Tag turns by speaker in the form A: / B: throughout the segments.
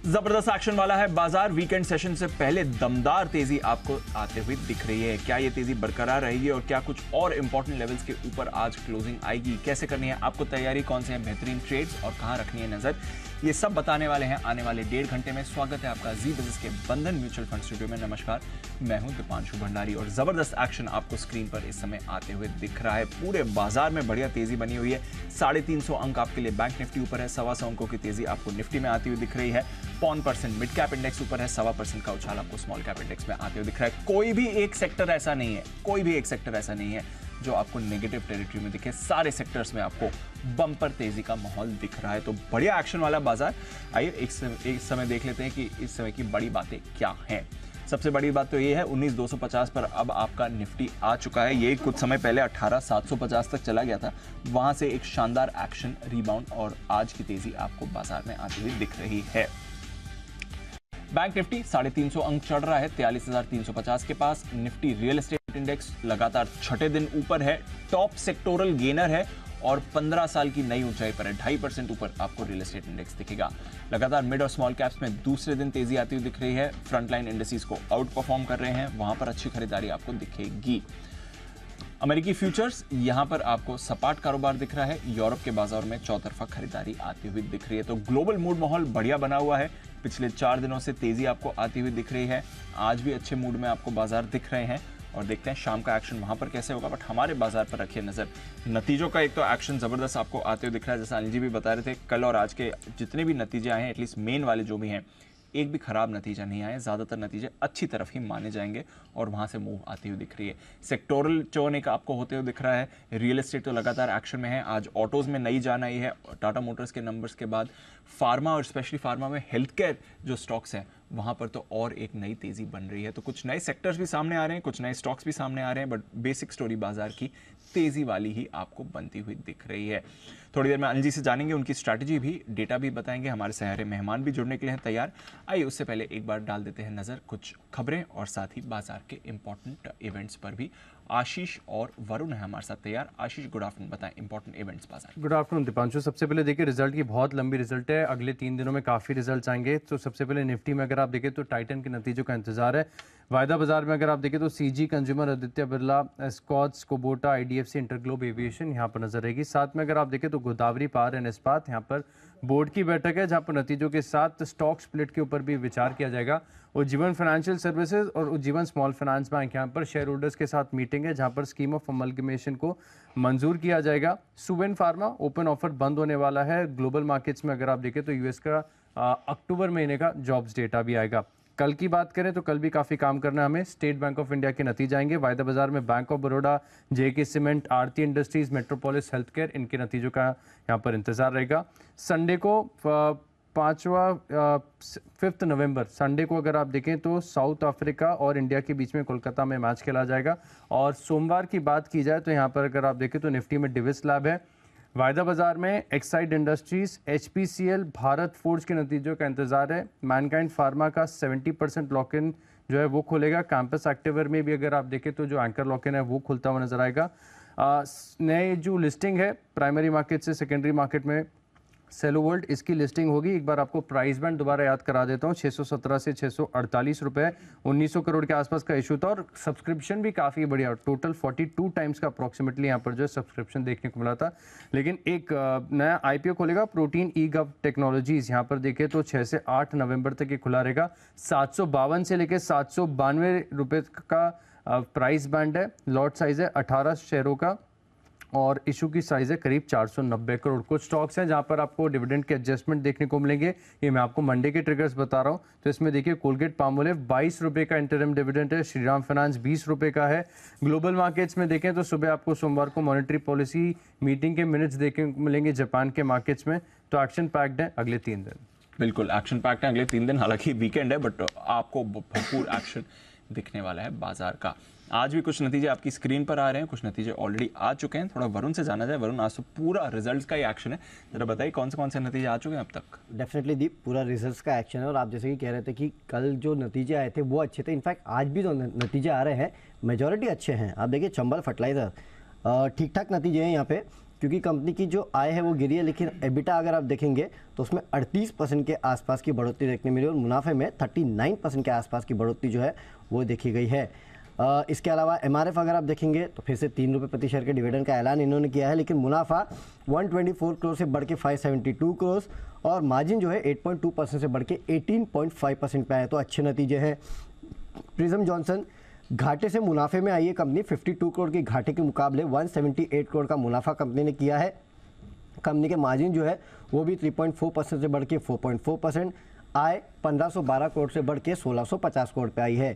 A: जबरदस्त एक्शन वाला है बाजार। वीकेंड सेशन से पहले दमदार तेजी आपको आते हुए दिख रही है। क्या ये तेजी बरकरार रहेगी और क्या कुछ और इंपॉर्टेंट लेवल्स के ऊपर आज क्लोजिंग आएगी, कैसे करनी है आपको तैयारी, कौन से हैं बेहतरीन ट्रेड्स और कहां रखनी है नजर, ये सब बताने वाले हैं आने वाले 1.5 घंटे में। स्वागत है आपका जी बिजनेस के बंधन म्यूचुअल फंड स्टूडियो में। नमस्कार, मैं हूं दीपांशु भंडारी और जबरदस्त एक्शन आपको स्क्रीन पर इस समय आते हुए दिख रहा है। पूरे बाजार में बढ़िया तेजी बनी हुई है। 350 अंक आपके लिए बैंक निफ्टी ऊपर है, 125 अंकों की तेजी आपको निफ्टी में आती हुई दिख रही है। 0.1% मिड कैप इंडेक्स ऊपर है, 1.25% का उछाल आपको स्मॉल कैप इंडेक्स में आते हुए दिख रहा है। कोई भी एक सेक्टर ऐसा नहीं है जो आपको नेगेटिव टेरिटरी में दिखे। सारे सेक्टर्स में आपको बम्पर तेजी का माहौल दिख रहा है, तो बढ़िया एक्शन वाला बाजार। आइए एक समय देख लेते हैं कि इस समय की बड़ी बातें क्या हैं। सबसे बड़ी बात तो ये है 19,250 पर अब आपका निफ्टी आ चुका है। ये कुछ समय पहले 18,750 तक चला गया था, वहां से एक शानदार एक्शन रिबाउंड और आज की तेजी आपको बाजार में आती हुई दिख रही है। बैंक निफ्टी 350 अंक चढ़ रहा है 43,350 के पास। निफ्टी रियल एस्टेट इंडेक्स लगातार छठे दिन ऊपर है, टॉप सेक्टोरल गेनर है और 15 साल की नई ऊंचाई पर है। 2.5% ऊपर आपको रियल एस्टेट इंडेक्स दिखेगा। लगातार मिड और स्मॉल कैप्स में दूसरे दिन तेजी आती हुई दिख रही है। फ्रंटलाइन इंडेक्सेस को आउट परफॉर्म कर रहे हैं, वहां पर अच्छी खरीदारी आपको दिखेगी। अमेरिकी फ्यूचर्स यहां पर आपको सपाट कारोबार दिख रहा है। यूरोप के बाजार में चौतरफा खरीदारी आती हुई दिख रही है। तो ग्लोबल मूड माहौल बढ़िया बना हुआ है। पिछले 4 दिनों से तेजी आपको आती हुई दिख रही है। आज भी अच्छे मूड में आपको बाजार दिख रहे हैं और देखते हैं शाम का एक्शन वहां पर कैसे होगा। बट हमारे बाजार पर रखिए नजर। नतीजों का एक तो एक्शन जबरदस्त आपको आते हुए दिख रहा है। जैसा अनिल जी भी बता रहे थे, कल और आज के जितने भी नतीजे आए हैं, एटलीस्ट मेन वाले जो भी हैं, एक भी खराब नतीजा नहीं आया। ज्यादातर नतीजे अच्छी तरफ ही माने जाएंगे और वहां से मूव आती हुई दिख रही है। सेक्टोरल टर्न एक आपको होते हुए दिख रहा है। रियल एस्टेट तो लगातार एक्शन में है। आज ऑटोज में नई जान आई है टाटा मोटर्स के नंबर्स के बाद। फार्मा और स्पेशली फार्मा में हेल्थ केयर जो स्टॉक्स हैं वहां पर तो और एक नई तेजी बन रही है। तो कुछ नए सेक्टर्स भी सामने आ रहे हैं, कुछ नए स्टॉक्स भी सामने आ रहे हैं, बट बेसिक स्टोरी बाजार की तेजी वाली ही आपको बनती हुई दिख रही है। थोड़ी देर में अनिल जी से जानेंगे उनकी स्ट्रैटेजी भी, डेटा भी बताएंगे। हमारे सहारे मेहमान भी जुड़ने के लिए हैं तैयार। आइए उससे पहले एक बार डाल देते हैं नजर कुछ खबरें और साथ ही बाजार के इंपॉर्टेंट इवेंट्स पर भी। आशीष और वरुण है हमारे साथ तैयार। आशीष, गुड आफ्टरनून, बताएं इंपॉर्टेंट इवेंट्स बाजार।
B: Good afternoon Deepanshu. सबसे पहले देखिए, रिजल्ट की बहुत लंबी रिजल्ट है, अगले 3 दिनों में काफ़ी रिजल्ट्स आएंगे। तो सबसे पहले निफ्टी में अगर आप देखें तो टाइटन के नतीजों का इंतजार है। वायदा बाजार में अगर आप देखें तो CG consumer, Aditya Birla, Scotts, Kubota, IDFC, InterGlobe aviation यहाँ पर नजर रहेगी। साथ में अगर आप देखें तो गोदावरी पावर एंड इस्पात, यहाँ पर बोर्ड की बैठक है जहाँ पर नतीजों के साथ स्टॉक स्प्लिट के ऊपर भी विचार किया जाएगा। उज्जीवन फाइनेंशियल सर्विसेज और उज्जीवन स्मॉल फाइनेंस बैंक, यहाँ पर शेयर होल्डर्स के साथ मीटिंग है जहाँ पर स्कीम ऑफ अमलगमेशन को मंजूर किया जाएगा। सुवेन फार्मा ओपन ऑफर बंद होने वाला है। ग्लोबल मार्केट्स में अगर आप देखें तो यूएस का अक्टूबर महीने का जॉब्स डेटा भी आएगा। कल की बात करें तो कल भी काफ़ी काम करना है हमें। स्टेट बैंक ऑफ इंडिया के नतीजे आएंगे। वायदा बाजार में bank of Baroda, JK cement, Aarti industries, metropolis health care, इनके नतीजों का यहाँ पर इंतजार रहेगा। संडे को 5 नवंबर संडे को अगर आप देखें तो साउथ अफ्रीका और इंडिया के बीच में कोलकाता में मैच खेला जाएगा। और सोमवार की बात की जाए तो यहाँ पर अगर आप देखें तो निफ्टी में डिविस लैब है। वायदा बाजार में Exide industries, HPCL, Bharat forge के नतीजों का इंतजार है। मैनकाइंड फार्मा का 70% लॉक इन जो है वो खुलेगा। कैंपस एक्टिवर में भी अगर आप देखें तो जो एंकर लॉक इन है वो खुलता हुआ नजर आएगा। नए जो लिस्टिंग है प्राइमरी मार्केट से सेकेंडरी मार्केट में, सेलो वर्ल्ड, इसकी लिस्टिंग होगी। एक बार आपको प्राइस बैंड दोबारा याद करा देता हूँ, 617 से 648 रुपए। 1900 करोड़ के आसपास का इशू था और सब्सक्रिप्शन भी काफ़ी बढ़िया, टोटल 42 टाइम्स का अप्रॉक्सीमेटली यहाँ पर जो है सब्सक्रिप्शन देखने को मिला था। लेकिन एक नया आईपीओ खुलेगा, प्रोटीन ई गव टेक्नोलॉजीज, यहाँ पर देखें तो 6 से 8 नवंबर तक ये खुला रहेगा। 752 से लेकर 792 रुपये का प्राइस बैंड है। लॉट साइज है 18 शेयरों का और इशू की साइज है करीब 490 करोड़। कुछ स्टॉक्स हैं जहां पर आपको डिविडेंड के एडजस्टमेंट देखने को मिलेंगे। ये मैं आपको मंडे के ट्रिगर्स बता रहा हूं। तो इसमें देखिए, कोलगेट पामोलिव 22 रुपए का इंटरिम डिविडेंड है। श्रीराम फाइनेंस 20 रुपए का है। ग्लोबल मार्केट्स में देखें तो सुबह आपको सोमवार को मॉनेटरी पॉलिसी मीटिंग के मिनट्स देखने को मिलेंगे जापान के मार्केट्स में। तो एक्शन पैक्ड है अगले 3 दिन।
A: बिल्कुल एक्शन पैक्ड है अगले 3 दिन। हालांकि वीकेंड है बट आपको भरपूर एक्शन दिखने वाला है बाजार का। आज भी कुछ नतीजे आपकी स्क्रीन पर आ रहे हैं, कुछ नतीजे ऑलरेडी आ चुके हैं। थोड़ा वरुण से जाना जाए। वरुण, आज तो पूरा रिजल्ट्स का ही एक्शन है, जरा बताइए कौन से नतीजे आ चुके हैं अब तक।
C: डेफिनेटली दीप, पूरा रिजल्ट्स का एक्शन है और आप जैसे कि कह रहे थे कि कल जो नतीजे आए थे वो अच्छे थे। इनफैक्ट आज भी जो नतीजे आ रहे हैं मेजॉरिटी अच्छे हैं। आप देखिए, चंबल फर्टिलाइजर ठीक ठाक नतीजे हैं यहाँ पे। क्योंकि कंपनी की जो आय है वो गिरी है, लेकिन एबिटा अगर आप देखेंगे तो उसमें 38% के आसपास की बढ़ोतरी देखने मिली और मुनाफे में 39% के आसपास की बढ़ोतरी जो है वो देखी गई है। इसके अलावा एमआरएफ अगर आप देखेंगे तो फिर से 3 रुपये प्रति शेयर के डिविडेंड का ऐलान इन्होंने किया है, लेकिन मुनाफा 124 करोड़ से बढ़ के 572 करोड़ और मार्जिन जो है 8.2% से बढ़ के 18.5% पे आए, तो अच्छे नतीजे हैं। प्रिज्म जॉनसन घाटे से मुनाफे में आई है कंपनी, 52 करोड़ के घाटे के मुकाबले 178 करोड़ का मुनाफा कंपनी ने किया है। कंपनी के मार्जिन जो है वो भी 3.4% से बढ़ के 4.4%, आय 1512 करोड़ से बढ़ के 1650 करोड़ पे आई है।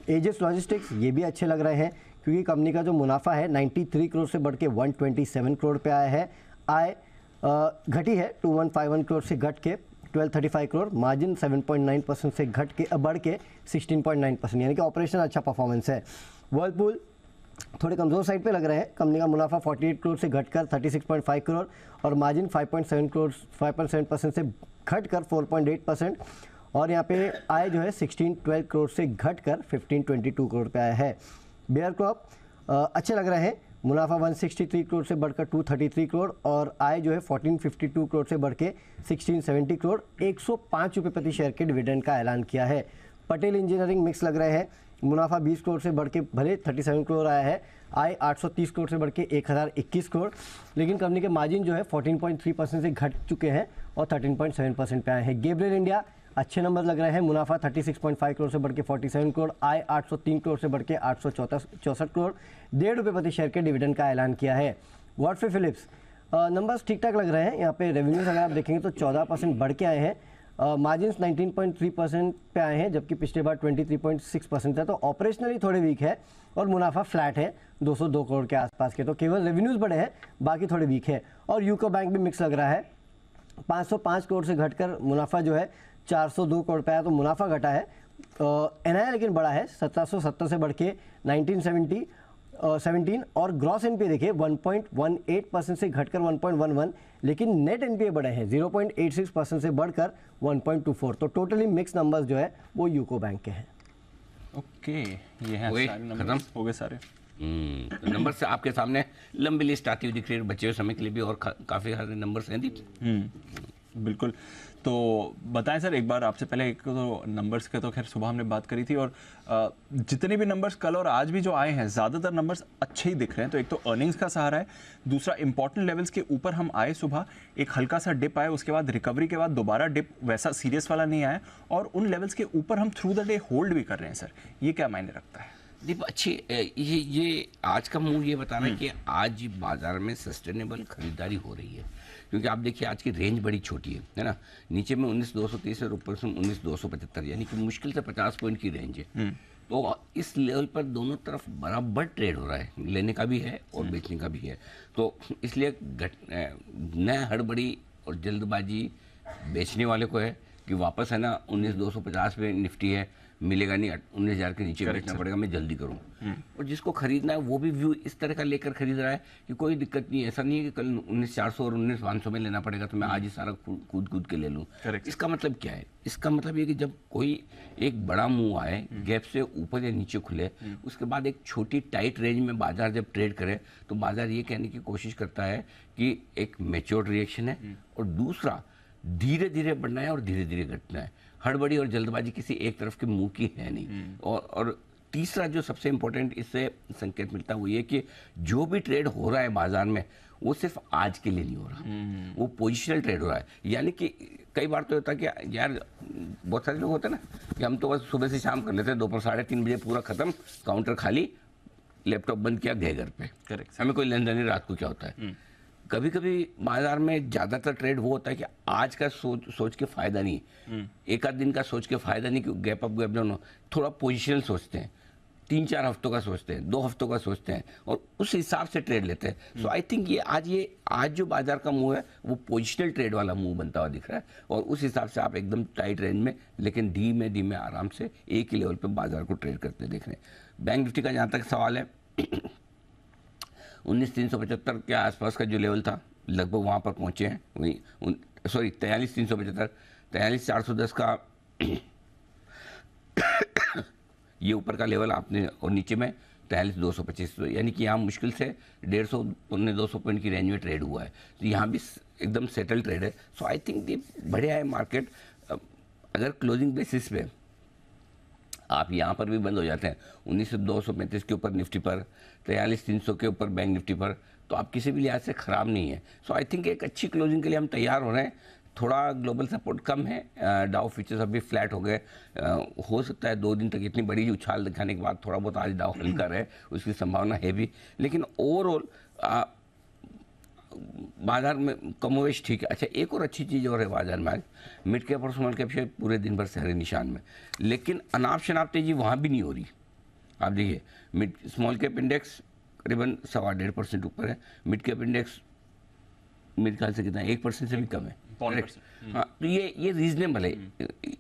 C: एजिस लॉजिस्टिक्स ये भी अच्छे लग रहे हैं क्योंकि कंपनी का जो मुनाफा है 93 करोड़ से बढ़ के 127 करोड़ पे आया है। आय घटी है 2151 करोड़ से घट के 1235 करोड़, मार्जिन 7.9% से घट के बढ़ के 16.9%, यानी कि ऑपरेशन अच्छा परफॉर्मेंस है। वर्लपूल थोड़े कमज़ोर साइड पे लग रहे हैं, कंपनी का मुनाफा 48 करोड़ से घटकर 36.5 करोड़ और मार्जिन 5.7% से घटकर 4.8% और यहाँ पे आय जो है 1612 करोड़ से घटकर 1522 करोड़ पे आया है। बेयर क्रॉप अच्छे लग रहे हैं, मुनाफा 163 करोड़ से बढ़कर 233 करोड़ और आय जो है 1452 करोड़ से बढ़ के 1670 करोड़, 105 रुपये प्रति शेयर के डिविडेंड का ऐलान किया है। पटेल इंजीनियरिंग मिक्स लग रहे हैं, मुनाफा 20 करोड़ से बढ़ के भले 37 करोड़ आया है, आय 830 करोड़ से बढ़ के 1021 करोड़, लेकिन कंपनी के मार्जिन जो है 14.3% से घट चुके हैं और 13.7% पे आए हैं। गैब्रियल इंडिया अच्छे नंबर लग रहे हैं, मुनाफा 36.5 करोड़ से बढ़ के 47 करोड़, आय 803 करोड़ से बढ़ के 864 करोड़, 1.5 रुपये प्रति शेयर के डिविडेंड का ऐलान किया है। गॉडफ्रे फिलिप्स नंबर्स ठीक ठाक लग रहे हैं, यहाँ पे रेवेन्यूज अगर आप देखेंगे तो 14% बढ़ के आए हैं, मार्जिन 19.3% पे आए हैं जबकि पिछले बार 23.6% था, तो ऑपरेशनली थोड़े वीक है और मुनाफा फ्लैट है 202 करोड़ के आसपास के, तो केवल रेवेन्यूज बढ़े हैं, बाकी थोड़े वीक है। और यूको बैंक भी मिक्स लग रहा है, 505 करोड़ से घटकर मुनाफा जो है 402 करोड़ पे आया, तो मुनाफा घटा है। एनआई लेकिन बड़ा है, 1770 से बढ़ के 17 और ग्रॉस एनपीए देखिए 1.18% से घटकर 1.11, लेकिन नेट एनपीए बढ़े हैं 0.86% से बढ़कर 1.24, तो टोटली मिक्स नंबर्स जो है वो यूको बैंक के हैं।
A: ओके, ये हैं
D: वही,
A: सारे
D: खत्म?
A: नंबर्स हो गए सारे।
D: तो नंबर से आपके सामने लंबी लिस्ट आती हुई दिख रही है, बचे हुए समय के लिए भी और काफ़ी सारे नंबर्स हैं दीप।
A: बिल्कुल, तो बताएं सर, एक बार आपसे पहले एक तो नंबर्स के तो खैर सुबह हमने बात करी थी और जितने भी नंबर्स कल और आज भी जो आए हैं ज़्यादातर नंबर्स अच्छे ही दिख रहे हैं। तो एक तो अर्निंग्स का सहारा है, दूसरा इंपॉर्टेंट लेवल्स के ऊपर हम आए सुबह, एक हल्का सा डिप आया, उसके बाद रिकवरी के बाद दोबारा डिप, वैसा सीरियस वाला नहीं आया और उन लेवल्स के ऊपर हम थ्रू द डे होल्ड भी कर रहे हैं। सर ये क्या मायने रखता है?
D: दीप अच्छी ये आज का मूव ये बता रहा है कि आज बाजार में सस्टेनेबल खरीदारी हो रही है, क्योंकि आप देखिए आज की रेंज बड़ी छोटी है ना, नीचे में 19,230 और ऊपर से 19,275, यानी कि मुश्किल से 50 पॉइंट की रेंज है। तो इस लेवल पर दोनों तरफ बराबर ट्रेड हो रहा है, लेने का भी है और बेचने का भी है, तो इसलिए न हड़बड़ी और जल्दबाजी बेचने वाले को है कि वापस है ना 19,250 पे निफ्टी है, मिलेगा नहीं, 19,000 के नीचे बेचना पड़ेगा, मैं जल्दी करूं। और जिसको खरीदना है वो भी व्यू इस तरह का लेकर खरीद रहा है कि कोई दिक्कत नहीं है, ऐसा नहीं है कि कल 19,400 और 19,500 में लेना पड़ेगा तो मैं आज ही सारा कूद के ले लूं। इसका मतलब क्या है? इसका मतलब ये कि जब कोई एक बड़ा मूव आए, गैप से ऊपर या नीचे खुले, उसके बाद एक छोटी टाइट रेंज में बाजार जब ट्रेड करे तो बाजार ये कहने की कोशिश करता है कि एक मैच्योर्ड रिएक्शन है, और दूसरा धीरे धीरे बढ़ना है और धीरे धीरे घटना है। हड़बड़ी और जल्दबाजी किसी एक तरफ के मुंह की है नहीं। और तीसरा जो सबसे इंपॉर्टेंट इससे संकेत मिलता है वो ये कि जो भी ट्रेड हो रहा है बाजार में वो सिर्फ आज के लिए नहीं हो रहा, वो पोजिशनल ट्रेड हो रहा है। यानी कि कई बार तो होता है कि यार बहुत सारे लोग होते हैं ना कि हम तो बस सुबह से शाम कर लेते हैं, दोपहर 3:30 बजे पूरा खत्म, काउंटर खाली, लैपटॉप बंद किया, गए घर पे, हमें कोई लेन देन नहीं, रात को क्या होता है। कभी कभी बाजार में ज़्यादातर ट्रेड वो होता है कि आज का सोच के फ़ायदा नहीं, एक आध दिन का सोच के फ़ायदा नहीं, कि गैप अप गैप डाउन, थोड़ा पोजिशनल सोचते हैं, 3-4 हफ्तों का सोचते हैं, 2 हफ्तों का सोचते हैं और उस हिसाब से ट्रेड लेते हैं। सो आई थिंक ये आज जो बाजार का मूव है वो पोजिशनल ट्रेड वाला मूव बनता हुआ दिख रहा है, और उस हिसाब से आप एकदम टाइट रेंज में लेकिन धीमे धीमे आराम से एक ही लेवल पर बाजार को ट्रेड करते देख रहे हैं। बैंक निफ्टी का जहाँ तक सवाल है 19,375 के आसपास का जो लेवल था लगभग वहाँ पर पहुँचे हैं, वही 43,375, 43,410 का ये ऊपर का लेवल आपने, और नीचे में 225, यानी कि यहाँ मुश्किल से 150-200 पॉइंट की रेंज में ट्रेड हुआ है, तो यहाँ भी एकदम सेटल ट्रेड है। सो आई थिंक ये बढ़िया है मार्केट। अगर क्लोजिंग बेसिस पे आप यहाँ पर भी बंद हो जाते हैं 19,235 के ऊपर निफ्टी पर, 43,300 के ऊपर बैंक निफ्टी पर, तो आप किसी भी लिहाज से ख़राब नहीं है। सो आई थिंक एक अच्छी क्लोजिंग के लिए हम तैयार हो रहे हैं। थोड़ा ग्लोबल सपोर्ट कम है, डाउ फ्यूचर्स अभी फ्लैट हो गए, हो सकता है 2 दिन तक इतनी बड़ी उछाल दिखाने के बाद थोड़ा बहुत आज डाउ हल्का रहे, उसकी संभावना है भी। लेकिन ओवरऑल बाजार में कमोवेश ठीक है। अच्छा, एक और अच्छी चीज़ और है बाजार में आज, मिड कैप और स्मॉल कैप शेयर पूरे दिन भर से हरे निशान में, लेकिन अनाप शनाप तेजी वहाँ भी नहीं हो रही। आप देखिए मिड स्मॉल कैप इंडेक्स करीबन 1.25% ऊपर है, मिड कैप इंडेक्स मेरे ख्याल से कितना 1% से भी कम है। हाँ, तो ये रीजनेबल है,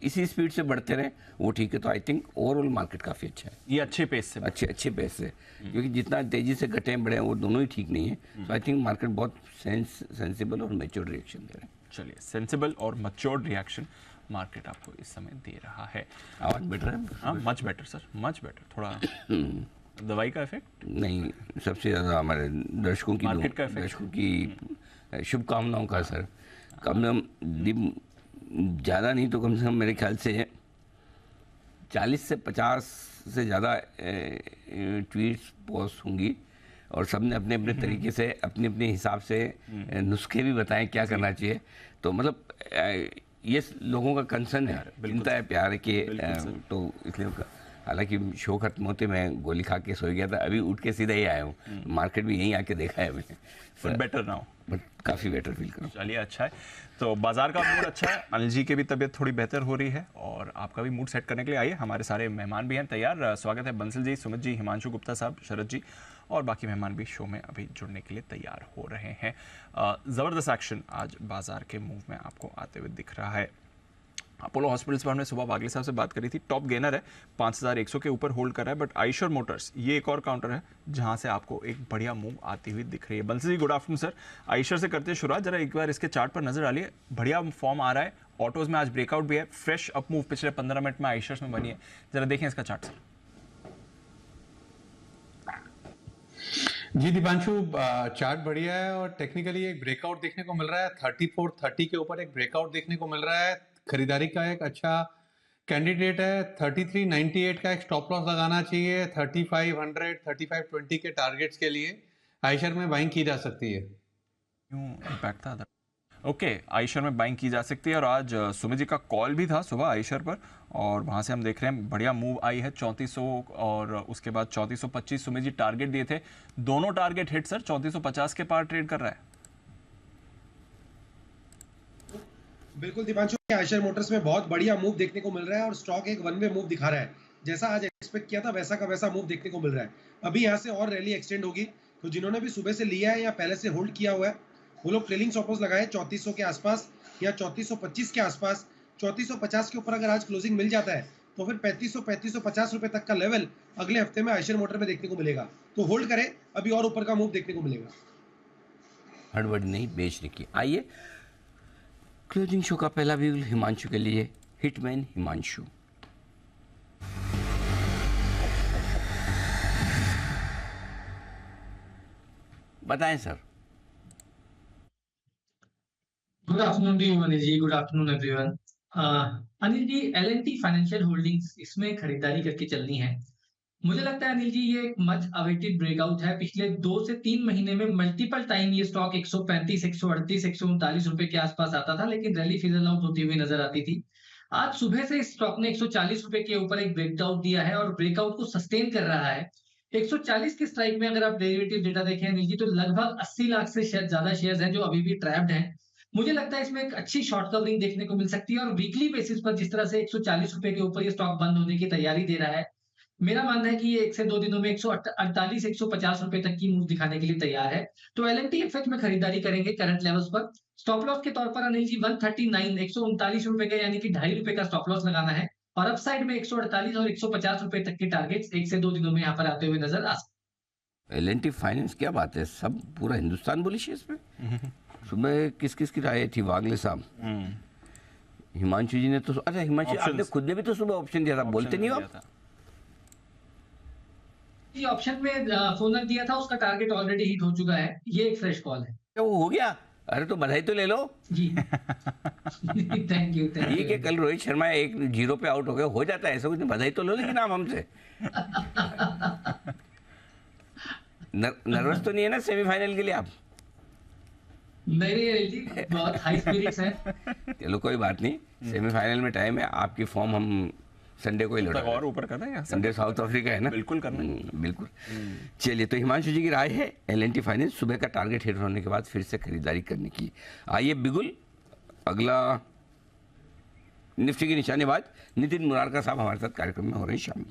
D: इसी स्पीड से बढ़ते रहे वो ठीक है। तो आई थिंक ओवरऑल मार्केट काफ़ी अच्छा है,
A: ये अच्छे पेस से
D: अच्छे पेस से, क्योंकि जितना तेजी से घटे बढ़े वो दोनों ही ठीक नहीं है। तो आई थिंक मार्केट बहुत सेंसिबल और मैच्योर रिएक्शन दे रहा है।
A: चलिए, सेंसिबल और मैच्योर्ड रिएक्शन मार्केट आपको इस समय दे रहा है।
D: आवाज बेटर है?
A: हाँ, much better sir, much better. थोड़ा दवाई का इफेक्ट
D: नहीं, सबसे ज़्यादा हमारे दर्शकों की
A: मार्केट का effect।
D: दर्शकों की शुभकामनाओं का सर। कम से कम ज़्यादा नहीं तो कम से कम मेरे ख्याल से 40 से 50 से ज़्यादा ट्वीट्स पोस्ट होंगी, और सब ने अपने अपने तरीके से अपने अपने हिसाब से नुस्खे भी बताएं क्या करना चाहिए। तो मतलब ये लोगों का कंसर्न है, चिंता है, प्यार है कि तो इसलिए हालांकि शो खत्म होते मैं गोली खा के सो गया था, अभी उठ के सीधा ही आया हूँ, मार्केट भी यहीं आके देखा है मैंने,
A: बट बेटर नाउ,
D: बट काफ़ी बेटर फील करूँ।
A: चलिए, अच्छा है। तो बाजार का मूड अच्छा है, अनिल जी की भी तबीयत थोड़ी बेहतर हो रही है, और आपका भी मूड सेट करने के लिए आइए, हमारे सारे मेहमान भी हैं तैयार। स्वागत है बंसल जी, सुमित जी, हिमांशु गुप्ता साहब, शरद जी, और बाकी मेहमान भी शो में अभी जुड़ने के लिए तैयार हो रहे हैं। ज़बरदस्त एक्शन आज बाजार के मूव में आपको आते हुए दिख रहा है। अपोलो हॉस्पिटल्स पर हमने सुबह वागले साहब से बात करी थी, टॉप गेनर है, 5100 के ऊपर होल्ड कर रहा है, बट आइशर मोटर्स ये एक और काउंटर है जहां से आपको एक बढ़िया मूव आती हुई दिख रही है। बंसी जी, गुड आफ्टरनून सर। आइशर से करते हैं शुरुआत, जरा एक बार इसके चार्ट पर नजर डालिए, बढ़िया फॉर्म आ रहा है, ऑटोज में आज ब्रेकआउट भी है, फ्रेश अप मूव पिछले 15 मिनट में आइशर्स में बनी है, जरा देखें इसका चार्ट सर।
E: जी दीपांशु, चार्ट बढ़िया है और टेक्निकली एक ब्रेकआउट देखने को मिल रहा है, 3430 के ऊपर एक ब्रेकआउट देखने को मिल रहा है। खरीदारी का एक अच्छा कैंडिडेट है। 3398 का एक स्टॉप लॉस लगाना चाहिए, 3500 3520 के टारगेट्स के लिए आइशर में बाइंग की जा सकती है।
A: इम्पैक्ट था ओके, आइशर में बाइंग की जा सकती है, और आज सुमित जी का कॉल भी था सुबह आइशर पर, और वहां से हम देख रहे हैं बढ़िया मूव आई है 3400, और उसके बाद 3425 सुमित जी टारगेट दिए थे, दोनों टारगेट हिट सर, 3450 के पार ट्रेड कर रहा है।
F: बिल्कुल दीपांशु, आइशर मोटर्स में बहुत बढ़िया मूव देखने को मिल रहा है और स्टॉक एक वन वे मूव दिखा रहा है, जैसा आज एक्सपेक्ट किया था वैसा का वैसा मूव देखने को मिल रहा है। अभी यहाँ से और रैली एक्सटेंड होगी, तो जिन्होंने भी सुबह से लिया है या पहले से होल्ड किया हुआ है वो लोग ट्रेलिंग स्टॉप लॉस लगाए 3400 के आसपास या 3425 के आसपास। 3450 के ऊपर अगर आज क्लोजिंग मिल जाता है तो फिर 3550 रुपए तक का लेवल अगले हफ्ते में आइशर मोटर में देखने को मिलेगा, तो होल्ड करें, अभी और ऊपर का मूव देखने को मिलेगा।
D: हड़बड़ी नहीं बेचने की। आइए क्लोजिंग शो का पहला व्यू हिमांशु के लिए, हिटमैन हिमांशु। बताएं sir.
G: Good afternoon to you Anil ji, good afternoon everyone. Anil ji, L&T financial holdings, इसमें खरीदारी करके चलनी है। मुझे लगता है अनिल जी ये एक मच अवेटेड ब्रेकआउट है। पिछले 2 से 3 महीने में मल्टीपल टाइम ये स्टॉक 135, 138, 139 रुपए के आसपास आता था, लेकिन रैली फिजल आउट होती हुई नजर आती थी। आज सुबह से इस स्टॉक ने 140 रुपए के ऊपर एक ब्रेकआउट दिया है और ब्रेकआउट को सस्टेन कर रहा है। 140 के स्ट्राइक में अगर आप डेरिवेटिव डेटा देखें अनिल जी, तो लगभग 80 लाख से ज्यादा शेयर्स हैं जो अभी भी ट्रैप्ड हैं। मुझे लगता है इसमें एक अच्छी शॉर्ट कवरिंग देखने को मिल सकती है, और वीकली बेसिस पर जिस तरह से 140 रुपए के ऊपर ये स्टॉक बंद होने की तैयारी दे रहा है, मेरा मानना है कि ये 1 से 2 दिनों में 148 150 रुपए तक की मूव दिखाने के लिए तैयार है। तो L&T एफएच में खरीदारी करेंगे करंट लेवल्स पर। स्टॉप लॉस के तौर पर अनिल जी 139 139 रुपए का, यानी कि 2.5 रुपए का स्टॉप लॉस लगाना है, और अपसाइड में 148 और 150 रुपए तक के टारगेट्स 1 से 2 दिनों में यहाँ पर आते हुए नजर आ सकते।
D: L&T फाइनेंस, क्या बात है, सब पूरा हिंदुस्तान बुलिश है इसमें। सुबह किस किस की राय थी? वागले साहब, हिमांशु जी ने तो, अच्छा हिमांशु आपने खुद ने भी तो सुबह ऑप्शन दिया था, बोलते नहीं हो आप?
G: ये ऑप्शन में सोनल दिया था, उसका टारगेट ऑलरेडी हिट हो चुका है, ये एक फ्रेश कॉल है।
D: क्या वो हो गया? अरे तो बधाई तो ले लो।
G: जी थैंक यू
D: ठीक है, कल रोहित शर्मा 1-0 पे आउट हो गया, हो जाता है ऐसा कुछ, बधाई तो लो लेकिन आप हमसे। नर्वस तो नहीं है ना सेमीफाइनल के लिए आप?
G: नहीं अनिल जी, बहुत हाई स्पिरिट्स है।
D: चलो कोई बात नहीं, सेमीफाइनल में टाइम है, आपकी फॉर्म हम संडे को ही लौटा
A: और ऊपर करना है
D: संडे साउथ अफ्रीका है ना,
A: बिल्कुल करना है।
D: बिल्कुल। चलिए, तो हिमांशु जी की राय है एल&टी फाइनेंस सुबह का टारगेट हिट होने के बाद फिर से खरीदारी करने की। आइए बिगुल, अगला निफ्टी की निशानेबाज नितिन मुरारका साहब हमारे साथ कार्यक्रम में हो रहे हैं शामिल।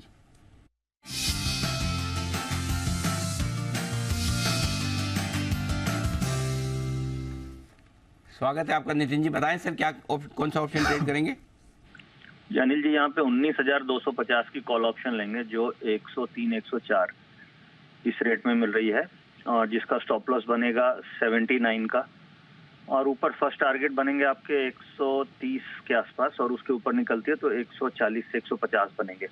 D: स्वागत है आपका नितिन जी, बताएं सर क्या कौन सा ऑप्शन ट्रेड करेंगे?
H: अनिल जी, यहाँ पे 19,250 की कॉल ऑप्शन लेंगे जो 103-104 इस रेट में मिल रही है, और जिसका स्टॉप लॉस बनेगा 79 का, और ऊपर फर्स्ट टारगेट बनेंगे आपके 130 के आसपास, और उसके ऊपर निकलती है तो 140 से 150 बनेंगे।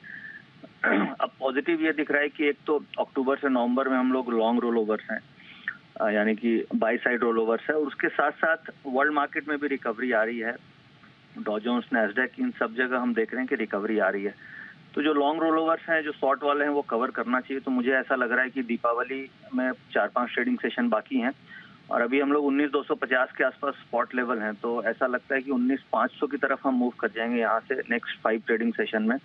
H: अब पॉजिटिव ये दिख रहा है कि एक तो अक्टूबर से नवंबर में हम लोग लॉन्ग रोल ओवर्स हैं, यानी कि बाई साइड रोल ओवर्स है, और उसके साथ साथ वर्ल्ड मार्केट में भी रिकवरी आ रही है। डॉ जोन्स, नैस्डैक, इन सब जगह हम देख रहे हैं कि रिकवरी आ रही है। तो जो लॉन्ग रोल ओवर्स हैं, जो शॉर्ट वाले हैं, वो कवर करना चाहिए। तो मुझे ऐसा लग रहा है कि दीपावली में 4-5 ट्रेडिंग सेशन बाकी हैं, और अभी हम लोग 19,250 के आसपास स्पॉट लेवल हैं, तो ऐसा लगता है कि 19,500 की तरफ हम मूव कर जाएंगे यहाँ से नेक्स्ट 5 ट्रेडिंग सेशन में।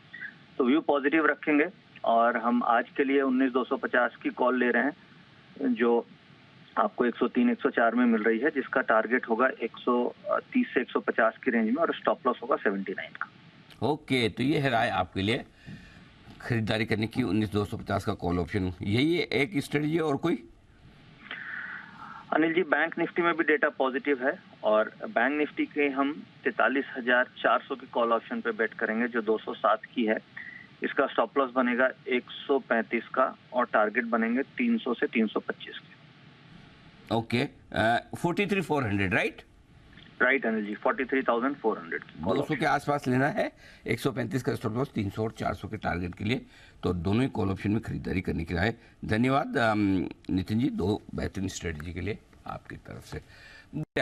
H: तो व्यू पॉजिटिव रखेंगे, और हम आज के लिए 19,250 की कॉल ले रहे हैं जो आपको 103-104 में मिल रही है, जिसका टारगेट होगा 130 से 150 की रेंज में, और स्टॉप लॉस होगा 79 का।
D: ओके, तो ये है राय आपके लिए खरीदारी करने की 19,250 का कॉल ऑप्शन। यही है एक स्ट्रेटजी, और कोई?
H: अनिल जी, बैंक निफ्टी में भी डेटा पॉजिटिव है, और बैंक निफ्टी के हम 43,400 की कॉल ऑप्शन पे बेट करेंगे जो 207 की है। इसका स्टॉप लॉस बनेगा 135 का, और टारगेट बनेंगे 300 से 325 के।
D: Okay, 43,400 right?
H: Right Anil ji, 43,400 की
D: 200 के आसपास लेना है, 135 का स्टॉप लॉस, 300 और 400 के टारगेट के लिए। तो दोनों ही कॉल ऑप्शन में खरीदारी करने की राय। धन्यवाद नितिन जी, दो बेहतरीन स्ट्रेटजी के लिए आपकी तरफ से।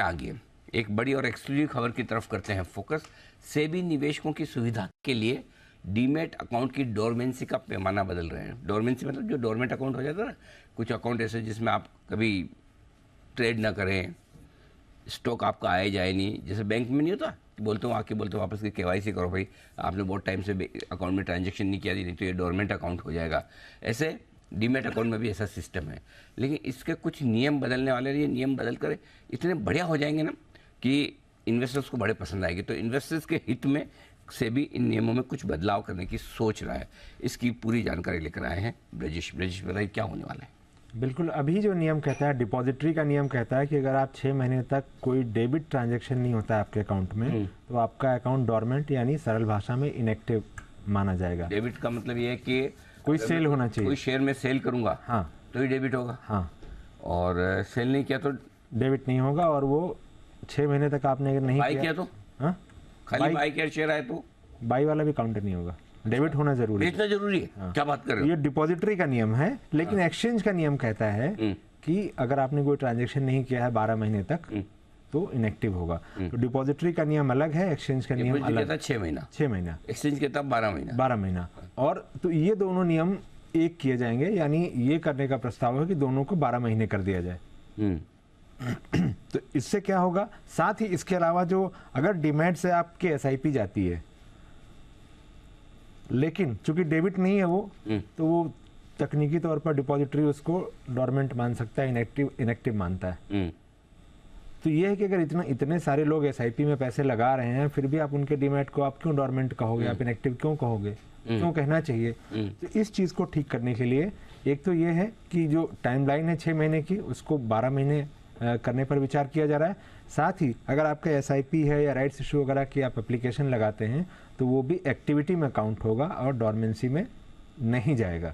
D: आगे एक बड़ी और एक्सक्लूसिव खबर की तरफ करते हैं फोकस। सेबी निवेशकों की सुविधा के लिए डीमेट अकाउंट की डोरमेंसी का पैमाना बदल रहे हैं। डोरमेंसी मतलब जो डोरमेंट अकाउंट हो जाता है ना, कुछ अकाउंट ऐसे जिसमें आप कभी ट्रेड ना करें, स्टॉक आपका आए जाए नहीं, जैसे बैंक में नहीं होता, बोलते हो आके बोलते हो वापस के KYC करो भाई, आपने बहुत टाइम से अकाउंट में ट्रांजैक्शन नहीं किया, नहीं तो ये डोरमेंट अकाउंट हो जाएगा। ऐसे डीमेट अकाउंट में भी ऐसा सिस्टम है, लेकिन इसके कुछ नियम बदलने वाले हैं। ये नियम बदल कर इतने बढ़िया हो जाएंगे ना कि इन्वेस्टर्स को बड़े पसंद आएंगे। तो इन्वेस्टर्स के हित में सेबी इन नियमों में कुछ बदलाव करने की सोच रहा है। इसकी पूरी जानकारी लेकर आए हैं ब्रजेश। बताइए क्या होने वाला है?
I: बिल्कुल, अभी जो नियम कहता है, डिपॉजिटरी का नियम कहता है कि अगर आप 6 महीने तक कोई डेबिट ट्रांजैक्शन नहीं होता है आपके अकाउंट में, तो आपका अकाउंट डोरमेंट यानी सरल भाषा में इनएक्टिव माना जाएगा।
D: डेबिट का मतलब ये है कि
I: कोई सेल होना चाहिए,
D: कोई शेयर में सेल करूंगा,
I: हाँ,
D: तो ही डेबिट होगा,
I: हाँ,
D: और सेल नहीं किया तो
I: डेबिट नहीं होगा। और वो 6 महीने तक आपने अगर नहीं
D: किया तो,
I: हाँ,
D: खाली बाई किया शेयर आए तो
I: बाई वाला भी काउंटर नहीं होगा। डेबिट होना जरूरी है।
D: इतना जरूरी है? हाँ। क्या बात कर रहे हो?
I: ये डिपॉजिटरी का नियम है, लेकिन एक्सचेंज का नियम कहता है कि अगर आपने कोई ट्रांजैक्शन नहीं किया है 12 महीने तक तो इनएक्टिव होगा। तो डिपॉजिटरी का नियम अलग है, एक्सचेंज का नियम अलग।
D: 6 महीना,
I: 6 महीना,
D: एक्सचेंज के तब 12 महीना,
I: 12 महीना। और तो ये दोनों नियम एक किए जाएंगे, यानी ये करने का प्रस्ताव है कि दोनों को 12 महीने कर दिया जाए। तो इससे क्या होगा, साथ ही इसके अलावा जो अगर डीमैट से आपके SIP जाती है, लेकिन चूंकि डेबिट नहीं है वो, तो वो तकनीकी तौर पर डिपॉजिटरी उसको डोरमेंट मान सकता है, इनएक्टिव मानता है। तो ये है कि अगर इतने सारे लोग SIP में पैसे लगा रहे हैं, फिर भी आप उनके डीमैट को आप क्यों डोरमेंट कहोगे, आप इनएक्टिव क्यों कहोगे, क्यों कहना चाहिए? तो इस चीज को ठीक करने के लिए एक तो ये है कि जो टाइमलाइन है 6 महीने की, उसको 12 महीने करने पर विचार किया जा रहा है। साथ ही अगर आपका SIP है या राइट्स इशू वगैरह की आप एप्लीकेशन लगाते हैं, तो वो भी एक्टिविटी में काउंट होगा और डोरमेंसी में नहीं जाएगा।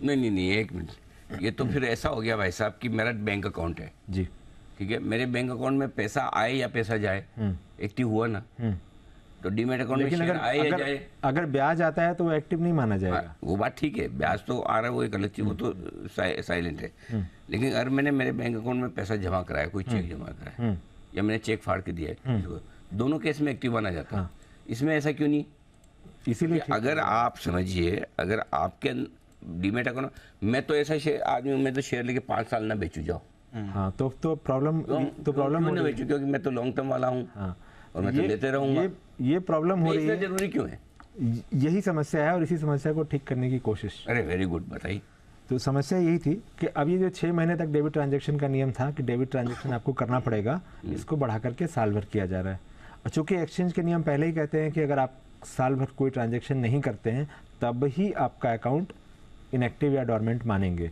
D: नहीं, एक मिनट, ये तो फिर ऐसा हो गया भाई साहब कि मेरा बैंक अकाउंट है
I: जी,
D: ठीक है, मेरे बैंक अकाउंट में पैसा आए या पैसा जाए, एक्टिव हुआ ना, तो डीमेट अकाउंट में
I: लेकिन
D: शेयर आए या
I: अगर
D: जाए,
I: अगर ब्याज आता है तो वो एक्टिव नहीं माना जाएगा।
D: वो बात ठीक है, ब्याज तो आ रहा है वो एक अलग चीज, वो तो साइलेंट है। लेकिन अगर मैंने मेरे बैंक अकाउंट में पैसा जमा कराया, कोई चेक जमा कराया या मैंने चेक फाड़ के दिया है किसी को, दोनों केस में एक्टिव माना जाता है। इसमें ऐसा क्यों नहीं?
I: इसीलिए
D: अगर आप समझिए, अगर आपके डीमेट अकाउंट, मैं तो ऐसा शेयर आदमी हूं, मैं तो शेयर लेके 5 साल ना बेचू जाओ,
I: हाँ, तो प्रॉब्लम हो
D: ना
I: रही
D: बेचू, क्योंकि मैं तो लॉन्ग टर्म वाला हूँ
I: हाँ,
D: और मैं तो लेते रहूंगा।
I: ये प्रॉब्लम हो रही
D: इतना
I: है,
D: जरूरी क्यों है?
I: यही समस्या है और इसी समस्या को ठीक करने की कोशिश।
D: अरे वेरी गुड, बताइए।
I: तो समस्या यही थी कि अब ये जो 6 महीने तक डेबिट ट्रांजैक्शन का नियम था कि डेबिट ट्रांजैक्शन आपको करना पड़ेगा, इसको बढ़ा करके साल भर किया जा रहा है। और चूंकि एक्सचेंज के नियम पहले ही कहते हैं कि अगर आप साल भर कोई ट्रांजैक्शन नहीं करते हैं तब ही आपका अकाउंट इनएक्टिव या डोरमेंट मानेंगे।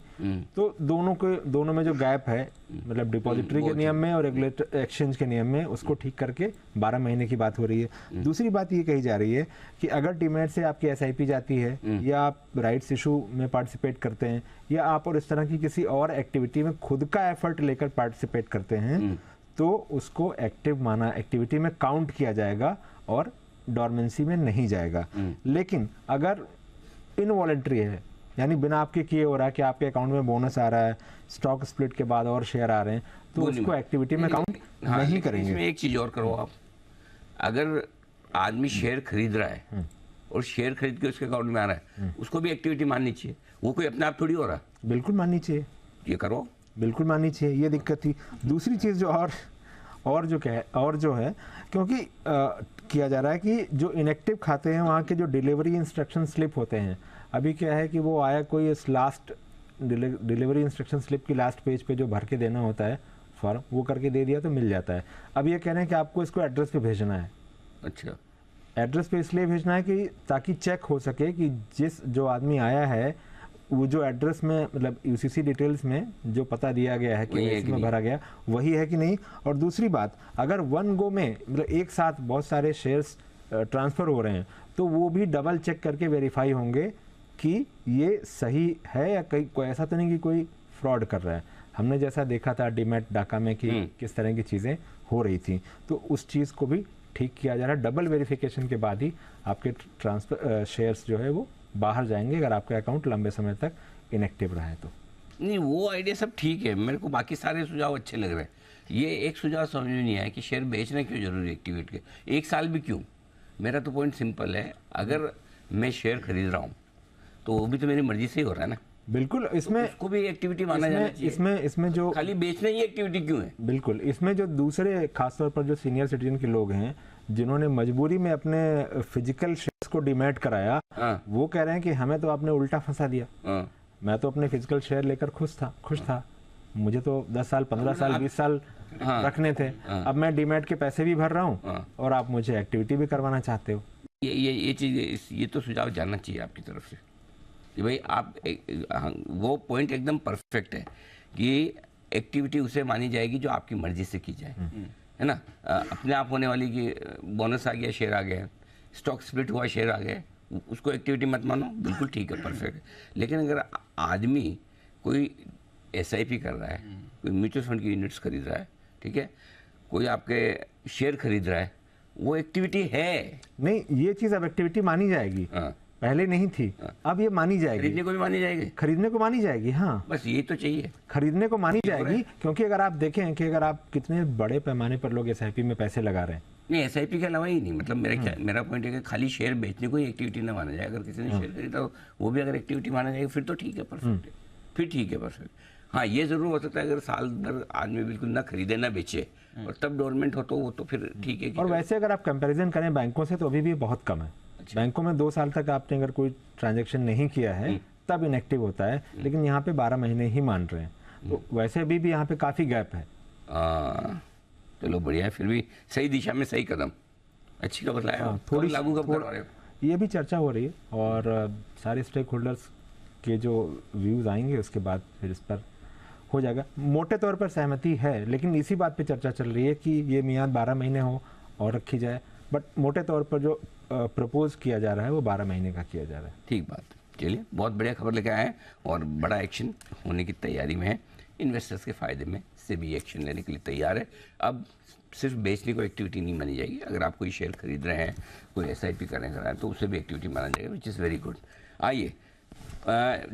I: तो दोनों में जो गैप है, मतलब डिपॉजिटरी के नियम में और रेगुलेटर एक्सचेंज के नियम में, उसको ठीक करके 12 महीने की बात हो रही है। दूसरी बात ये कही जा रही है कि अगर डीमैट से आपकी एसआईपी जाती है या आप राइट्स इशू में पार्टिसिपेट करते हैं या आप और इस तरह की किसी और एक्टिविटी में खुद का एफर्ट लेकर पार्टिसिपेट करते हैं तो उसको एक्टिविटी में काउंट किया जाएगा और डॉर्मेंसी में नहीं जाएगा। लेकिन अगर इनवॉलंटरी है, यानी बिना आपके किए हो रहा है कि आपके अकाउंट में बोनस आ रहा है, स्टॉक स्प्लिट के बाद और शेयर आ रहे हैं, तो उसको एक्टिविटी में काउंट नहीं करेंगे।
D: इसमें एक चीज और करो आप, अगर आदमी शेयर खरीद रहा है और शेयर खरीद के उसके अकाउंट में आ रहा है, उसको भी एक्टिविटी माननी चाहिए। वो कोई अपने आप थोड़ी हो रहा,
I: बिल्कुल माननी चाहिए,
D: ये करो,
I: बिल्कुल माननी चाहिए। ये दिक्कत थी। दूसरी चीज जो और जो है क्योंकि किया जा रहा है कि जो इनएक्टिव खाते हैं वहाँ के जो डिलीवरी इंस्ट्रक्शन स्लिप होते हैं, अभी क्या है कि वो आया कोई इस लास्ट डिलीवरी इंस्ट्रक्शन स्लिप की लास्ट पेज पे जो भर के देना होता है फॉर्म, वो करके दे दिया तो मिल जाता है। अब ये कह रहे हैं कि आपको इसको एड्रेस पे भेजना है।
D: अच्छा,
I: एड्रेस पे इसलिए भेजना है कि ताकि चेक हो सके कि जो आदमी आया है वो जो एड्रेस में, मतलब यूसीसी डिटेल्स में जो पता दिया गया है कि इसमें भरा गया वही है कि नहीं। और दूसरी बात, अगर वन गो में मतलब एक साथ बहुत सारे शेयर्स ट्रांसफर हो रहे हैं तो वो भी डबल चेक करके वेरीफाई होंगे कि ये सही है या कोई ऐसा तो नहीं कि कोई फ्रॉड कर रहा है। हमने जैसा देखा था डीमैट डाका में कि किस तरह की चीज़ें हो रही थी, तो उस चीज़ को भी ठीक किया जा रहा है। डबल वेरिफिकेशन के बाद ही आपके ट्रांसफर शेयर्स जो है वो बाहर जाएंगे अगर आपका अकाउंट लंबे समय तक इनएक्टिव रहा है तो।
D: नहीं, वो आइडिया सब ठीक है, मेरे को बाकी सारे सुझाव अच्छे लग रहे हैं। ये एक सुझाव समझ में नहीं आया कि शेयर बेचना क्यों जरूरी एक्टिवेट के, 1 साल भी क्यों। मेरा तो पॉइंट सिंपल है, अगर मैं शेयर खरीद रहा हूँ तो वो भी तो मेरी मर्जी से ही हो रहा है ना।
I: बिल्कुल, इसमें
D: उसको भी एक्टिविटी माना जाना चाहिए।
I: इसमें जो
D: खाली बेचना ही एक्टिविटी क्यों है?
I: बिल्कुल, इसमें जो दूसरे खासतौर पर जो सीनियर सिटीजन के लोग हैं जिन्होंने मजबूरी में अपने फिजिकल शेयर्स को डीमैट कराया, वो कह रहे हैं कि हमें तो आपने उल्टा फंसा दिया। मैं तो अपने फिजिकल शेयर लेकर खुश था, मुझे तो 10 साल 15 साल 20 साल रखने थे, अब मैं डीमैट के पैसे भी भर रहा हूँ और आप मुझे एक्टिविटी भी करवाना चाहते हो।
D: ये चीज, ये तो सुझाव जानना चाहिए आपकी तरफ से कि भाई आप वो पॉइंट एकदम परफेक्ट है कि एक्टिविटी उसे मानी जाएगी जो आपकी मर्जी से की जाए, है ना। अपने आप होने वाली कि बोनस आ गया, शेयर आ गया, स्टॉक स्प्लिट हुआ, शेयर आ गया, उसको एक्टिविटी मत मानो, बिल्कुल ठीक है, परफेक्ट है। लेकिन अगर आदमी कोई एसआईपी कर रहा है, कोई म्यूचुअल फंड की यूनिट्स खरीद रहा है, ठीक है, कोई आपके शेयर खरीद रहा है, वो एक्टिविटी है।
I: नहीं, ये चीज अब एक्टिविटी मानी जाएगी, पहले नहीं थी, अब ये मानी जाएगी।
D: खरीदने को भी मानी जाएगी,
I: खरीदने को मानी जाएगी, हाँ,
D: बस ये तो चाहिए,
I: खरीदने को मानी जाएगी। क्योंकि अगर आप देखें कि अगर आप कितने बड़े पैमाने पर लोग एसआईपी में पैसे लगा रहे हैं।
D: नहीं, एसआईपी के अलावा ही नहीं, मतलब मेरा पॉइंट है कि खाली शेयर बेचने को ही एक्टिविटी ना माना जाए। अगर किसी ने शेयर खरीदा वो भी अगर एक्टिविटी माना जाएगा फिर तो ठीक है, परफेक्ट है, फिर ठीक है, परफेक्ट। हाँ, ये जरूर हो सकता है अगर साल भर आदमी बिल्कुल ना खरीदे ना बेचे और तब डोरमेंट हो तो वो तो फिर ठीक है।
I: और वैसे अगर आप कंपैरिजन करें बैंकों से तो अभी भी बहुत कम है। बैंकों में 2 साल तक आपने अगर कोई ट्रांजैक्शन नहीं किया है तब इनएक्टिव होता है, लेकिन यहाँ पे 12 महीने ही मान रहे हैं, तो वैसे भी यहाँ पे काफी गैप है।
D: चलो बढ़िया है, फिर भी सही दिशा में सही कदम, अच्छी खबर लाया। थोड़ी लागू कब करवा रहे हो?
I: ये भी चर्चा हो रही है और सारे स्टेक होल्डर्स के जो व्यूज आएंगे उसके बाद फिर इस पर हो जाएगा। मोटे तौर पर सहमति है, लेकिन इसी बात पे चर्चा चल रही है कि ये मियाद 12 महीने हो और रखी जाए, बट मोटे तौर पर जो प्रपोज किया जा रहा है वो 12 महीने का किया जा रहा है।
D: ठीक बात, चलिए बहुत बढ़िया खबर लेके आए हैं और बड़ा एक्शन होने की तैयारी में है। इन्वेस्टर्स के फायदे में सेबी एक्शन लेने के लिए तैयार है। अब सिर्फ बेचने को एक्टिविटी नहीं मानी जाएगी। अगर आप कोई शेयर खरीद रहे हैं, कोई SIP करने का है, तो उसे भी एक्टिविटी माना जाएगा, विच इज़ वेरी गुड। आइए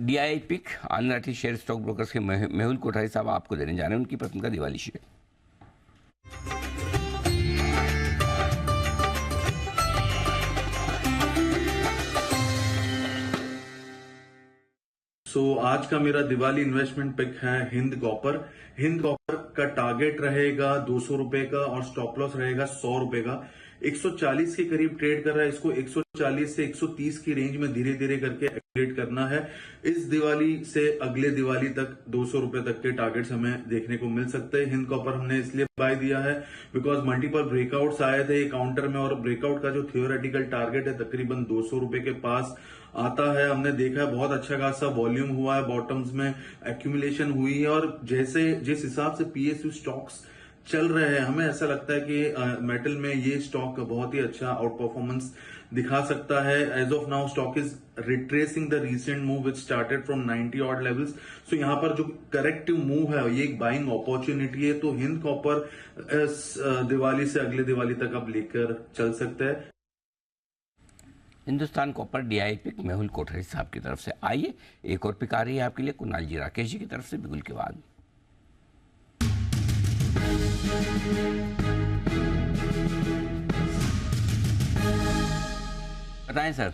D: DII pick Anand Rathi share stock brokers के मेहुल कोठारी साहब आपको देने जा रहे हैं उनकी पसंद का दिवाली शेयर।
J: आज का मेरा दिवाली इन्वेस्टमेंट पिक है हिंद कॉपर। हिंद कॉपर का टारगेट रहेगा 200 रुपए का और स्टॉप लॉस रहेगा 100 रुपए का। 140 के करीब ट्रेड कर रहा है, इसको 140 से 130 की रेंज में धीरे धीरे करके एक्टिवेट करना है। इस दिवाली से अगले दिवाली तक 200 रुपए तक के टारगेट्स हमें देखने को मिल सकते हैं। हिंद कॉपर हमने इसलिए बाय दिया है बिकॉज मल्टीपल ब्रेकआउट्स आए थे काउंटर में, और ब्रेकआउट का जो थियोरेटिकल टारगेट है तकरीबन 200 रुपए के पास आता है। हमने देखा है बहुत अच्छा खासा वॉल्यूम हुआ है, बॉटम्स में एक्यूमुलेशन हुई है, और जिस हिसाब से PSU स्टॉक्स चल रहे हैं हमें ऐसा लगता है कि मेटल में ये स्टॉक बहुत ही अच्छा आउट परफॉर्मेंस दिखा सकता है। As of now stock is retracing the recent move which started from 90 odd levels. So यहाँ पर जो करेक्टिव मूव है ये एक बाइंग अपॉर्चुनिटी है, तो हिंद कॉपर दिवाली से अगले दिवाली तक आप लेकर चल सकते हैं।
D: Hindustan copper DII pick Mehul Kothari साहब की तरफ से। आइए एक और पिक आ रही है आपके लिए कुणाल जी राकेश जी की तरफ से बिगुल के बाद। बताएं सर।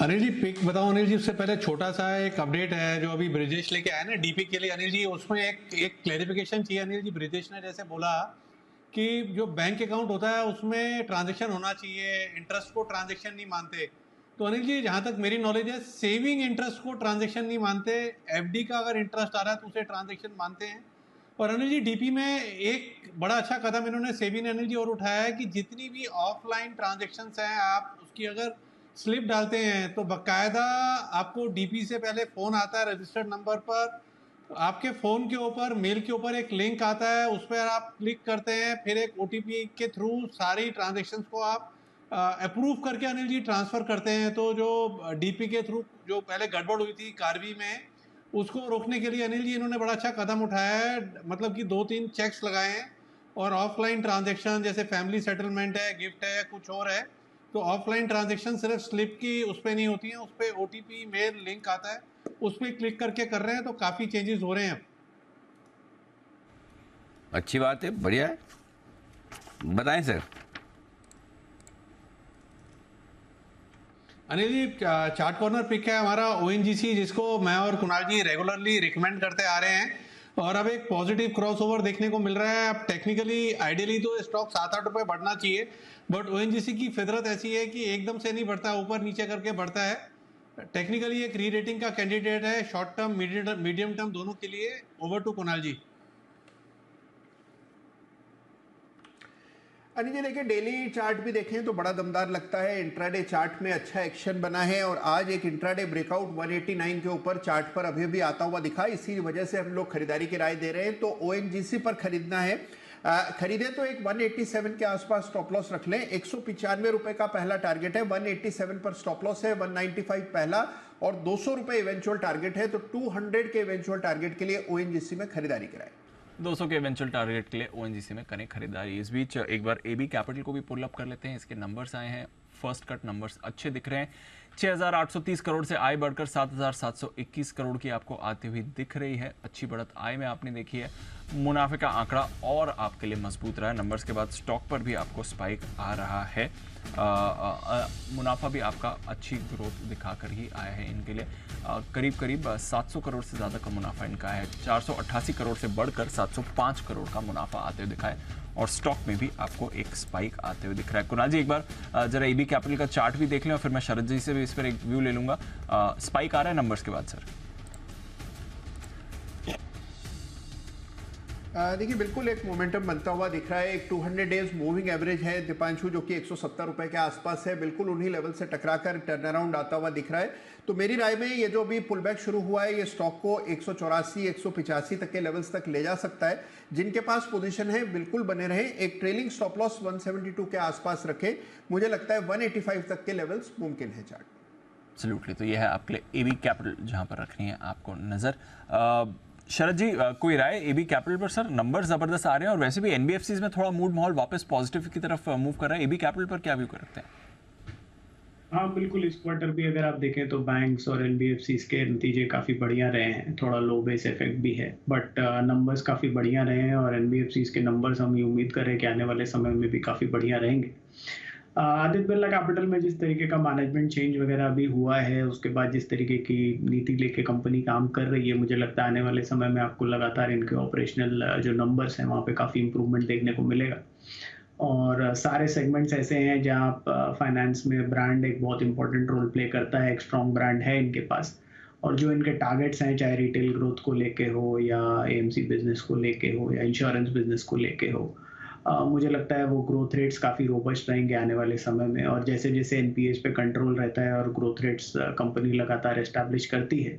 E: अनिल जी पिक बताओ। अनिल जी उससे पहले छोटा सा एक अपडेट है जो अभी ब्रिजेश लेके आया ना DP के लिए। अनिल जी उसमें एक क्लेरिफिकेशन चाहिए। अनिल जी ब्रिजेश ने जैसे बोला कि जो बैंक अकाउंट होता है उसमें ट्रांजैक्शन होना चाहिए, इंटरेस्ट को ट्रांजैक्शन नहीं मानते। तो अनिल जी जहाँ तक मेरी नॉलेज है सेविंग इंटरेस्ट को ट्रांजैक्शन नहीं मानते, FD का अगर इंटरेस्ट आ रहा है तो उसे ट्रांजैक्शन मानते हैं। और अनिल जी DP में एक बड़ा अच्छा कदम इन्होंने सेबी ने अनिल जी और उठाया है कि जितनी भी ऑफलाइन ट्रांजेक्शन्स हैं आप उसकी अगर स्लिप डालते हैं तो बाकायदा आपको DP से पहले फ़ोन आता है रजिस्टर्ड नंबर पर, आपके फ़ोन के ऊपर मेल के ऊपर एक लिंक आता है, उस पर आप क्लिक करते हैं, फिर एक OTP के थ्रू सारी ट्रांजेक्शन्स को आप अप्रूव करके अनिल जी ट्रांसफ़र करते हैं। तो जो DP के थ्रू जो पहले गड़बड़ हुई थी कार्वी में, उसको रोकने के लिए अनिल जी इन्होंने बड़ा अच्छा कदम उठाया है। मतलब कि 2-3 चेक्स लगाए हैं और ऑफलाइन ट्रांजैक्शन जैसे फैमिली सेटलमेंट है, गिफ्ट है, कुछ और है, तो ऑफलाइन ट्रांजैक्शन सिर्फ स्लिप की उस पर नहीं होती हैं, उस पर OTP मेल लिंक आता है, उस पर क्लिक करके कर रहे हैं, तो काफ़ी चेंजेस हो रहे हैं।
D: अच्छी बात है, बढ़िया है, बताएं सर।
E: अनिल जी चार्ट कॉर्नर पिक है हमारा ONGC, जिसको मैं और कुणाल जी रेगुलरली रिकमेंड करते आ रहे हैं, और अब एक पॉजिटिव क्रॉसओवर देखने को मिल रहा है। अब टेक्निकली आइडियली तो स्टॉक 7-8 रुपए बढ़ना चाहिए, बट ONGC की फितरत ऐसी है कि एकदम से नहीं बढ़ता, ऊपर नीचे करके बढ़ता है। टेक्निकली एक री रेटिंग का कैंडिडेट है, शॉर्ट टर्म मीडियम टर्म दोनों के लिए। ओवर टू कुणाल जी।
K: अनिल जी देखिए डेली चार्ट भी देखें तो बड़ा दमदार लगता है। इंट्राडे चार्ट में अच्छा एक्शन बना है और आज एक इंट्राडे ब्रेकआउट 189 के ऊपर चार्ट पर अभी भी आता हुआ दिखा, इसी वजह से हम लोग खरीदारी की राय दे रहे हैं। तो ONGC पर खरीदना है, खरीदे तो एक 187 के आसपास स्टॉप लॉस रख लें। 195 रुपए का पहला टारगेट है, 187 पर स्टॉप लॉस है, 195 पहला और 200 रुपए इवेंचुअल टारगेट है। तो 200 के इवेंचुअल टारगेट के लिए ONGC में खरीदारी कराएं।
A: 200 के इवेंचुअल टारगेट के लिए ONGC में करें खरीदारी। इस बीच एक बार AB कैपिटल को भी पुल अप कर लेते हैं, इसके नंबर्स आए हैं, फर्स्ट कट नंबर्स अच्छे दिख रहे हैं। 6,830 करोड़ से आय बढ़कर 7,721 करोड़ की आपको आती हुई दिख रही है। अच्छी बढ़त आय में आपने देखी है। मुनाफे का आंकड़ा और आपके लिए मजबूत रहा है। नंबर्स के बाद स्टॉक पर भी आपको स्पाइक आ रहा है। मुनाफा भी आपका अच्छी ग्रोथ दिखाकर ही आया है इनके लिए। करीब करीब 700 करोड़ से ज़्यादा का मुनाफा इनका है। 488 करोड़ से बढ़कर 705 करोड़ का मुनाफा आते हुए दिखा है और स्टॉक में भी आपको एक स्पाइक आते हुए दिख रहा है। कुणाल जी एक बार जरा AB कैपिटल का चार्ट भी देख लें और फिर मैं शरद जी से भी इस पर एक व्यू ले लूंगा। स्पाइक आ रहा है नंबर्स के बाद सर?
K: देखिए बिल्कुल एक मोमेंटम बनता हुआ दिख रहा है। एक 200 डेज मूविंग एवरेज है दीपांशु, जो कि 170 रुपए के आसपास है, बिल्कुल उन्हीं लेवल से टकराकर टर्न अराउंड आता हुआ दिख रहा है। तो मेरी राय में ये जो अभी पुल बैक शुरू हुआ है ये स्टॉक को 184 185 तक के लेवल्स तक ले जा सकता है। जिनके पास पोजीशन है बिल्कुल बने रहे, एक ट्रेलिंग स्टॉप लॉस 172 के आसपास रखे। मुझे लगता है 185 तक के लेवल्स मुमकिन है चार्ट।
A: एब्सोल्युटली। तो ये है आपके लिए AB कैपिटल जहां पर रखनी है आपको नजर। शरद जी, कोई राय एबी कैपिटल पर? सर नंबर जबरदस्त आ रहे हैं और वैसे भी एनबीएफसीज में थोड़ा मूड माहौल वापस पॉजिटिव की तरफ मूव कर रहा है। एबी कैपिटल पर क्या व्यू करते हैं?
L: हाँ बिल्कुल, इस क्वार्टर भी अगर आप देखें तो बैंक्स और एनबीएफसीज के नतीजे काफ़ी बढ़िया रहे हैं। थोड़ा लो बेस इफेक्ट भी है, बट नंबर्स काफ़ी बढ़िया रहे हैं और एनबीएफसीज के नंबर्स हम ये उम्मीद करें कि आने वाले समय में भी काफ़ी बढ़िया रहेंगे। आदित्य बिरला कैपिटल में जिस तरीके का मैनेजमेंट चेंज वगैरह भी हुआ है, उसके बाद जिस तरीके की नीति लेके कंपनी काम कर रही है, मुझे लगता है आने वाले समय में आपको लगातार इनके ऑपरेशनल जो नंबर्स हैं वहाँ पे काफ़ी इंप्रूवमेंट देखने को मिलेगा। और सारे सेगमेंट्स ऐसे हैं जहाँ फाइनेंस में ब्रांड एक बहुत इंपॉर्टेंट रोल प्ले करता है। एक स्ट्रॉन्ग ब्रांड है इनके पास, और जो इनके टारगेट्स हैं, चाहे रिटेल ग्रोथ को लेके हो या एएमसी बिजनेस को लेके हो या इंश्योरेंस बिजनेस को लेके हो, मुझे लगता है वो ग्रोथ रेट्स काफ़ी रोबस्ट रहेंगे आने वाले समय में। और जैसे जैसे एनपीएस पे कंट्रोल रहता है और ग्रोथ रेट्स कंपनी लगातार एस्टैब्लिश करती है,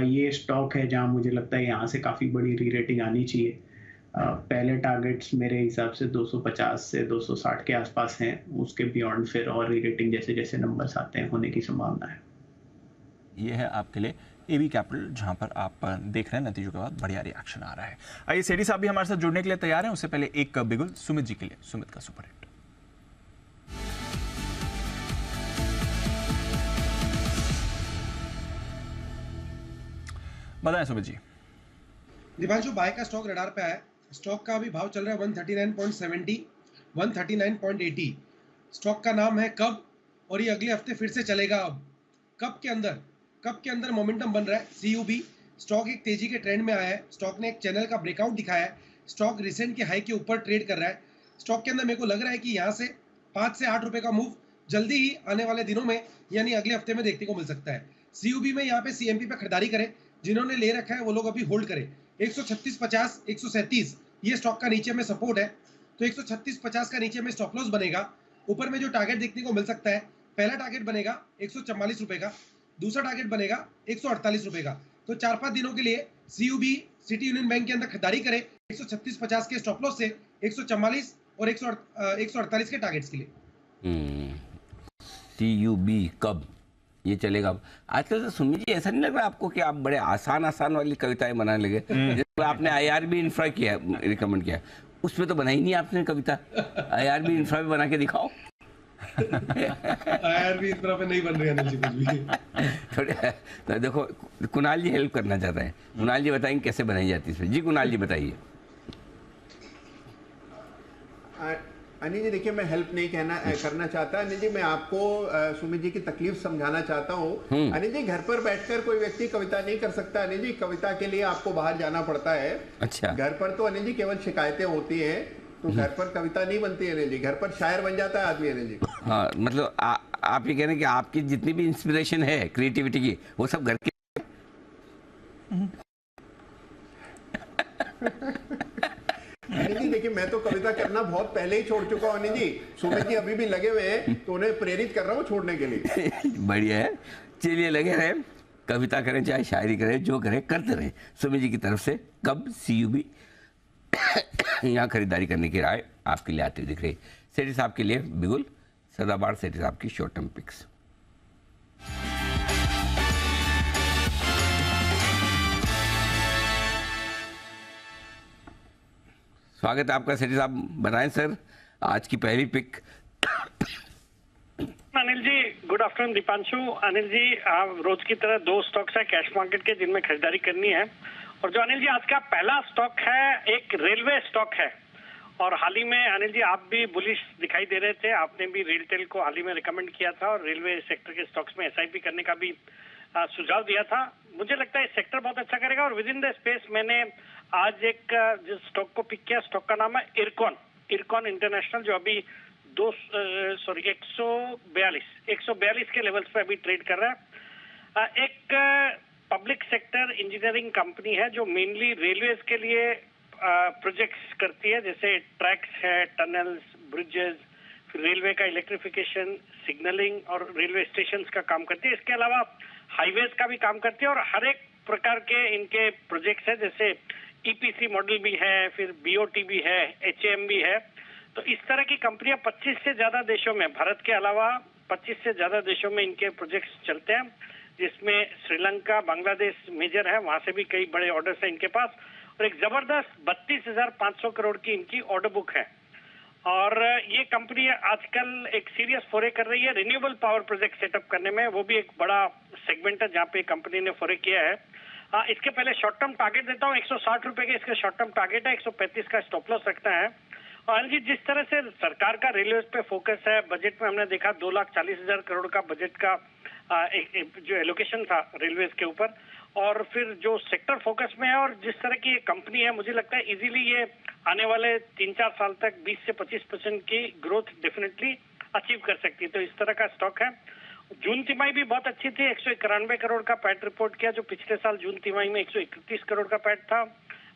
L: ये स्टॉक है जहाँ मुझे लगता है यहाँ से काफ़ी बड़ी री रेटिंग आनी चाहिए। पहले टारगेट्स मेरे हिसाब से 250 से 260 के आसपास हैं, उसके बियॉन्ड फिर और री रेटिंग जैसे जैसे नंबर्स आते हैं होने की संभावना है।
A: ये है आपके लिए एबी कैपिटल, जहां पर आप देख रहे हैं नतीजों के बाद बढ़िया रिएक्शन आ रहा है। आइए सेठी साहब भी हमारे साथ जुड़ने के लिए तैयार हैं। उससे पहले एक बिगुल सुमित जी के लिए, सुमित का सुपर हिट। बताएं सुमित जी।
F: दीपांशु, बाय का स्टॉक रडार पे आया। स्टॉक का अभी भाव चल रहा है 139.70, 139.80। स्टॉक का नाम है कब, और ये अगले हफ्ते फिर से चलेगा। अब कब के अंदर मोमेंटम बन रहा है। सीयूबी स्टॉक एक तेजी के ट्रेंड में आया है। स्टॉक ने एक चैनल का ब्रेकआउट दिखाया है। स्टॉक रिसेंट के हाई के ऊपर ट्रेड कर रहा है। स्टॉक के अंदर मेरे को लग रहा है कि यहाँ से 5 से 8 रुपए का मूव जल्दी ही आने वाले दिनों में यानी अगले हफ्ते में देखने को मिल सकता है। सीयूबी में यहाँ पे सीएमपी पे खरीदारी करें, जिन्होंने ले रखा है वो लोग अभी होल्ड करें। 136.50, 137 ये स्टॉक का नीचे में सपोर्ट है, तो 136.50 का नीचे में स्टॉप लॉस बनेगा। ऊपर में जो टारगेट देखने को मिल सकता है, पहला टारगेट बनेगा 144 रुपए का, दूसरा टारगेट बनेगा 148 रुपए का। तो 4-5 दिनों के लिए सीयूबी सिटी यूनियन बैंक के अंदर खरीदारी करें 136.50 के स्टॉप लॉस से 144 और 148 के टारगेट्स के लिए।
D: सीयूबी कब ये चलेगा? आजकल तो सुमित जी ऐसा नहीं लग रहा आपको कि आप बड़े आसान वाली कविताएं बनाने लगे? जैसे आपने आईआरबी इंफ्रा किया, रिकमेंड किया, उसमें तो बनाई नहीं आपने कविता। आईआरबी इंफ्रा पे बना के दिखाओ।
F: आईआरबी इंफ्रा पे नहीं बन रही है जी कुछ भी।
D: थोड़े तो देखो, कुणाल जी हेल्प करना चाहते हैं। कुणाल जी बताएंगे कैसे बनाई जाती है इसमें। जी कुणाल जी बताइए।
K: अनिल जी देखिए, मैं हेल्प नहीं करना चाहता। अनिल जी मैं आपको सुमित जी की तकलीफ समझाना चाहता हूँ। अनिल जी घर पर बैठकर कोई व्यक्ति कविता नहीं कर सकता। अनिल जी कविता के लिए आपको बाहर जाना पड़ता है।
D: अच्छा।
K: घर पर तो अनिल जी केवल शिकायतें होती हैं, तो घर पर कविता नहीं बनती है अनिल जी। घर पर शायर बन जाता है आदमी अनिल जी।
D: हाँ, मतलब आप ये कह रहे हैं कि आपकी जितनी भी इंस्पिरेशन है क्रिएटिविटी की, वो सब घर के
K: अनिल जी देखिए, मैं तो कविता करना बहुत पहले ही छोड़ चुका हूँ अनिल जी। सुमित जी अभी भी लगे हुए हैं, तो उन्हें प्रेरित कर रहा हूँ छोड़ने के लिए।
D: बढ़िया है, चलिए लगे रहे, कविता करें चाहे शायरी करें, जो करें करते रहे। सुमित जी की तरफ से कब सीयूबी यहाँ खरीदारी करने की राय आपके लिए आती हुई दिख रही। सेठी साहब के लिए बिगुल सदाबहार सेठी साहब की शॉर्ट टर्म पिक्स। स्वागत है आपका सेठी साहब, बताएं सर आज की पहली pick.
M: Anil ji good afternoon. Deepanshu, Anil ji रोज की तरह 2 स्टॉक्स है कैश मार्केट के जिनमें खरीदारी करनी है, और जो अनिल जी आज का पहला स्टॉक है एक रेलवे स्टॉक है। और हाल ही में अनिल जी आप भी बुलिश दिखाई दे रहे थे, आपने भी रेलटेल को हाल ही में रिकमेंड किया था और रेलवे सेक्टर के स्टॉक्स में एसआईपी करने का भी सुझाव दिया था। मुझे लगता है इस सेक्टर बहुत अच्छा करेगा और विद इन द स्पेस मैंने आज एक जिस स्टॉक को पिक किया, स्टॉक का नाम है इरकॉन इंटरनेशनल, जो अभी 142 के लेवल्स पे अभी ट्रेड कर रहा है। एक पब्लिक सेक्टर इंजीनियरिंग कंपनी है जो मेनली रेलवेज के लिए प्रोजेक्ट्स करती है, जैसे ट्रैक्स है, टनल्स, ब्रिजेस, फिर रेलवे का इलेक्ट्रिफिकेशन, सिग्नलिंग और रेलवे स्टेशन का काम करती है। इसके अलावा हाईवेज का भी काम करती है और हर एक प्रकार के इनके प्रोजेक्ट्स है, जैसे ईपीसी मॉडल भी है, फिर बीओटी भी है, एचएएम भी है। तो इस तरह की कंपनियां 25 से ज्यादा देशों में, भारत के अलावा 25 से ज्यादा देशों में इनके प्रोजेक्ट्स चलते हैं। जिसमें श्रीलंका, बांग्लादेश मेजर है, वहां से भी कई बड़े ऑर्डर्स हैं इनके पास, और एक जबरदस्त 32,500 करोड़ की इनकी ऑर्डर बुक है। और ये कंपनी आजकल एक सीरियस फोरे कर रही है रिन्यूएबल पावर प्रोजेक्ट सेटअप करने में, वो भी एक बड़ा सेगमेंट है जहाँ पे कंपनी ने फोरे किया है। इसके पहले शॉर्ट टर्म टारगेट देता हूँ, 160 रुपए के इसका शॉर्ट टर्म टारगेट है, 135 का स्टॉप लॉस रखता है। और जी जिस तरह से सरकार का रेलवे पे फोकस है, बजट में हमने देखा 2,40,000 करोड़ का बजट का एक जो एलोकेशन था रेलवे के ऊपर, और फिर जो सेक्टर फोकस में है और जिस तरह की कंपनी है, मुझे लगता है इजीली ये आने वाले 3-4 साल तक 20 से 25% की ग्रोथ डेफिनेटली अचीव कर सकती है। तो इस तरह का स्टॉक है। जून तिमाही भी बहुत अच्छी थी, 191 करोड़ का पैट रिपोर्ट किया, जो पिछले साल जून तिमाही में 131 करोड़ का पैट था।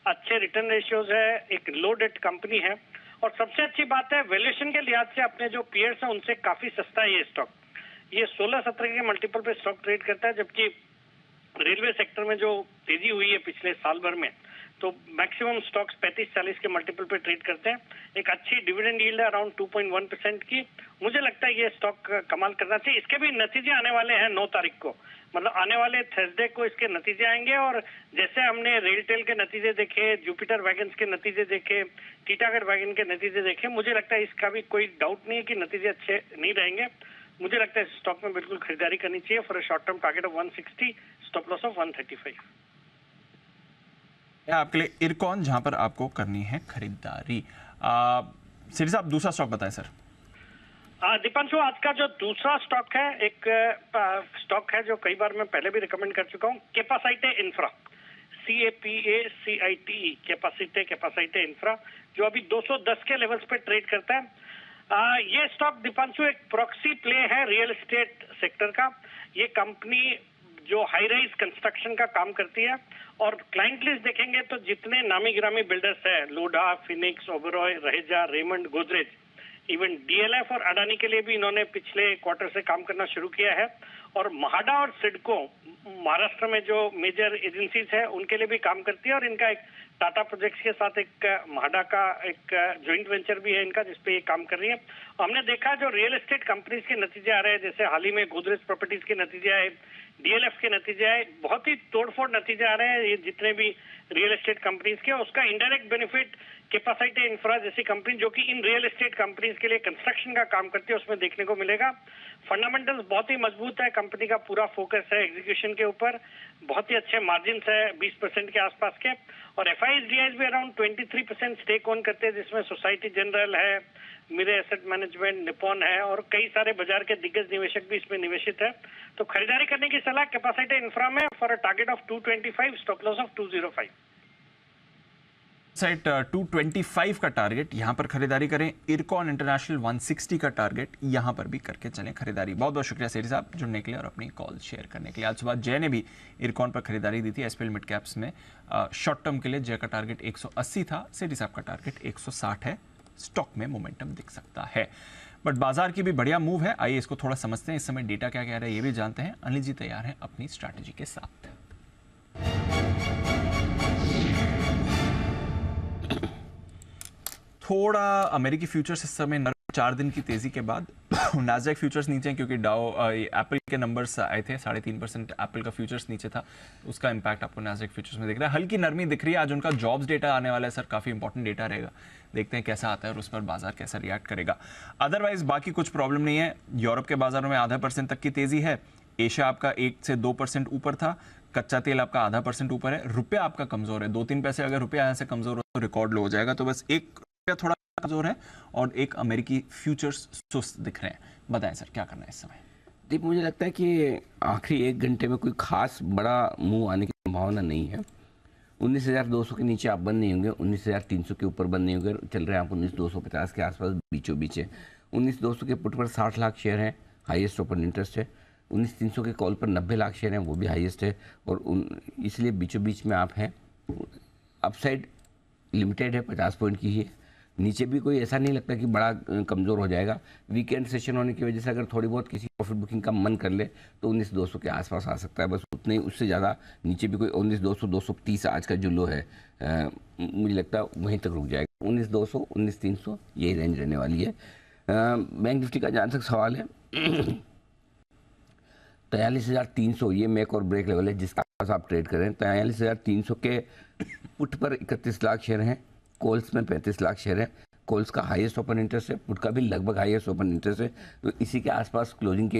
M: अच्छे रिटर्न रेशियोज है, एक लो डेट कंपनी है, और सबसे अच्छी बात है वैल्यूएशन के लिहाज से अपने जो पीयर्स हैं उनसे काफी सस्ता है ये स्टॉक। ये 16-17 के मल्टीपल पे स्टॉक ट्रेड करता है, जबकि रेलवे सेक्टर में जो तेजी हुई है पिछले साल भर में, तो मैक्सिमम स्टॉक्स 35-40 के मल्टीपल पे ट्रेड करते हैं। एक अच्छी डिविडेंड यील्ड है अराउंड 2.1% की। मुझे लगता है ये स्टॉक कमाल करना चाहिए। इसके भी नतीजे आने वाले हैं 9 तारीख को, मतलब आने वाले थर्सडे को इसके नतीजे आएंगे। और जैसे हमने रेलटेल के नतीजे देखे, जुपिटर वैगन्स के नतीजे देखे, टीटागढ़ वैगन के नतीजे देखे, मुझे लगता है इसका भी कोई डाउट नहीं है कि नतीजे अच्छे नहीं रहेंगे। मुझे लगता है इस स्टॉक में बिल्कुल खरीदारी करनी चाहिए for a short term target of 160, stop loss of 135।
A: आपके लिए इरकॉन, जहां पर आपको करनी है खरीदारी। सिरी साहब दूसरा स्टॉक बताएं सर।
M: दीपांशु, आज का जो दूसरा स्टॉक है, एक स्टॉक है जो कई बार मैं पहले भी रिकमेंड कर चुका हूँ, कैपेसिटे इंफ्रा, CAPACITE, कैपेसिटे इंफ्रा, जो अभी 210 के लेवल्स पे ट्रेड करता है। ये स्टॉक दीपांशु एक प्रॉक्सी प्ले है रियल एस्टेट सेक्टर का। ये कंपनी जो हाई राइज कंस्ट्रक्शन का काम करती है, और क्लाइंट लिस्ट देखेंगे तो जितने नामी गिरामी बिल्डर्स हैं, Lodha, Phoenix, Oberoi, Raheja, Raymond, Godrej, even DLF और अडानी के लिए भी इन्होंने पिछले क्वार्टर से काम करना शुरू किया है। और महाडा और सिडको महाराष्ट्र में जो मेजर एजेंसीज है उनके लिए भी काम करती है, और इनका एक टाटा प्रोजेक्ट्स के साथ एक महाडा का एक जॉइंट वेंचर भी है इनका, जिसपे ये काम कर रही है। हमने देखा जो रियल एस्टेट कंपनीज के नतीजे आ रहे हैं, जैसे हाल ही में गोदरेज प्रॉपर्टीज के नतीजे आए, DLF के नतीजे आए, बहुत ही तोड़फोड़ नतीजे आ रहे हैं ये जितने भी रियल एस्टेट कंपनीज के। उसका इनडायरेक्ट बेनिफिट कैपेसिटे इंफ्रा जैसी कंपनी जो कि इन रियल एस्टेट कंपनीज के लिए कंस्ट्रक्शन का काम करती है उसमें देखने को मिलेगा। फंडामेंटल्स बहुत ही मजबूत है, कंपनी का पूरा फोकस है एग्जीक्यूशन के ऊपर, बहुत ही अच्छे मार्जिन्स है 20% के आसपास के, और FIs DIs भी अराउंड 23% स्टेक ओन करते हैं, जिसमें सोसाइटी जनरल है, मिरे एसेट मैनेजमेंट, निपॉन है, और कई सारे बाजार के दिग्गज निवेशक भी इसमें निवेशित है। तो खरीदारी करने की सलाह कैपेसिटे इंफ्रा में for a target of 225, stop loss of 205।
A: Site 225 का टारगेट, यहां पर खरीदारी करें। इरकॉन इंटरनेशनल 160 का टारगेट, यहां पर भी करके चलें खरीदारी। बहुत बहुत शुक्रिया सेठी साहब जुड़ने के लिए और अपनी कॉल शेयर करने के लिए। आज सुबह जय ने भी इरकॉन पर खरीदारी दी थी SPL मिड कैप्स में। शॉर्ट टर्म के लिए जय का टारगेट 180 था, सेठी साहब का टारगेट 160 है। स्टॉक में मोमेंटम दिख सकता है, बट बाजार की भी बढ़िया मूव है। आइए इसको थोड़ा समझते हैं, इस समय डेटा क्या कह रहा है ये भी जानते हैं। अनिल जी तैयार हैं अपनी स्ट्रैटेजी के साथ। थोड़ा अमेरिकी फ्यूचर्स इस समय 4 दिन की तेजी के बाद नैस्डैक फ्यूचर्स नीचे हैं, क्योंकि डाउ एप्पल के नंबर्स आए थे, 3.5% एप्पल का फ्यूचर्स नीचे था, उसका इंपैक्ट आपको नैस्डैक फ्यूचर्स में दिख रहा है। हल्की नरमी दिख रही है। आज उनका जॉब्स डेटा आने वाला है सर, काफी इंपॉर्टेंट डेटा रहेगा, देखते हैं कैसा आता है और उस पर बाजार कैसा रिएक्ट करेगा। अदरवाइज बाकी कुछ प्रॉब्लम नहीं है। यूरोप के बाजारों में 0.5% तक की तेजी है। एशिया आपका 1 से 2% ऊपर था। कच्चा तेल आपका 0.5% ऊपर है। रुपया आपका कमजोर है, 2-3 पैसे अगर रुपया यहाँ से कमजोर हो तो रिकॉर्ड लो हो जाएगा। तो बस एक रुपया थोड़ा कमजोर है और एक अमेरिकी फ्यूचर्स सुस्त दिख रहे हैं। बताएं सर क्या करना है इस समय?
D: दीप, मुझे लगता है कि आखिरी 1 घंटे में कोई खास बड़ा मूव आने की संभावना नहीं है। 19,200 के नीचे आप बंद नहीं होंगे, 19,300 के ऊपर बंद नहीं होंगे। चल रहे हैं आप 19,250 के आसपास बीचों बीच है। 19,200 के पुट पर 60 लाख शेयर हैं, हाईएस्ट ओपन इंटरेस्ट है। 19,300 के कॉल पर 90 लाख शेयर हैं, वो भी हाईएस्ट है। और इसलिए बीचों बीच में आप हैं। अपसाइड लिमिटेड है, 50 पॉइंट की है। नीचे भी कोई ऐसा नहीं लगता कि बड़ा कमज़ोर हो जाएगा। वीकेंड सेशन होने की वजह से अगर थोड़ी बहुत किसी प्रॉफिट बुकिंग का मन कर ले तो 19,200 के आसपास आ सकता है, बस उतने ही। उससे ज़्यादा नीचे भी कोई 19,200, 230 आज का जो लो है, मुझे लगता है वहीं तक रुक जाएगा। 19,200, 19,300 यही रेंज रहने वाली है। बैंक निफ्टी का जहाँ तक सवाल है, 43,300 ये मेक और ब्रेक लेवल है जिसका आप ट्रेड कर रहे हैं। 43,300 के पुट पर 31 लाख शेयर हैं, कॉल्स में 35 लाख शेयर हैं। कॉल्स का हाईएस्ट ओपन इंटरेस्ट है, पुट का भी लगभग हाईएस्ट ओपन इंटरेस्ट है, तो इसी के आसपास क्लोजिंग की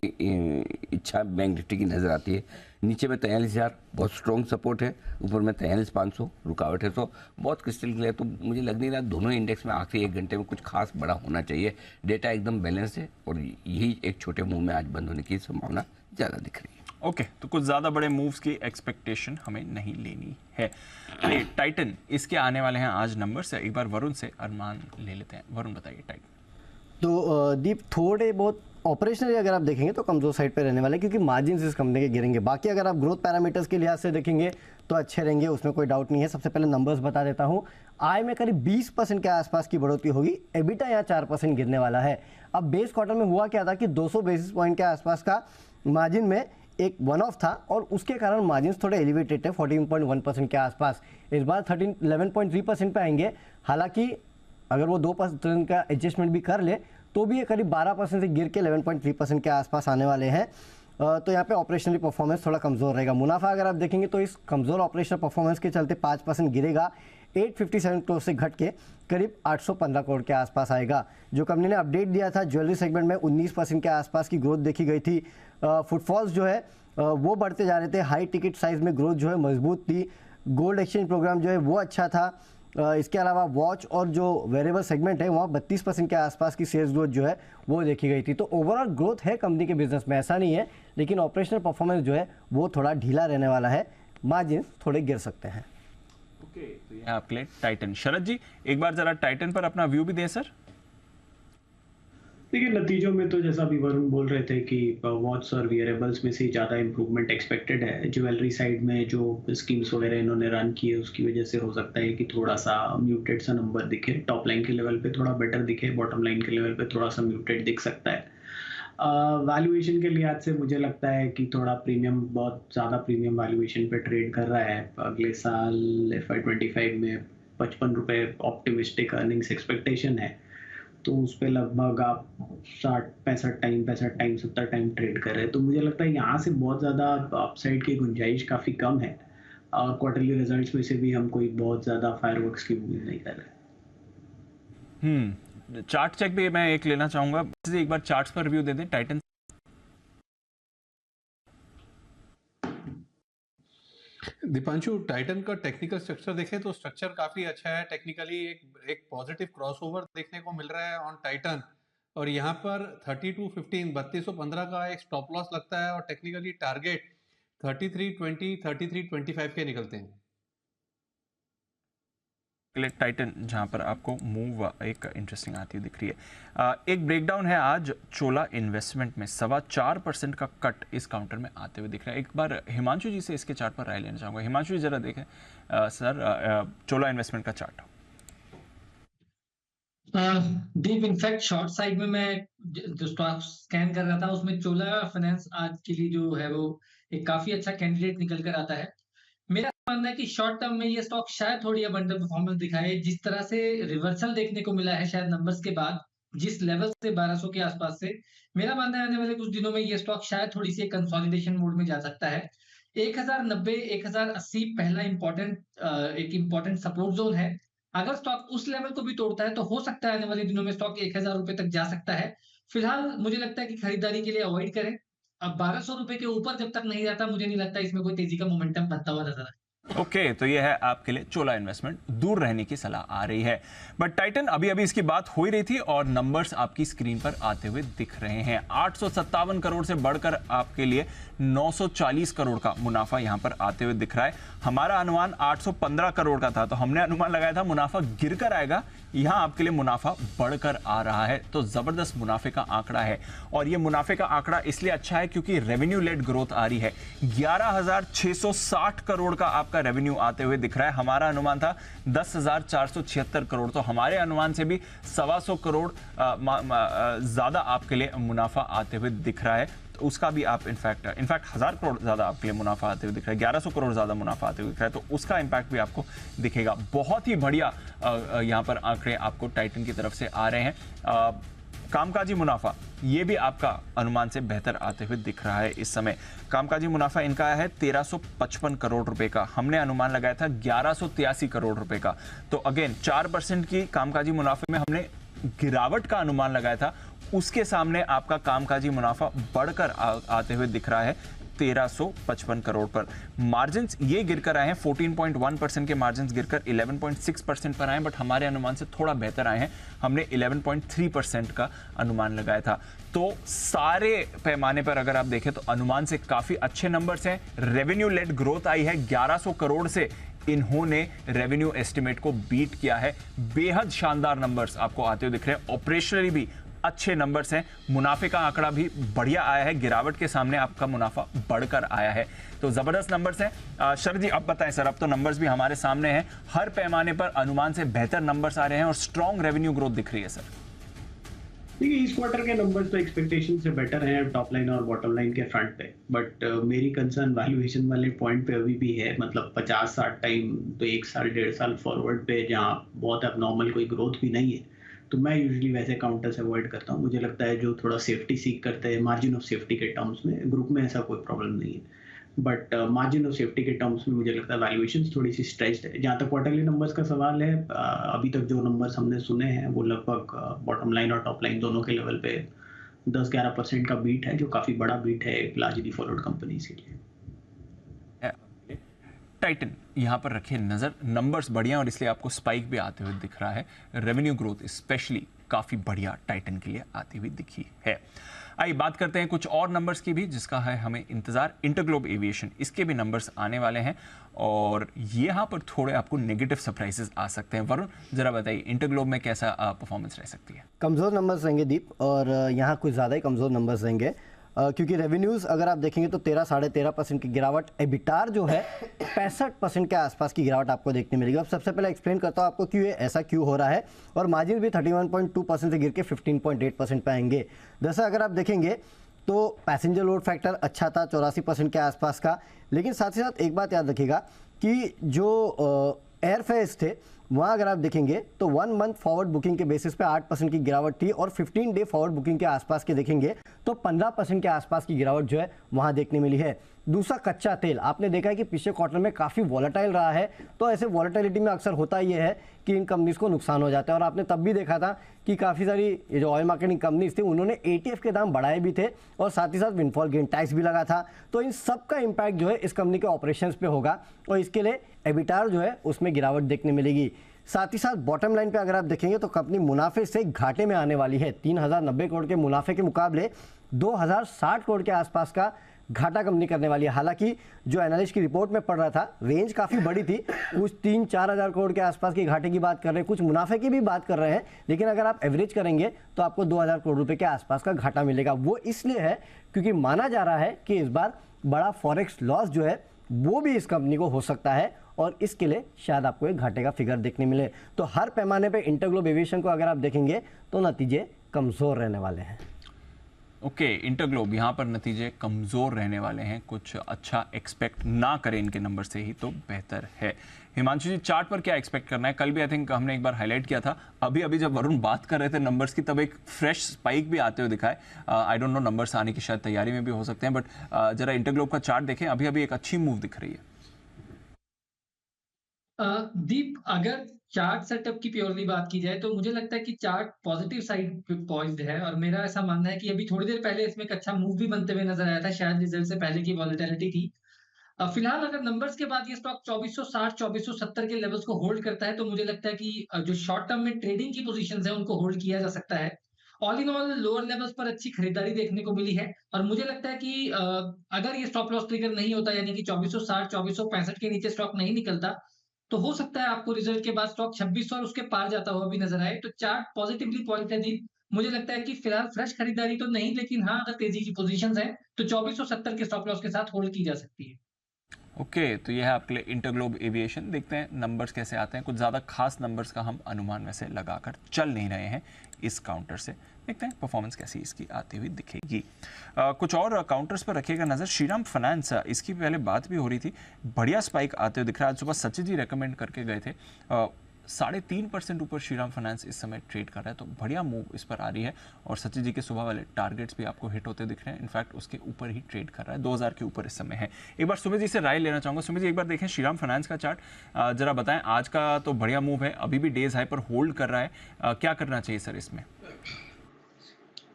D: इच्छा बैंक निफ्टी की नजर आती है। नीचे में 43,000 बहुत स्ट्रॉन्ग सपोर्ट है, ऊपर में 43,500 रुकावट है, तो बहुत क्रिस्टल क्लियर। तो मुझे लग नहीं रहा दोनों इंडेक्स में आखिरी 1 घंटे में कुछ खास बड़ा होना चाहिए। डेटा एकदम बैलेंस है और यही एक छोटे मूव में आज बंद होने की संभावना ज़्यादा दिख रही है।
A: ओके, तो कुछ ज़्यादा बड़े मूव्स की एक्सपेक्टेशन हमें नहीं लेनी है। चलिए टाइटन, इसके आने वाले हैं आज नंबर से। एक बार वरुण से अनुमान ले लेते हैं। वरुण बताइए टाइटन।
C: तो दीप थोड़े बहुत ऑपरेशनली अगर आप देखेंगे तो कमजोर साइड पे रहने वाले हैं, क्योंकि मार्जिन इस कंपनी के गिरेंगे। बाकी अगर आप ग्रोथ पैरामीटर्स के लिहाज से देखेंगे तो अच्छे रहेंगे, उसमें कोई डाउट नहीं है। सबसे पहले नंबर्स बता देता हूँ। आय में करीब 20% के आसपास की बढ़ोतरी होगी। एबिटा यहाँ 4% गिरने वाला है। अब बेस क्वार्टर में हुआ क्या था कि 200 बेसिस पॉइंट के आसपास का मार्जिन में एक वन ऑफ था और उसके कारण मार्जिन थोड़े एलिवेटेड है 14.1% के आसपास। इस बार 11.3% पे आएंगे। हालांकि अगर वो 2% का एडजस्टमेंट भी कर ले तो भी ये करीब 12% से गिर के 11.3% के आसपास आने वाले हैं। तो यहाँ पे ऑपरेशनली परफॉर्मेंस थोड़ा कमज़ोर रहेगा। मुनाफा अगर आप देखेंगे तो इस कमज़ोर ऑपरेशनल परफॉर्मेंस के चलते 5% गिरेगा। 857 करोड़ से घट के करीब 815 करोड़ के आसपास आएगा। जो कंपनी ने अपडेट दिया था ज्वेलरी सेगमेंट में 19% के आसपास की ग्रोथ देखी गई थी। फुटफॉल्स जो है वो बढ़ते जा रहे थे। हाई टिकट साइज में ग्रोथ जो है मजबूत थी। गोल्ड एक्सचेंज प्रोग्राम जो है वो अच्छा था। इसके अलावा वॉच और जो वेरिएबल सेगमेंट है वहाँ 32% के आसपास की सेल्स ग्रोथ जो है वो देखी गई थी। तो ओवरऑल ग्रोथ है कंपनी के बिजनेस में, ऐसा नहीं है, लेकिन ऑपरेशनल परफॉर्मेंस जो है वो थोड़ा ढीला रहने वाला है। मार्जिन थोड़े गिर सकते हैं।
A: ओके, तो ये आपके लिए टाइटन। शरद जी, एक बार जरा टाइटन पर अपना व्यू भी दें सर।
L: देखिए नतीजों में तो जैसा अभी वरुण बोल रहे थे कि वॉच और वेरिएबल्स में से ज़्यादा इंप्रूवमेंट एक्सपेक्टेड है। ज्वेलरी साइड में जो स्कीम्स वगैरह इन्होंने रन किए उसकी वजह से हो सकता है कि थोड़ा सा म्यूटेड सा नंबर दिखे। टॉप लाइन के लेवल पे थोड़ा बेटर दिखे, बॉटम लाइन के लेवल पे थोड़ा सा म्यूटेड दिख सकता है। वैल्यूएशन के लिहाज से मुझे लगता है कि थोड़ा प्रीमियम, बहुत ज़्यादा प्रीमियम वैल्यूएशन पे ट्रेड कर रहा है। अगले साल FY25 में 55 रुपये ऑप्टिमिस्टिक अर्निंग्स एक्सपेक्टेशन है, तो उस पर लगभग आप 65 टाइम 70 टाइम ट्रेड कर रहे हैं। तो मुझे लगता है यहाँ से बहुत ज़्यादा अपसाइड की गुंजाइश काफ़ी कम है और क्वार्टरली रिजल्ट्स में से भी हम कोई बहुत ज़्यादा फायरवर्क्स की उम्मीद नहीं कर रहे।
A: चार्ट चेक भी मैं एक लेना चाहूंगा, एक बार चार्ट्स पर रिव्यू दे दें टाइटन।
E: दीपांशु, टाइटन का टेक्निकल स्ट्रक्चर देखें तो स्ट्रक्चर काफी अच्छा है। टेक्निकली एक पॉजिटिव क्रॉसओवर देखने को मिल रहा है ऑन टाइटन, और यहाँ पर 3215 3215 का एक स्टॉप लॉस लगता है और टेक्निकली टारगेट 3320 3325 के निकलते हैं।
A: टाइटन जहां पर आपको मूव एक इंटरेस्टिंग आती हुई दिख रही है। एक ब्रेकडाउन है आज चोला इन्वेस्टमेंट में 4.25% का कट इस काउंटर में आते हुए दिख रहा है। एक बार हिमांशु जी से इसके चार्ट पर राय लेना चाहूंगा। हिमांशु जी जरा देखें सर चोला इन्वेस्टमेंट का chart.
G: Deep in fact short side में मैं जो स्टॉक स्कैन कर रहा था उसमें चोला फाइनेंस आज के लिए जो है वो एक काफी अच्छा कैंडिडेट निकल कर आता है। मेरा मानना है कि शॉर्ट टर्म में ये स्टॉक शायद थोड़ी अब अंडर परफॉर्मेंस दिखाए। जिस तरह से रिवर्सल देखने को मिला है शायद नंबर्स के बाद, जिस लेवल से 1200 के आसपास से, मेरा मानना है आने वाले कुछ दिनों में ये स्टॉक शायद थोड़ी सी कंसोलिडेशन मोड में जा सकता है। 1090 1080 पहला एक इंपॉर्टेंट सपोर्ट जोन है। अगर स्टॉक उस लेवल को भी तोड़ता है तो हो सकता है आने वाले दिनों में स्टॉक 1000 रुपए तक जा सकता है। फिलहाल मुझे लगता है कि खरीदारी के लिए अवॉइड करें। अब 1200 रुपए के ऊपर जब तक नहीं जाता मुझे नहीं लगता इसमें कोई तेजी का मोमेंटम बनता हुआ नजर आए।
A: ओके, तो ये है आपके लिए चोला इन्वेस्टमेंट, दूर रहने की सलाह आ रही है। बट टाइटन अभी इसकी बात हो ही रही थी और नंबर्स आपकी स्क्रीन पर आते हुए दिख रहे हैं। 857 करोड़ से बढ़कर आपके लिए 940 करोड़ का मुनाफा यहां पर आते हुए दिख रहा है। हमारा अनुमान 815 करोड़ का था, तो हमने अनुमान लगाया था मुनाफा गिरकर आएगा। यहां आपके लिए मुनाफा बढ़कर आ रहा है, तो जबरदस्त मुनाफे का आंकड़ा है। और यह मुनाफे का आंकड़ा इसलिए अच्छा है क्योंकि रेवेन्यू लेड ग्रोथ आ रही है। 11,660 करोड़ का आपका रेवेन्यू आते हुए दिख रहा है। हमारा अनुमान था 10,476 करोड़, तो हमारे अनुमान से भी 125 करोड़ ज्यादा आपके लिए मुनाफा आते हुए दिख रहा है। तो उसका भी आप इनफैक्ट 1000 करोड़ ज्यादा आपके लिए मुनाफा आते हुए दिख रहा है, 1100 करोड़ ज्यादा मुनाफा आते हुए दिख रहा है, तो उसका इंपैक्ट भी आपको दिखेगा। बहुत ही बढ़िया यहां पर आंकड़े आपको टाइटन की तरफ से आ रहे हैं। कामकाजी मुनाफा ये भी आपका अनुमान से बेहतर आते हुए दिख रहा है इस समय। कामकाजी मुनाफा इनका है 1355 करोड़ रुपए का, हमने अनुमान लगाया था 1183 करोड़ रुपए का। तो अगेन 4% की कामकाजी मुनाफे में हमने गिरावट का अनुमान लगाया था, उसके सामने आपका कामकाजी मुनाफा बढ़कर आते हुए दिख रहा है 1355 करोड़ पर। मार्जिन्स ये गिरकर आए हैं, 14.1% के मार्जिन्स गिरकर 11.6% पर आए, बट हमारे अनुमान से थोड़ा बेहतर आए हैं। हमने 11.3% का अनुमान लगाया था। तो सारे पैमाने पर अगर आप देखें तो अनुमान से काफी अच्छे नंबर्स हैं। रेवेन्यू लेड ग्रोथ आई है 1100 करोड़ से, इन्होंने रेवेन्यू एस्टिमेट को बीट किया है। बेहद शानदार नंबर्स आपको आते हुए दिख रहे हैं। ऑपरेशनली भी अच्छे नंबर्स हैं। मुनाफे का आंकड़ा भी बढ़िया आया है, गिरावट के सामने आपका मुनाफा बढ़कर आया है। तो जबरदस्त नंबर्स हैं। शरद जी अब बताएं सर, अब तो नंबर्स भी हमारे सामने हैं, हर पैमाने पर अनुमान से बेहतर नंबर्स आ रहे हैं और स्ट्रॉन्ग रेवेन्यू ग्रोथ दिख रही है सर।
L: देखिए इस क्वार्टर के नंबर्स तो एक्सपेक्टेशन से बेटर हैं टॉप लाइन और बॉटम लाइन के फ्रंट पे, बट मेरी कंसर्न वैल्यूएशन वाले पॉइंट पे अभी भी है। मतलब 50-60 टाइम तो 1 साल 1.5 साल फॉरवर्ड पे जहाँ बहुत एबनॉर्मल कोई ग्रोथ भी नहीं है, तो मैं यूजुअली वैसे काउंटर्स अवॉइड करता हूँ। मुझे लगता है जो थोड़ा सेफ्टी सीख करते हैं मार्जिन ऑफ सेफ्टी के टर्म्स में, ग्रुप में ऐसा कोई प्रॉब्लम नहीं है, बट मार्जिन ऑफ सेफ्टी के टर्म्स में मुझे लगता है वैल्यूएशन थोड़ी सी स्ट्रेच्ड है। जहाँ तक क्वार्टरली नंबर्स का सवाल है, अभी तक जो नंबर्स हमने सुने हैं वो लगभग बॉटम लाइन और टॉप लाइन दोनों के लेवल पे 10-11% का बीट है, जो काफी बड़ा बीट है एक लार्जली फॉलोड कंपनीज के लिए।
A: टाइटन यहां पर रखिए नजर, नंबर्स बढ़िया और इसलिए आपको स्पाइक भी आते हुए दिख रहा है। रेवेन्यू ग्रोथ स्पेशली काफी बढ़िया टाइटन के लिए आती हुई दिखी है। आइए बात करते हैं कुछ और नंबर्स की भी जिसका है हमें इंतजार। इंटरग्लोब एविएशन, इसके भी नंबर्स आने वाले हैं और यहाँ पर थोड़े आपको नेगेटिव सरप्राइजेस आ सकते हैं। वरुण जरा बताइए इंटरग्लोब में कैसा परफॉर्मेंस रह सकती है?
C: कमज़ोर नंबर्स रहेंगे दीप, और यहाँ कुछ ज़्यादा ही कमज़ोर नंबर्स रहेंगे, क्योंकि रेवेन्यूज़ अगर आप देखेंगे तो 13-13.5% की गिरावट, एबिटार जो है 65% के आसपास की गिरावट आपको देखने मिलेगी। अब सबसे पहले एक्सप्लेन करता हूँ आपको क्यों ऐसा क्यों हो रहा है, और मार्जिन भी 31.2% से गिर के 15.8% पे आएंगे। जैसा अगर आप देखेंगे तो पैसेंजर लोड फैक्टर अच्छा था 84% के आसपास का, लेकिन साथ ही साथ एक बात याद रखिएगा कि जो एयर फेयर्स थे वहाँ अगर आप देखेंगे तो 1 मंथ फॉरवर्ड बुकिंग के बेसिस पे 8% की गिरावट थी, और 15 डे फॉरवर्ड बुकिंग के आसपास के देखेंगे तो 15% के आसपास की गिरावट जो है वहाँ देखने मिली है। दूसरा कच्चा तेल, आपने देखा है कि पिछले क्वार्टर में काफ़ी वॉलेटाइल रहा है, तो ऐसे वॉलेटिलिटी में अक्सर होता ये है कि इन कंपनीज को नुकसान हो जाता है। और आपने तब भी देखा था कि काफ़ी सारी ये जो ऑयल मार्केटिंग कंपनीज थी उन्होंने एटीएफ के दाम बढ़ाए भी थे और साथ ही साथ विंडफॉल गेन टैक्स भी लगा था। तो इन सब का इम्पैक्ट जो है इस कंपनी के ऑपरेशंस पे होगा और इसके लिए एबिटार जो है उसमें गिरावट देखने मिलेगी। साथ ही साथ बॉटम लाइन पे अगर आप देखेंगे तो कंपनी मुनाफे से घाटे में आने वाली है। 3090 करोड़ के मुनाफे के मुकाबले 2060 करोड़ के आसपास का घाटा कंपनी करने वाली है। हालांकि जो एनालिस्ट की रिपोर्ट में पढ़ रहा था रेंज काफ़ी बड़ी थी, कुछ 3-4 हज़ार करोड़ के आसपास की घाटे की बात कर रहे हैं, कुछ मुनाफे की भी बात कर रहे हैं, लेकिन अगर आप एवरेज करेंगे तो आपको 2000 करोड़ रुपए के आसपास का घाटा मिलेगा। वो इसलिए है क्योंकि माना जा रहा है कि इस बार बड़ा फॉरेक्स लॉस जो है वो भी इस कंपनी को हो सकता है और इसके लिए शायद आपको एक घाटे का फिगर देखने मिले। तो हर पैमाने पे इंटरग्लोब एविएशन को अगर आप देखेंगे तो नतीजे कमज़ोर रहने वाले हैं।
A: ओके, इंटरग्लोब यहाँ पर नतीजे कमज़ोर रहने वाले हैं, कुछ अच्छा एक्सपेक्ट ना करें इनके नंबर से ही तो बेहतर है। हिमांशु जी चार्ट पर क्या एक्सपेक्ट करना है? कल भी आई थिंक हमने एक बार हाईलाइट किया था, अभी जब वरुण बात कर रहे थे नंबर्स की तब एक फ्रेश स्पाइक भी आते हुए दिखाए। आई डोंट नो नंबर्स आने की शायद तैयारी में भी हो सकते हैं, बट जरा इंटरग्लोब का चार्ट देखें, अभी एक अच्छी मूव दिख रही है।
G: दीप, अगर चार्ट सेटअप की प्योरली बात की जाए तो मुझे लगता है कि चार्ट पॉजिटिव साइड पे पॉइज्ड है और मेरा ऐसा मानना है कि अभी थोड़ी देर पहले इसमें एक अच्छा मूव भी बनते हुए नजर आया था, शायद रिजल्ट से पहले की वॉलेटिलिटी थी। फिलहाल अगर नंबर्स के बाद ये स्टॉक 2460-2470 के लेवल्स को होल्ड करता है तो मुझे लगता है कि जो शॉर्ट टर्म में ट्रेडिंग की पोजीशंस है उनको होल्ड किया जा सकता है। All in all lower levels पर अच्छी खरीदारी देखने को मिली है और मुझे लगता है कि अगर ये स्टॉप लॉस ट्रिगर नहीं होता, यानी कि 2460-2465 के नीचे स्टॉक नहीं निकलता, तो हो सकता है आपको रिजल्ट के बाद स्टॉक 2600 और उसके पार जाता हुआ भी नजर आए। तो चार्ट पॉजिटिवली पॉइंट है दीप। मुझे लगता है कि फिलहाल फ्रेश खरीदारी तो नहीं, लेकिन हाँ अगर तेजी की पोजीशंस हैं तो 2470 के स्टॉप लॉस के साथ होल्ड की जा सकती है।
A: ओके, तो यह है आपके लिए इंटरग्लोब एविएशन। देखते हैं नंबर्स कैसे आते हैं। कुछ ज़्यादा खास नंबर्स का हम अनुमान वैसे लगाकर चल नहीं रहे हैं इस काउंटर से। देखते हैं परफॉर्मेंस कैसी इसकी आती हुई दिखेगी। कुछ और काउंटर्स पर रखिएगा नज़र। श्रीराम फाइनेंस, इसकी पहले बात भी हो रही थी, बढ़िया स्पाइक आते हुए दिख रहा है। आज सुबह सचिन जी रेकमेंड करके गए थे, 3.5% ऊपर श्रीराम फाइनेंस इस समय ट्रेड कर रहा है, तो बढ़िया मूव इस पर आ रही है। और सचिन जी के सुबह वाले टारगेट्स भी आपको हिट होते दिख रहे हैं, इनफैक्ट उसके ऊपर ही ट्रेड कर रहा है, 2000 के ऊपर इस समय है। एक बार सुमित जी से राय लेना चाहूंगा। सुमित जी, एक बार देखें श्रीराम फाइनेंस का चार्ट, जरा बताएं, आज का तो बढ़िया मूव है, अभी भी डेज हाई पर होल्ड कर रहा है, क्या करना चाहिए सर इसमें?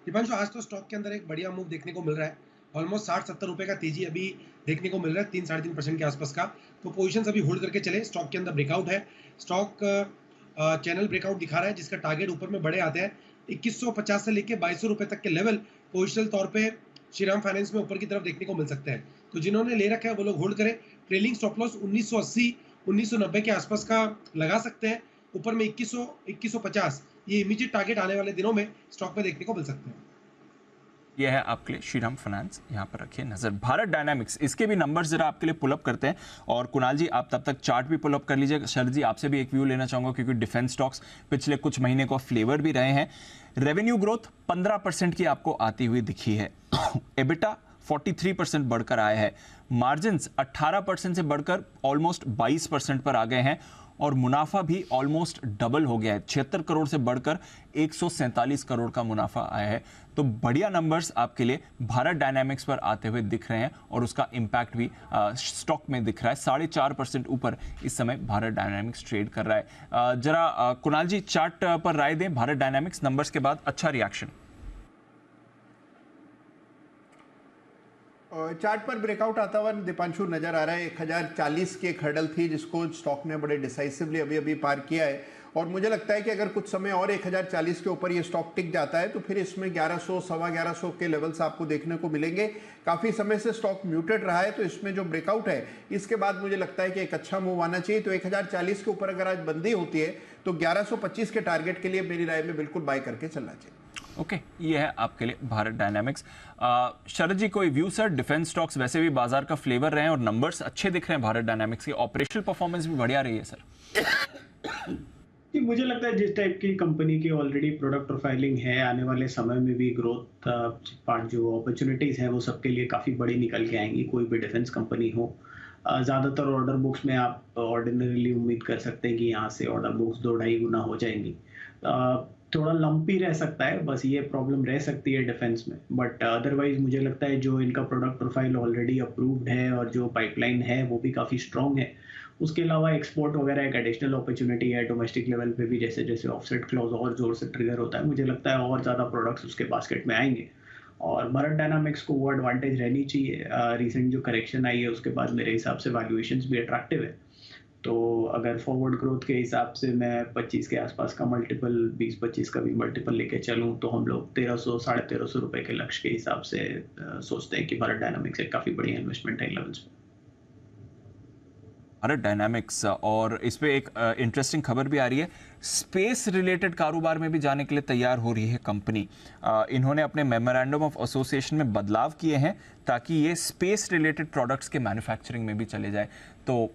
F: दीपांशु, आज तो स्टॉक के अंदर एक बढ़िया मूव देखने को मिल रहा है, ऑलमोस्ट 60-70 रुपए का तेजी अभी देखने को मिल रहा है, 3-3.5% के आसपास का। तो पोजीशंस अभी होल्ड करके चले। स्टॉक के अंदर ब्रेकआउट है, स्टॉक चैनल ब्रेकआउट दिखा रहा है, जिसका टारगेट ऊपर में बड़े आते हैं। 2150 से लेके 2200 रुपए तक के लेवल पोजिशनल तौर पे श्रीराम फाइनेंस में ऊपर की तरफ देखने को मिल सकते हैं। तो जिन्होंने ले रखा है वो लोग होल्ड करें। ट्रेलिंग स्टॉप लॉस 1980 1990 के आसपास का लगा सकते हैं। ऊपर में 2100 2150 ये इमीडिएट टारगेट आने वाले दिनों में स्टॉक में देखने को मिल सकते हैं।
A: यह है आपके लिए श्रीराम फाइनेंस, यहाँ पर रखिए नजर। भारत डायनामिक्स, इसके भी नंबर्स जरा आपके लिए पुल अप करते हैं, और कुणाल जी आप तब तक चार्ट भी पुल अप कर लीजिए। शरद जी आपसे भी एक व्यू लेना चाहूंगा, क्योंकि डिफेंस स्टॉक्स पिछले कुछ महीने को फ्लेवर भी रहे हैं। रेवेन्यू ग्रोथ 15% की आपको आती हुई दिखी है। एबिटा 43% बढ़कर आया है। मार्जिन्स 18% से बढ़कर ऑलमोस्ट 22% पर आ गए हैं, और मुनाफा भी ऑलमोस्ट डबल हो गया है, 76 करोड़ से बढ़कर 147 करोड़ का मुनाफा आया है। तो बढ़िया नंबर्स आपके लिए भारत डायनामिक्स पर आते हुए दिख रहे हैं, और उसका इंपैक्ट भी स्टॉक में दिख रहा है। 4.5% ऊपर इस समय भारत डायनामिक्स ट्रेड कर रहा है। जरा कुणाल जी चार्ट पर राय दें, भारत डायनामिक्स नंबर्स के बाद अच्छा रिएक्शन।
K: चार्ट पर ब्रेकआउट आता हुआ दीपांशु नजर आ रहा है। 1040 की एक हर्डल थी जिसको स्टॉक ने बड़े डिसाइसिवली अभी अभी पार किया है, और मुझे लगता है कि अगर कुछ समय और 1040 के ऊपर ये स्टॉक टिक जाता है तो फिर इसमें 1100 सवा 1100 के लेवल्स आपको देखने को मिलेंगे। काफी समय से स्टॉक म्यूटेड रहा है, तो इसमें जो ब्रेकआउट है इसके बाद मुझे लगता है कि एक अच्छा मूव आना चाहिए। तो 1040 के ऊपर अगर आज बंदी होती है तो 1125 के टारगेट के लिए मेरी राय में बिल्कुल बाय करके चलना चाहिए।
A: ओके, ये है आपके लिए भारत डायनामिक्स। शरद जी कोई व्यू सर? डिफेंस स्टॉक्स वैसे भी बाजार का फ्लेवर रहे हैं, और नंबर्स अच्छे दिख रहे हैं भारत डायनामिक्स की, ऑपरेशनल परफॉर्मेंस भी बढ़िया रही है सर।
L: मुझे लगता है जिस टाइप की कंपनी की ऑलरेडी प्रोडक्ट प्रोफाइलिंग है, आने वाले समय में भी ग्रोथ पार्ट जो अपॉर्चुनिटीज है वो सबके लिए काफ़ी बड़ी निकल के आएंगी, कोई भी डिफेंस कंपनी हो। ज़्यादातर ऑर्डर बुक्स में आप ऑर्डिनरीली उम्मीद कर सकते हैं कि यहाँ से ऑर्डर बुक्स 2-2.5 गुना हो जाएंगी। थोड़ा लंपी रह सकता है, बस ये प्रॉब्लम रह सकती है डिफेंस में, बट अदरवाइज मुझे लगता है जो इनका प्रोडक्ट प्रोफाइल ऑलरेडी अप्रूव्ड है और जो पाइपलाइन है वो भी काफ़ी स्ट्रॉन्ग है। उसके अलावा एक्सपोर्ट वगैरह एक एडिशनल अपॉर्चुनिटी है। डोमेस्टिक लेवल पे भी जैसे जैसे ऑफसेट क्लॉज और जोर से ट्रिगर होता है, मुझे लगता है और ज़्यादा प्रोडक्ट्स उसके बास्केट में आएंगे, और भारत डायनामिक्स को वो एडवांटेज रहनी चाहिए। रिसेंट जो करेक्शन आई है उसके बाद मेरे हिसाब से वैल्यूएशंस भी अट्रैक्टिव है। तो अगर फॉरवर्ड ग्रोथ के हिसाब से मैं 25 के आसपास का मल्टीपल, 20-25 का भी मल्टीपल लेके चलूं, तो हम लोग 1300-1350 रुपए के लक्ष्य के हिसाब से सोचते हैं कि भारत डायनामिक्स एक काफ़ी बढ़िया इन्वेस्टमेंट है लेवल्स पे।
A: भारत डायनामिक्स, और इस पे एक इंटरेस्टिंग खबर भी आ रही है, स्पेस रिलेटेड कारोबार में भी जाने के लिए तैयार हो रही है कंपनी। इन्होंने अपने मेमोरेंडम ऑफ एसोसिएशन में बदलाव किए हैं ताकि ये स्पेस रिलेटेड प्रोडक्ट्स के मैन्युफैक्चरिंग में भी चले जाए। तो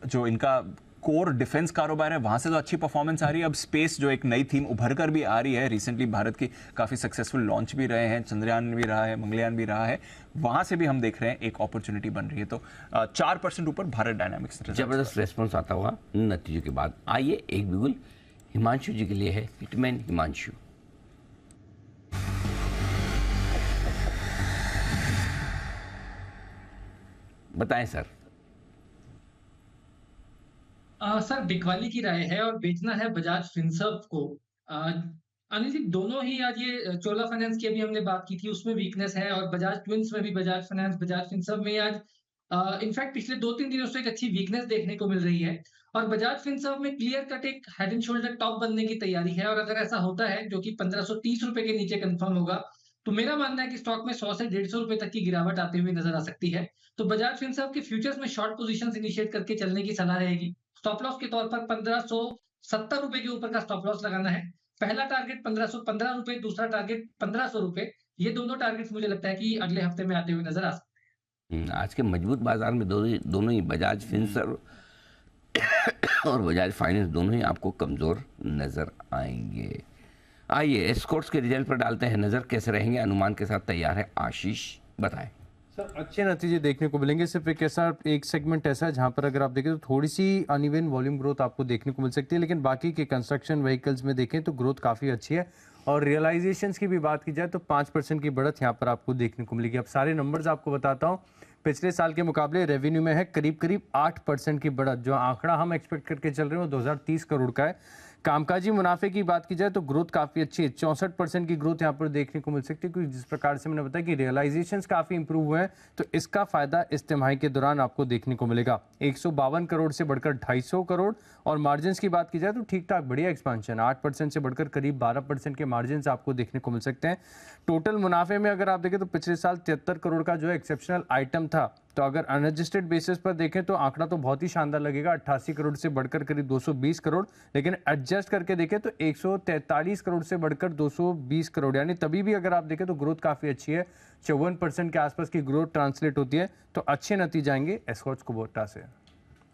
A: जो इनका कोर डिफेंस कारोबार है वहां से तो अच्छी परफॉर्मेंस आ रही है, अब स्पेस जो एक नई थीम उभर कर भी आ रही है, रिसेंटली भारत की काफ़ी सक्सेसफुल लॉन्च भी रहे हैं, चंद्रयान भी रहा है, मंगलयान भी रहा है, वहां से भी हम देख रहे हैं एक अपॉर्चुनिटी बन रही है। तो 4% ऊपर भारत डायनामिक्स।
D: जबरदस्त रेस्पॉन्स आता हुआ नतीजों के बाद। आइए एक बिगुल हिमांशु जी के लिए है, हिटमैन हिमांशु। बताएं सर।
G: सर बिकवाली की राय है और बेचना है बजाज फिनसर्व को। अनिल जी, दोनों ही आज ये चोला फाइनेंस की अभी हमने बात की थी, उसमें वीकनेस है, और बजाज ट्विंस में भी बजाज फाइनेंस, बजाज फिनसर्व में आज इनफैक्ट पिछले 2-3 दिनों से एक अच्छी वीकनेस देखने को मिल रही है, और बजाज फिनसर्व में क्लियर कट एक हेड एंड शोल्डर टॉप बनने की तैयारी है, और अगर ऐसा होता है जो कि 1530 रुपए के नीचे कंफर्म होगा, तो मेरा मानना है कि स्टॉक में 100 से 150 रुपए तक की गिरावट आते हुए नजर आ सकती है। तो बजाज फिनसर्व के फ्यूचर्स में शॉर्ट पोजीशंस इनिशिएट करके चलने की सलाह रहेगी। स्टॉप लॉस के तौर पर 1570 रुपए के ऊपर का स्टॉप लॉस लगाना है। पहला टारगेट 1515 रुपए, दूसरा टारगेट 1500 रुपए। ये दोनों टारगेट्स मुझे लगता है कि अगले हफ्ते में आते हुए नजर आ सकते हैं।
D: आज के मजबूत बाजार में दोनों ही बजाज फिनसर्व और बजाज फाइनेंस दोनों ही आपको कमजोर नजर आएंगे। आइए एस्कॉर्ट्स के रिजल्ट पर डालते हैं नजर, कैसे रहेंगे अनुमान के साथ तैयार है आशीष, बताएं।
B: सर अच्छे नतीजे देखने को मिलेंगे। सिर्फ एक सेगमेंट ऐसा है जहां पर अगर आप देखें तो थोड़ी सी अनइवन वॉल्यूम ग्रोथ आपको देखने को मिल सकती है, लेकिन बाकी के कंस्ट्रक्शन व्हीकल्स में देखें तो ग्रोथ काफ़ी अच्छी है। और रियलाइजेशंस की भी बात की जाए तो 5% की बढ़त यहाँ पर आपको देखने को मिलेगी। अब सारे नंबर्स आपको बताता हूँ। पिछले साल के मुकाबले रेवेन्यू में है करीब 8% की बढ़त। जो आंकड़ा हम एक्सपेक्ट करके चल रहे हैं वो 2030 करोड़ का है। कामकाजी मुनाफे की बात की जाए तो ग्रोथ काफ़ी अच्छी है, 64% की ग्रोथ यहाँ पर देखने को मिल सकती है, क्योंकि जिस प्रकार से मैंने बताया कि रियलाइजेशंस काफ़ी इंप्रूव हुए हैं, तो इसका फायदा इस तिमाही के दौरान आपको देखने को मिलेगा। 152 करोड़ से बढ़कर 250 करोड़। और मार्जिन की बात की जाए तो ठीक ठाक बढ़िया एक्सपांशन, 8% से बढ़कर करीब 12% के मार्जिन आपको देखने को मिल सकते हैं। टोटल मुनाफे में अगर आप देखें तो पिछले साल 73 करोड़ का जो है एक्सेप्शनल आइटम था, तो अगर अनएडजस्टेड बेसिस पर देखें तो आंकड़ा तो बहुत ही शानदार लगेगा, 88 करोड़ से बढ़कर करीब 220 करोड़। लेकिन एडजस्ट करके देखें तो 143 करोड़ से बढ़कर 220 करोड़, यानी तभी भी अगर आप देखें तो ग्रोथ काफ़ी अच्छी है। 54% के आसपास की ग्रोथ ट्रांसलेट होती है। तो अच्छे नतीजे आएंगे एस्कॉर्ट्स कुबोटा से।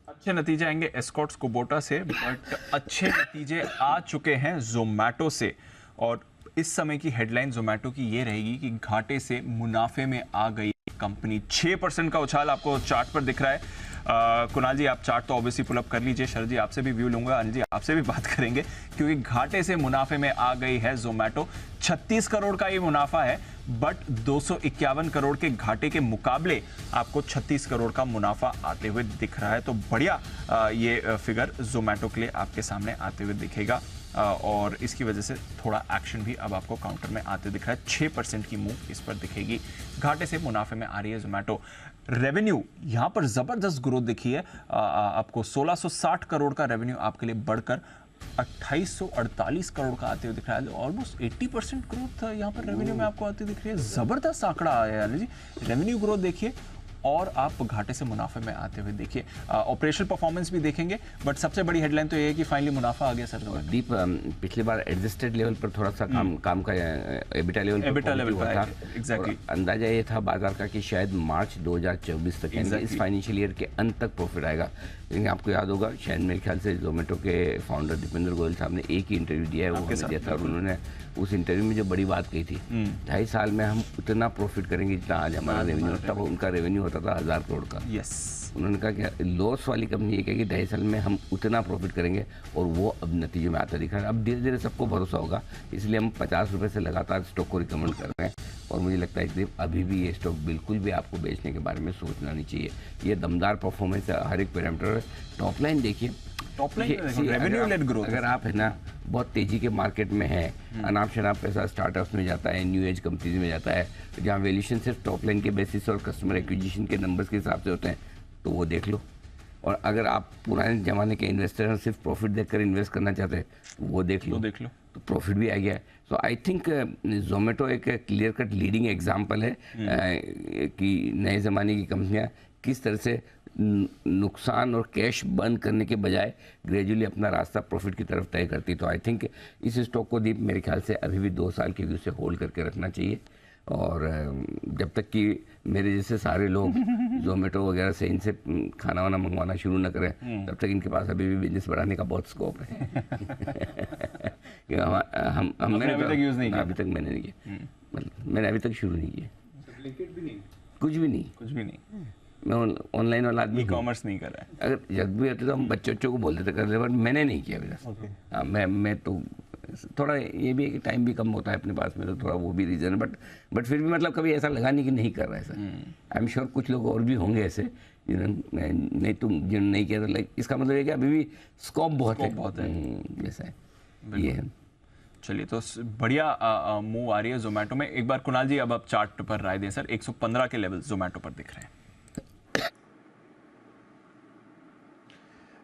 A: अच्छे नतीजे आएंगे एस्कॉर्ट्स कुबोटा से, बट अच्छे नतीजे आ चुके हैं जोमैटो से। और इस समय की हेडलाइन जोमैटो की ये रहेगी कि घाटे से मुनाफे में आ गई कंपनी। 6% का उछाल आपको चार्ट पर दिख रहा है। कुणाल जी आप चार्ट तो ऑब्वियसली पुल अप कर लीजिए। शरद जी आपसे भी व्यू लूंगा, अनिल जी आपसे भी बात करेंगे, क्योंकि घाटे से मुनाफे में आ गई है जोमैटो। 36 करोड़ का ये मुनाफा है, बट 251 करोड़ के घाटे के मुकाबले आपको 36 करोड़ का मुनाफा आते हुए दिख रहा है। तो बढ़िया ये फिगर जोमैटो के लिए आपके सामने आते हुए दिखेगा। और इसकी वजह से थोड़ा एक्शन भी अब आपको काउंटर में आते दिख रहा है। 6% की मूव इस पर दिखेगी। घाटे से मुनाफे में आ रही है जोमैटो। रेवेन्यू यहाँ पर जबरदस्त ग्रोथ दिखी है। आपको 1660 करोड़ का रेवेन्यू आपके लिए बढ़कर 2848 करोड़ का आते हुए दिख रहा है। ऑलमोस्ट 80% ग्रोथ यहाँ पर रेवेन्यू में आपको आती दिख रही है। जबरदस्त आंकड़ा आया है जी। रेवेन्यू ग्रोथ देखिए और आप घाटे से मुनाफे में आते हुए देखिए। ऑपरेशनल परफॉर्मेंस भी देखेंगे, बट सबसे बड़ी हेडलाइन तो ये है कि फाइनली मुनाफा आ गया सर।
D: दीप पिछली बार एडजस्टेड लेवल पर थोड़ा सा काम का एबिटा लेवल पर था।
A: एग्जैक्टली
D: अंदाजा ये था बाजार का कि शायद मार्च 2024 तक इस फाइनेंशियल ईयर के अंत तक प्रॉफिट आएगा। लेकिन आपको याद होगा शायद मेरे ख्याल से जोमेटो के फाउंडर दीपेंद्र गोयल साहब ने एक ही इंटरव्यू दिया है, वो हमें दिया था, और उन्होंने उस इंटरव्यू में जो बड़ी बात कही थी 2.5 साल में हम उतना प्रॉफिट करेंगे जितना आज हमारा रेवेन्यू होता है। उनका रेवेन्यू होता था 1000 करोड़ का। उन्होंने कहा कि लॉस वाली कंपनी ये कहेगी 2.5 साल में हम उतना प्रॉफिट करेंगे, और वो अब नतीजे में आता दिख रहा है। अब धीरे धीरे सबको भरोसा होगा, इसलिए हम 50 रुपये से लगातार स्टॉक को रिकमेंड कर रहे हैं। और मुझे लगता है कि अभी भी ये स्टॉक बिल्कुल भी आपको बेचने के बारे में सोचना नहीं चाहिए। ये दमदार परफॉर्मेंस है हर एक पैरामीटर। टॉप लाइन देखिए,
A: रेवेन्यू लेड ग्रोथ।
D: अगर आप है ना बहुत तेजी के मार्केट में है, अनाप शनाप पैसा स्टार्टअप्स में जाता है, न्यू एज कंपनीज में जाता है, जहाँ वैल्यूएशन सिर्फ टॉप लाइन के बेसिस और कस्टमर एक्विजिशन के नंबर्स के हिसाब से होते हैं, तो वो देख लो। और अगर आप पुराने जमाने के इन्वेस्टर सिर्फ प्रॉफिट देखकर इन्वेस्ट करना चाहते हैं, तो वो देख लो, तो प्रॉफिट भी आ गया है। सो आई थिंक जोमेटो एक क्लियर कट लीडिंग एग्जाम्पल है कि नए ज़माने की कंपनियां किस तरह से नुकसान और कैश बर्न करने के बजाय ग्रेजुअली अपना रास्ता प्रॉफिट की तरफ तय करती। तो आई थिंक इस स्टॉक को दीप मेरे ख्याल से अभी भी 2 साल के व्यू से होल्ड करके रखना चाहिए। और जब तक कि मेरे जैसे सारे लोग जोमेटो वगैरह से इनसे खाना वाना मंगवाना शुरू न करें, तब तक इनके पास अभी भी बिजनेस बढ़ाने का बहुत स्कोप है।
A: हमने अभी तक यूज़ नहीं किया।
D: अभी तक मैंने नहीं किया, मतलब मैंने अभी तक शुरू नहीं किया। कुछ भी नहीं। मैं ऑनलाइन वाला आदमी,
A: कॉमर्स नहीं कर रहा है।
D: अगर जब भी होते तो हम बच्चों को बोलते थे कर ले, बट मैंने नहीं किया अभी तक। हाँ, मैं तो थोड़ा ये भी है कि टाइम भी कम होता है अपने पास में, तो थोड़ा वो भी रीज़न है। बट फिर भी मतलब कभी ऐसा लगा नहीं कि नहीं कर रहा है सर। आई एम श्योर कुछ लोग और भी होंगे ऐसे जिन्होंने नहीं किया, तो लाइक इसका मतलब है कि अभी भी स्कोप बहुत है। जैसा है ये है।
A: चलिए, तो बढ़िया मूव आ रही है जोमेटो में। एक बार कुणाल जी अब आप चार्ट पर राय दें सर। 115 के लेवल जोमेटो पर दिख रहे हैं।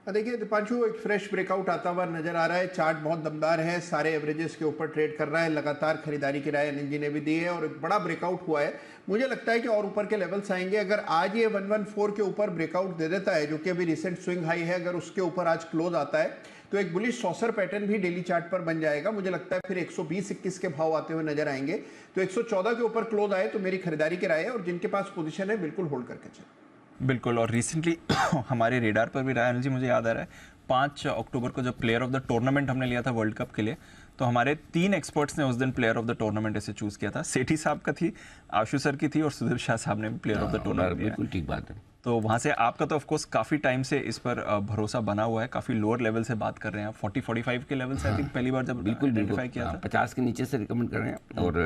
K: देखिए दीपांशु, एक फ्रेश ब्रेकआउट आता हुआ नजर आ रहा है। चार्ट बहुत दमदार है, सारे एवरेजेस के ऊपर ट्रेड कर रहा है। लगातार खरीदारी की राय अनिल जी ने भी दी है और एक बड़ा ब्रेकआउट हुआ है। मुझे लगता है कि और ऊपर के लेवल्स आएंगे। अगर आज ये 114 के ऊपर ब्रेकआउट दे देता है, जो कि अभी रिसेंट स्विंग हाई है, अगर उसके ऊपर आज क्लोज आता है तो एक बुलिश सॉसर पैटर्न भी डेली चार्ट पर बन जाएगा। मुझे लगता है फिर 120-21 के भाव आते हुए नजर आएंगे। तो 114 के ऊपर क्लोज आए तो मेरी खरीदारी की राय है, और जिनके पास पोजीशन है बिल्कुल होल्ड करके चले।
A: बिल्कुल। और रिसेंटली हमारे रेडार पर भी रहा है जी, मुझे याद आ रहा है 5 अक्टूबर को जब प्लेयर ऑफ द टूर्नामेंट हमने लिया था वर्ल्ड कप के लिए, तो हमारे 3 एक्सपर्ट्स ने उस दिन प्लेयर ऑफ द टूर्नामेंट ऐसे चूज किया था। सेठी साहब का थी, आशु सर की थी और सुधीर शाह साहब ने प्लेयर ऑफ द टूर्नामेंट।
D: बिल्कुल ठीक बात है।
A: तो वहां से आपका तो ऑफ कोर्स काफी टाइम से इस पर भरोसा बना हुआ है, काफी लोअर लेवल से बात कर रहे हैं आप, 40-45 के लेवल से आई थिंक पहली बार जब
D: बिल्कुल
A: आइडेंटिफाई किया था।
D: 50 के नीचे से रिकमेंड कर रहे हैं और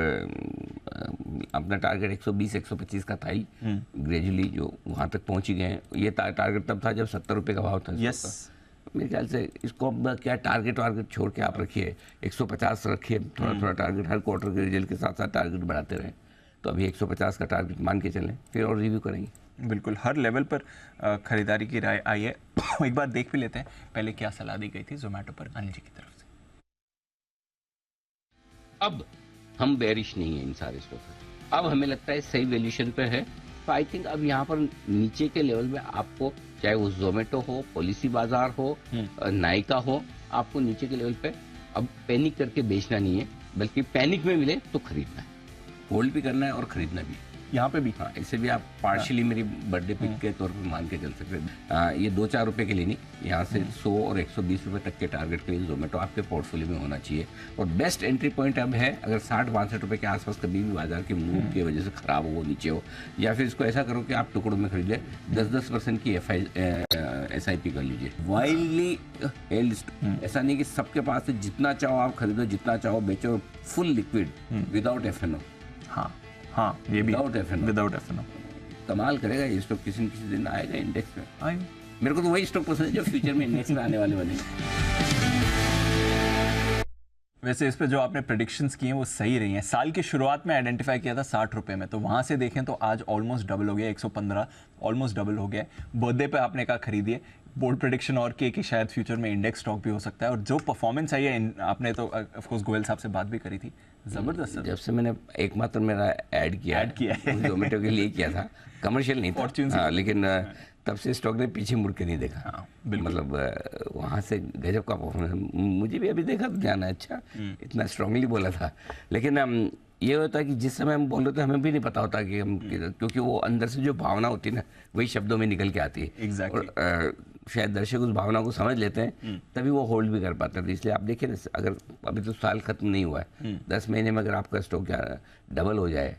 D: अपना टारगेट 120-125 का था ही, ग्रेजुअली जो वहां तक पहुंच ही गए हैं। ये टारगेट तब था जब 70 रुपए का भाव था।
A: यस,
D: मेरे ख्याल से इसको अब क्या टारगेट छोड़ के आप रखिए, 150 रखिए, थोड़ा टारगेट हर क्वार्टर के रिजल्ट के साथ साथ टारगेट बढ़ाते रहें। तो अभी 150 का टारगेट मान के चलें, फिर और रिव्यू करेंगे।
A: बिल्कुल, हर लेवल पर खरीदारी की राय आई है। एक बार देख भी लेते हैं पहले क्या सलाह दी गई थी जोमेटो पर अनिल जी की तरफ से।
D: अब हम बेरिश नहीं है इन सारे स्टॉक पे, अब हमें लगता है सही वैल्यूएशन पे है। तो आई थिंक अब यहाँ पर नीचे के लेवल में आपको, चाहे वो जोमेटो हो, पॉलिसी बाजार हो, नायका हो, आपको नीचे के लेवल पे अब पैनिक करके बेचना नहीं है, बल्कि पैनिक में मिले तो खरीदना है, होल्ड भी करना है और खरीदना भी।
A: यहाँ पे भी
D: हाँ, इसे भी आप पार्शियली मेरी बर्थडे पिक के तौर पर मान के चल सकते हैं। ये 2-4 रुपए के लिए नहीं, यहाँ से 100 और 120 रुपए तक के टारगेट के लिए जोमेटो आपके पोर्टफोलियो में होना चाहिए। और बेस्ट एंट्री पॉइंट अब है, अगर 60-62 रुपए के आसपास कभी भी बाजार की मूव की वजह से खराब हो, नीचे हो, या फिर इसको ऐसा करो कि आप टुकड़ों में खरीद ले, 10-10% की SIP कर लीजिए, वाइडली हेल्ड। ऐसा नहीं कि सबके पास से जितना चाहो आप खरीदो, जितना चाहो बेचो, फुल लिक्विड विदाउट FNO।
A: हाँ, ये भी
D: विदाउट FNO कमाल करेगा ये स्टॉक, किसी न किसी दिन आएगा इंडेक्स में।
A: आएगा।
D: मेरे को तो वही स्टॉक पसंद है जो फ्यूचर में इंडेक्स में आने वाले बने।
A: वैसे इस पे जो आपने प्रेडिक्शंस की हैं वो सही रही हैं। साल की शुरुआत में आइडेंटिफाई किया था 60 रुपए में, तो वहां से देखें तो आज ऑलमोस्ट डबल हो गया, 115 ऑलमोस्ट डबल हो गया। बर्थडे पे आपने कहा खरीदिए, बोर्ड प्रेडिक्शन और कि शायद फ्यूचर में इंडेक्स स्टॉक भी हो सकता है। और जो परफॉर्मेंस आई है, आपने तो ऑफ कोर्स गोयल साहब से बात भी करी थी, जबरदस्त सर।
D: जब से मैंने एकमात्र मेरा ऐड किया है जोमेटो के लिए किया था, कमर्शियल नहीं था, लेकिन तब से स्टॉक ने पीछे मुड़ के नहीं देखा। मतलब वहाँ से गजब का परफॉर्मेंस। मुझे भी अभी देखा तो ध्यान है, अच्छा इतना स्ट्रांगली बोला था। लेकिन ये होता है कि जिस समय हम बोल रहे थे हमें भी नहीं पता होता कि हम, क्योंकि वो अंदर से जो भावना होती है ना, वही शब्दों में निकल के आती है। और शायद दर्शक उस भावना को समझ लेते हैं, तभी वो होल्ड भी कर पाते हैं। तो इसलिए आप देखिए ना, अगर अभी तो साल खत्म नहीं हुआ है, 10 महीने में अगर आपका स्टॉक डबल हो जाए,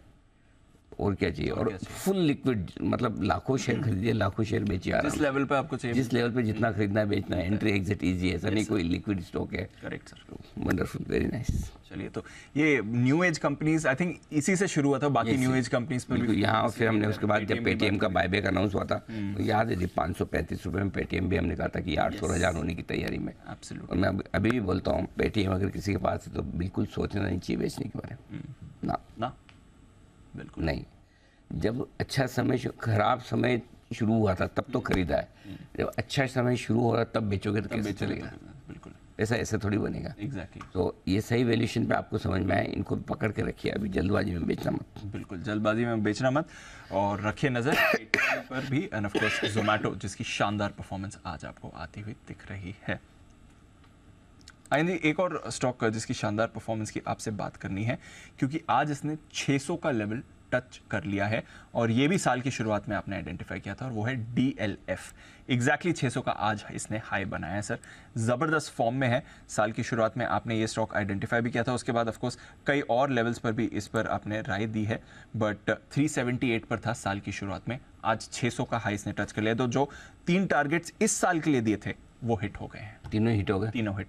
D: और क्या चाहिए? और फुल लिक्विड, मतलब लाखों शेयर खरीदिए, लाखों शेयर बेचिए आराम।
A: जिस लेवल पे आपको चाहिए,
D: जिस लेवल पे जितना खरीदना है बेचना है, एंट्री एग्जिट इजी है, ऐसा नहीं कोई लिक्विड स्टॉक है।
A: Correct sir,
D: wonderful, very nice.
A: चलिए, तो ये new age companies I think इसी से शुरू हुआ था, बाकी न्यू एज कंपनीज पर भी
D: यहाँ। फिर हमने उसके बाद जब पेटीएम का बायबैक अनाउंस हुआ था, तो याद है 535 रुपए में पेटीएम भी हमने कहा था कि 800,000 होने की तैयारी में।
A: एब्सोल्युटली।
D: और मैं अभी भी बोलता हूँ, पेटीएम अगर किसी के पास है तो बिल्कुल सोचना नहीं चाहिए बेचने के बारे में।
A: ना, बिल्कुल
D: नहीं। जब अच्छा समय, खराब समय शुरू हुआ था तब तो खरीदा है, जब अच्छा समय शुरू हो रहा तब बेचोगे तो कैसे चलेगा?
A: बिल्कुल
D: ऐसा थोड़ी बनेगा।
A: एग्जैक्टली।
D: तो ये सही वैल्यूएशन पे आपको समझ में आए, इनको पकड़ के रखिए, अभी जल्दबाजी में बेचना मत।
A: बिल्कुल, जल्दबाजी में बेचना मत, और रखिए नजर पेटीएम पर भी, एंड ऑफ कोर्स जोमेटो, जिसकी शानदार परफॉर्मेंस आज आपको आती हुई दिख रही है। आइए एक और स्टॉक जिसकी शानदार परफॉर्मेंस की आपसे बात करनी है, क्योंकि आज इसने 600 का लेवल टच कर लिया है, और ये भी साल की शुरुआत में आपने आइडेंटिफाई किया था, और वो है DLF। एग्जैक्टली 600 का आज इसने हाई बनाया है सर, जबरदस्त फॉर्म में है। साल की शुरुआत में आपने ये स्टॉक आइडेंटिफाई भी किया था, उसके बाद ऑफ कोर्स कई और लेवल्स पर भी इस पर आपने राय दी है, बट 378 पर था साल की शुरुआत में, आज 600 का हाई इसने टच कर लिया। तो जो 3 टारगेट्स इस साल के लिए दिए थे वो हिट हो गए हैं,
D: तीनों हिट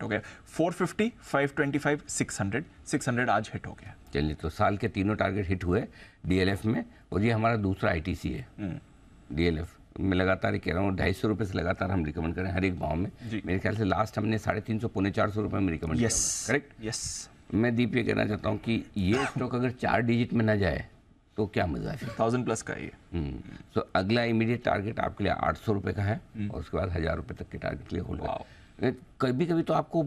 D: हो गए।
A: 450, 525, 600 आज हिट हो गया।
D: चलिए, तो साल के तीनों टारगेट हिट हुए DLF में, और ये हमारा दूसरा ITC है। DLF मैं लगातार कह रहा हूँ, 250 रुपये से लगातार हम रिकमेंड करें हर एक भाव में। मेरे ख्याल से लास्ट हमने 350, 450 रुपये में रिकमेंड किया, करेक्ट?
A: यस।
D: मैं दीप ये कहना चाहता हूँ कि ये स्टॉक अगर 4 डिजिट में ना जाए तो क्या मजा है?
A: 1000 प्लस का ये।
D: तो अगला इमीडिएट टारगेट आपके लिए 800 रुपये का है, और उसके बाद 1000 रुपये तक के टारगेट के लिए होल्ड है। कभी कभी तो आपको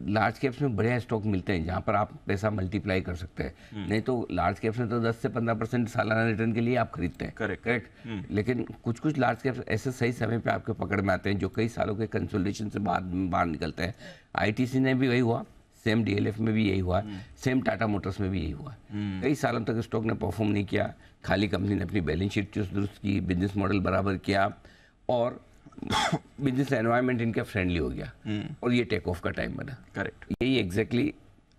D: लार्ज कैप्स में बढ़िया स्टॉक मिलते हैं जहाँ पर आप पैसा मल्टीप्लाई कर सकते हैं, नहीं तो लार्ज कैप्स में तो 10 से 15% सालाना रिटर्न के लिए आप खरीदते हैं। करेक्ट। लेकिन कुछ लार्ज कैप्स ऐसे सही समय पे आपके पकड़ में आते हैं जो कई सालों के कंसोलिडेशन से बाहर निकलते हैं। ITC ने भी वही हुआ, सेम DLF में भी यही हुआ, सेम टाटा मोटर्स में भी यही हुआ। कई सालों तक स्टॉक ने परफॉर्म नहीं किया, खाली कंपनी ने अपनी बैलेंस शीट चुस्त दुरुस्त की, बिजनेस मॉडल बराबर किया, और बिजनेस एनवायरनमेंट इनका फ्रेंडली हो गया, और ये टेक ऑफ का टाइम बना।
A: करेक्ट।
D: यही एग्जैक्टली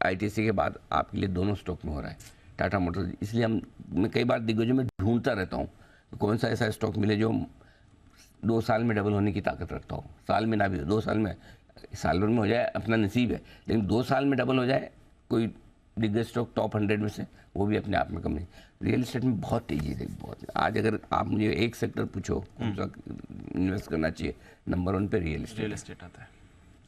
D: ITC के बाद आपके लिए दोनों स्टॉक में हो रहा है, टाटा मोटर्स। इसलिए मैं कई बार दिग्गजों में ढूंढता रहता हूँ कौन सा ऐसा स्टॉक मिले जो 2 साल में डबल होने की ताकत रखता हो। साल में ना भी हो, 2 साल में, साल भर में हो जाए अपना नसीब है, लेकिन 2 साल में डबल हो जाए कोई दिग्गज स्टॉक टॉप 100 में से, वो भी अपने आप में कम नहीं। रियल एस्टेट में बहुत तेजी है, बहुत। आज अगर आप मुझे एक सेक्टर पूछो कौन सा इन्वेस्ट करना चाहिए, नंबर 1 पे रियल एस्टेट
A: आता है।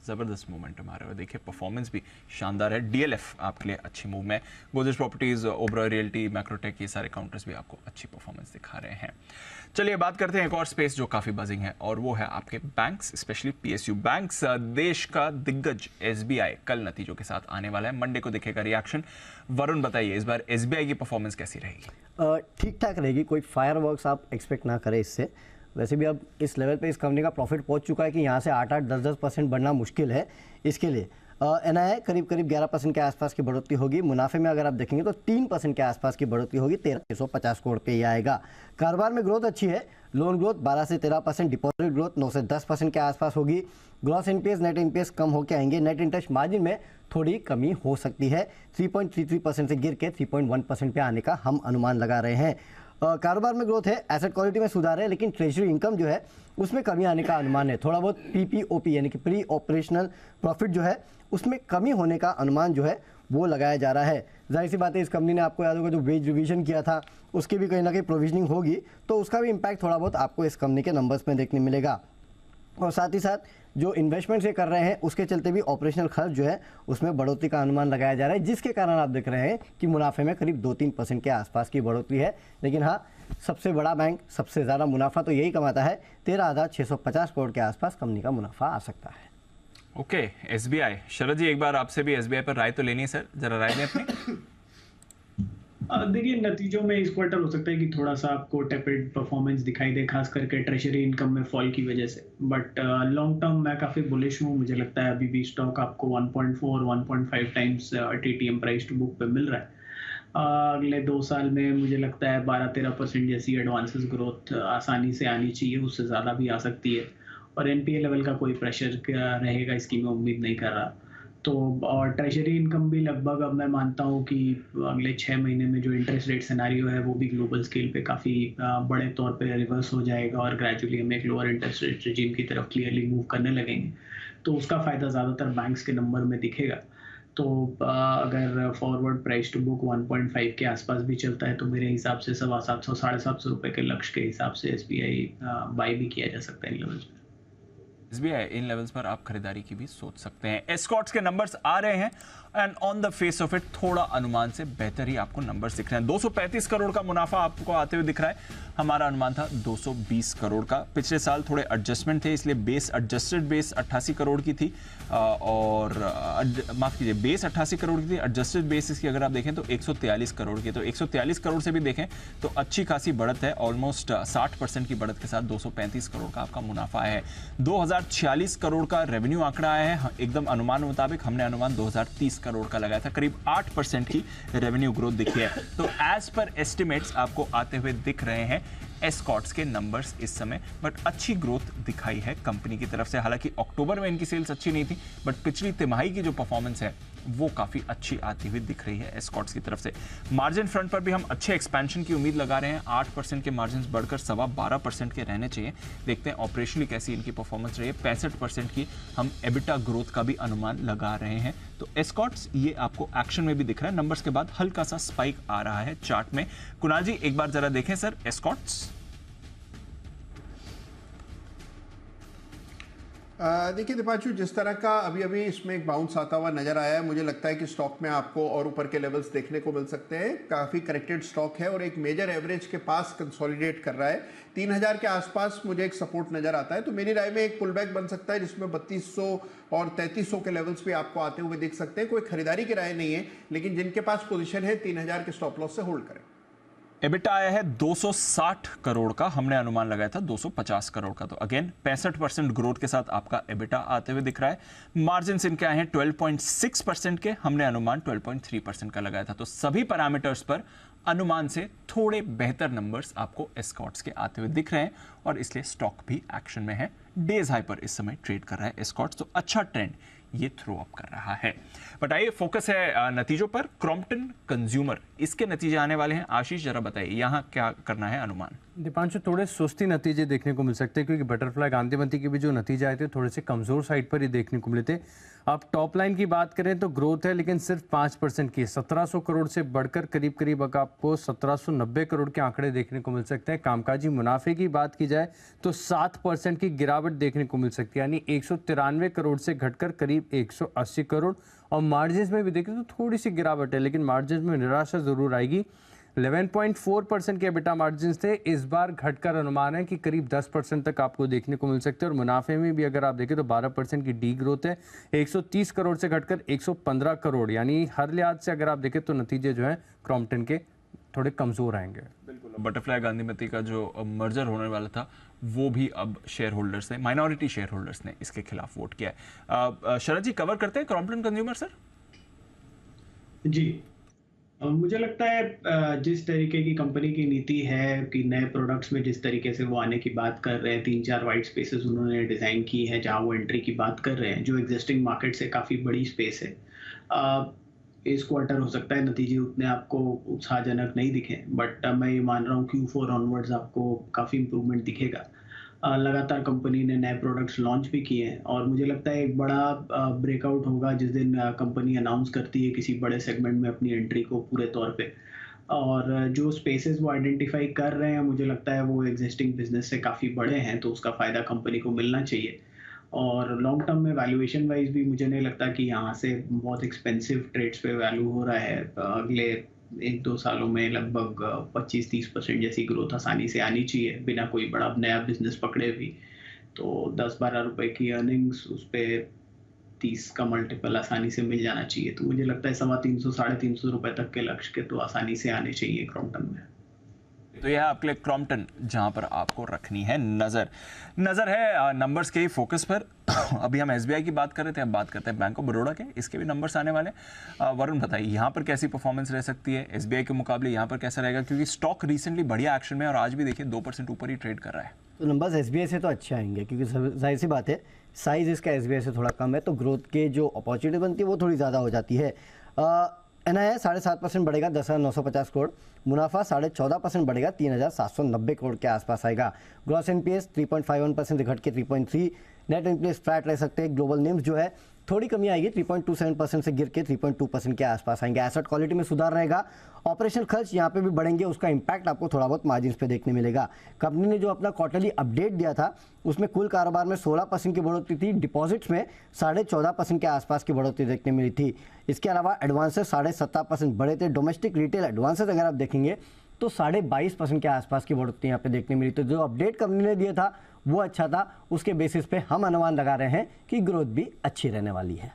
A: ज़बरदस्त मोमेंटम आ रहा है, देखिए परफॉर्मेंस भी शानदार है। DLF आपके लिए अच्छी मूव में, गोदरेज प्रॉपर्टीज, ओबरॉय रियल्टी, मैक्रोटेक, ये सारे काउंटर्स भी आपको अच्छी परफॉर्मेंस दिखा रहे हैं। चलिए बात करते हैं एक और स्पेस जो काफ़ी बजिंग है, और वो है आपके बैंक्स, स्पेशली PSU बैंक्स। देश का दिग्गज SBI कल नतीजों के साथ आने वाला है, मंडे को दिखेगा रिएक्शन। वरुण बताइए, इस बार SBI की परफॉर्मेंस कैसी रहेगी?
C: ठीक ठाक रहेगी, कोई फायरवर्क्स आप एक्सपेक्ट ना करें इससे। वैसे भी अब इस लेवल पे इस कंपनी का प्रॉफिट पहुंच चुका है कि यहाँ से 8-8, 10-10% बढ़ना मुश्किल है। इसके लिए NII करीब 11% के आसपास की बढ़ोतरी होगी। मुनाफे में अगर आप देखेंगे तो 3% के आसपास की बढ़ोतरी होगी, 13,650 करोड़ पे ही आएगा। कारोबार में ग्रोथ अच्छी है, लोन ग्रोथ 12 से 13%, डिपॉजिट ग्रोथ 9 से 10% के आसपास होगी। ग्रॉस NPS, नेट NPS कम होकर आएंगे। नेट इंटरेस्ट मार्जिन में थोड़ी कमी हो सकती है, 3.33% से गिर के 3.1% पे आने का हम अनुमान लगा रहे हैं। कारोबार में ग्रोथ है, एसेट क्वालिटी में सुधार है, लेकिन ट्रेजरी इनकम जो है उसमें कमी आने का अनुमान है। थोड़ा बहुत PPOP यानी कि प्री ऑपरेशनल प्रॉफिट जो है उसमें कमी होने का अनुमान जो है वो लगाया जा रहा है। जाहिर सी बात है, इस कंपनी ने आपको याद होगा जो वेज रिवीजन किया था उसकी भी कहीं ना कहीं प्रोविजनिंग होगी, तो उसका भी इम्पैक्ट थोड़ा बहुत आपको इस कंपनी के नंबर्स में देखने मिलेगा। और साथ ही साथ जो इन्वेस्टमेंट ये कर रहे हैं उसके चलते भी ऑपरेशनल खर्च जो है उसमें बढ़ोतरी का अनुमान लगाया जा रहा है, जिसके कारण आप देख रहे हैं कि मुनाफे में करीब 2-3% के आसपास की बढ़ोतरी है। लेकिन हाँ, सबसे बड़ा बैंक सबसे ज़्यादा मुनाफा तो यही कमाता है, 13,650 करोड़ के आसपास कंपनी का मुनाफा आ सकता है।
A: Okay, SBI। शरद जी, एक बार आपसे भी SBI पर राय तो लेनी है सर, जरा राय दें अपनी।
L: देखिए, नतीजों में इस क्वार्टर हो सकता है कि थोड़ा सा आपको टेपिड परफॉर्मेंस दिखाई दे, खास करके ट्रेजरी इनकम में फॉल की वजह से। बट लॉन्ग टर्म मैं काफ़ी बुलिश हूँ। मुझे लगता है अभी भी स्टॉक आपको 1.4-1.5 times TTM price to book पे मिल रहा है। अगले 2 साल में मुझे लगता है 12-13% जैसी एडवांसेस ग्रोथ आसानी से आनी चाहिए, उससे ज़्यादा भी आ सकती है। और NPA लेवल का कोई प्रेशर रहेगा इसकी मैं उम्मीद नहीं कर रहा। तो और ट्रेजरी इनकम भी लगभग, अब मैं मानता हूँ कि अगले 6 महीने में जो इंटरेस्ट रेट सिनेरियो है वो भी ग्लोबल स्केल पे काफ़ी बड़े तौर पे रिवर्स हो जाएगा, और ग्रेजुअली हम एक लोअर इंटरेस्ट रेट रेजिम की तरफ क्लियरली मूव करने लगेंगे। तो उसका फ़ायदा ज़्यादातर बैंक्स के नंबर में दिखेगा। तो अगर फॉरवर्ड प्राइस टू बुक 1.5 के आसपास भी चलता है तो मेरे हिसाब से 750-750 रुपये के लक्ष्य के हिसाब से SBI बाई भी किया जा सकता है इन लेवल्स पर।
A: SBI इन लेवल्स पर आप खरीदारी की भी सोच सकते हैं। एस्कॉर्ट्स के नंबर्स आ रहे हैं and on the face of it थोड़ा अनुमान से बेहतर ही आपको नंबर्स दिख रहे हैं। 235 करोड़ का मुनाफा आपको आते हुए दिख रहा है, हमारा अनुमान था 220 करोड़ का। पिछले साल थोड़े एडजस्टमेंट थे, इसलिए बेस एडजस्टेड बेस 88 करोड़ की थी, और माफ कीजिए बेस 88 करोड़ की थी, एडजस्टेड बेस इसकी अगर आप देखें तो 143 करोड़ की। तो 143 करोड़ से भी देखें तो अच्छी खासी बढ़त है, ऑलमोस्ट 60% की बढ़त के साथ 235 करोड़ का आपका मुनाफा है। 2046 करोड़ का रेवेन्यू आंकड़ा आया है, एकदम अनुमान मुताबिक हमने अनुमान 2030 करोड़ का लगाया था, करीब 8% की रेवेन्यू ग्रोथ दिखी है। तो एज पर एस्टिमेट्स आपको आते हुए दिख रहे हैं एस्कॉर्ट्स के नंबर्स इस समय, बट अच्छी ग्रोथ दिखाई है कंपनी की तरफ से। हालांकि अक्टूबर में इनकी सेल्स अच्छी नहीं थी, बट पिछली तिमाही की जो परफॉर्मेंस है वो काफ़ी अच्छी आती हुई दिख रही है एस्कॉर्ट्स की तरफ से। मार्जिन फ्रंट पर भी हम अच्छे एक्सपेंशन की उम्मीद लगा रहे हैं, 8% के मार्जिन बढ़कर 12.25% के रहने चाहिए। देखते हैं ऑपरेशनली कैसी इनकी परफॉर्मेंस रही है। 65% की हम एबिटा ग्रोथ का भी अनुमान लगा रहे हैं। तो एस्कॉर्ट्स ये आपको एक्शन में भी दिख रहा है, नंबर्स के बाद हल्का सा स्पाइक आ रहा है चार्ट में। कुणाल जी, एक बार जरा देखें सर एस्कॉर्ट्स।
K: देखिए दीपांशु, जिस तरह का अभी अभी इसमें एक बाउंस आता हुआ नजर आया है, मुझे लगता है कि स्टॉक में आपको और ऊपर के लेवल्स देखने को मिल सकते हैं। काफ़ी करेक्टेड स्टॉक है और एक मेजर एवरेज के पास कंसोलिडेट कर रहा है। 3000 के आसपास मुझे एक सपोर्ट नजर आता है, तो मेरी राय में एक पुलबैक बन सकता है जिसमें 3200 और 3300 के लेवल्स भी आपको आते हुए दिख सकते हैं। कोई खरीदारी की राय नहीं है, लेकिन जिनके पास पोजीशन है 3000 के स्टॉप लॉस से होल्ड करें।
A: एबिटा आया है 260 करोड़ का, हमने अनुमान लगाया था 250 करोड़ का। तो अगेन 65% ग्रोथ के साथ आपका एबिटा आते हुए दिख रहा है। मार्जिन इनके आए हैं 12.6% के, हमने अनुमान 12.3% का लगाया था। तो सभी पैरामीटर्स पर अनुमान से थोड़े बेहतर नंबर्स आपको एस्कॉर्ट्स के आते हुए दिख रहे हैं और इसलिए स्टॉक भी एक्शन में है। डेज हाई पर इस समय ट्रेड कर रहा है एस्कॉर्ट्स, तो अच्छा ट्रेंड ये थ्रो अप कर रहा है। बट आइए फोकस है नतीजों पर। क्रॉम्पटन कंज्यूमर, इसके नतीजे आने वाले हैं। आशीष जरा बताइए यहाँ क्या करना है अनुमान।
B: दीपांशु, थोड़े सुस्ती नतीजे देखने को मिल सकते हैं क्योंकि बटरफ्लाई गांधीमती के भी जो नतीजे आए थे थोड़े से कमजोर साइड पर ही देखने को मिले थे। अब टॉप लाइन की बात करें तो ग्रोथ है लेकिन सिर्फ 5% की, 1700 करोड़ से बढ़कर करीब करीब आपको 1790 करोड़ के आंकड़े देखने को मिल सकते हैं। कामकाजी मुनाफे की बात की जाए तो 7% की गिरावट देखने को मिल सकती है, यानी 193 करोड़ से घटकर करीब 180 करोड़। और मार्जिन में भी देखें तो थोड़ी सी गिरावट है, लेकिन मार्जिन में निराशा जरूर आएगी। 11.4% के एबिटा मार्जिन थे, इस बार घटकर अनुमान है कि करीब 10% तक आपको देखने को मिल सकते हैं। और मुनाफे में भी अगर आप देखें तो 12% की डी ग्रोथ है, 130 करोड़ से घटकर 115 करोड़, यानी हर लिहाज से अगर आप देखें तो नतीजे जो हैं क्रॉम्पटन के थोड़े कमजोर आएंगे।
A: बिल्कुल, बटरफ्लाई गांधीमती का जो मर्जर होने वाला था वो भी अब शेयर होल्डर्स ने, माइनॉरिटी शेयर होल्डर्स ने इसके खिलाफ वोट किया है। शरद जी कवर करते हैं क्रॉम्पटन कंज्यूमर सर?
L: जी, मुझे लगता है जिस तरीके की कंपनी की नीति है कि नए प्रोडक्ट्स में जिस तरीके से वो आने की बात कर रहे हैं, 3-4 वाइट स्पेसेस उन्होंने डिज़ाइन की है जहां वो एंट्री की बात कर रहे हैं, जो एग्जिस्टिंग मार्केट से काफ़ी बड़ी स्पेस है। इस क्वार्टर हो सकता है नतीजे उतने आपको उत्साहजनक नहीं दिखे, बट मैं ये मान रहा हूँ Q4 ऑनवर्ड्स आपको काफ़ी इंप्रूवमेंट दिखेगा। लगातार कंपनी ने नए प्रोडक्ट्स लॉन्च भी किए हैं और मुझे लगता है एक बड़ा ब्रेकआउट होगा जिस दिन कंपनी अनाउंस करती है किसी बड़े सेगमेंट में अपनी एंट्री को पूरे तौर पे। और जो स्पेसेस वो आइडेंटिफाई कर रहे हैं मुझे लगता है वो एग्जिस्टिंग बिजनेस से काफ़ी बड़े हैं, तो उसका फ़ायदा कंपनी को मिलना चाहिए। और लॉन्ग टर्म में वैल्यूएशन वाइज भी मुझे नहीं लगता कि यहाँ से बहुत एक्सपेंसिव ट्रेड्स पे वैल्यू हो रहा है। अगले 1-2 सालों में लगभग 25-30% जैसी ग्रोथ आसानी से आनी चाहिए बिना कोई बड़ा नया बिजनेस पकड़े भी। तो 10-12 रुपए की अर्निंग्स उस पर 30 का मल्टीपल आसानी से मिल जाना चाहिए। तो मुझे लगता है 350-350 रुपए तक के लक्ष्य के तो आसानी से आने चाहिए क्रॉम्पटन में।
A: तो यह आपके लिए क्रॉम्पटन जहां पर आपको रखनी है नजर है नंबर्स के ही फोकस पर। अभी हम एसबीआई की बात कर रहे थे, अब बात करते हैं बैंक ऑफ बड़ौदा के, इसके भी नंबर्स आने वाले हैं। वरुण बताइए यहाँ पर कैसी परफॉर्मेंस रह सकती है, एसबीआई के मुकाबले यहाँ पर कैसा रहेगा, क्योंकि स्टॉक रिसेंटली बढ़िया एक्शन में और आज भी देखिए 2% ऊपर ही ट्रेड कर रहा है।
C: तो नंबर्स एसबीआई से तो अच्छे आएंगे क्योंकि जाहिर सी बात है साइज इसका एसबीआई से थोड़ा कम है, तो ग्रोथ के जो अपॉर्चुनिटी बनती है वो थोड़ी ज़्यादा हो जाती है। एनआईआई 7.5% बढ़ेगा 10,950 करोड़, मुनाफा 14.5% बढ़ेगा 3,790 करोड़ के आसपास आएगा। ग्रॉस एनपीएस 3.51% से घट के 3.3, नेट एनपीएस फ्लैट रह सकते हैं। ग्लोबल नेम्स जो है थोड़ी कमी आएगी, 3.27% से गिर के 3.2% के आसपास आएंगे। एसेट क्वालिटी में सुधार रहेगा। ऑपरेशनल खर्च यहाँ पे भी बढ़ेंगे, उसका इंपैक्ट आपको थोड़ा बहुत मार्जिन पे देखने मिलेगा। कंपनी ने जो अपना क्वार्टरली अपडेट दिया था उसमें कुल कारोबार में 16% की बढ़ोतरी थी, डिपॉजिट्स में 14.5% के आसपास की बढ़ोतरी देखने मिली थी। इसके अलावा एडवांसेस 7.5% बढ़े थे। डोमेस्टिक रिटेल एडवांसेस अगर आप देखेंगे तो 22.5% के आसपास की बढ़ोतरी यहाँ पे देखने मिली। तो जो अपडेट कंपनी ने दिया था वो अच्छा था, उसके बेसिस पे हम अनुमान लगा रहे हैं कि ग्रोथ भी अच्छी रहने वाली है।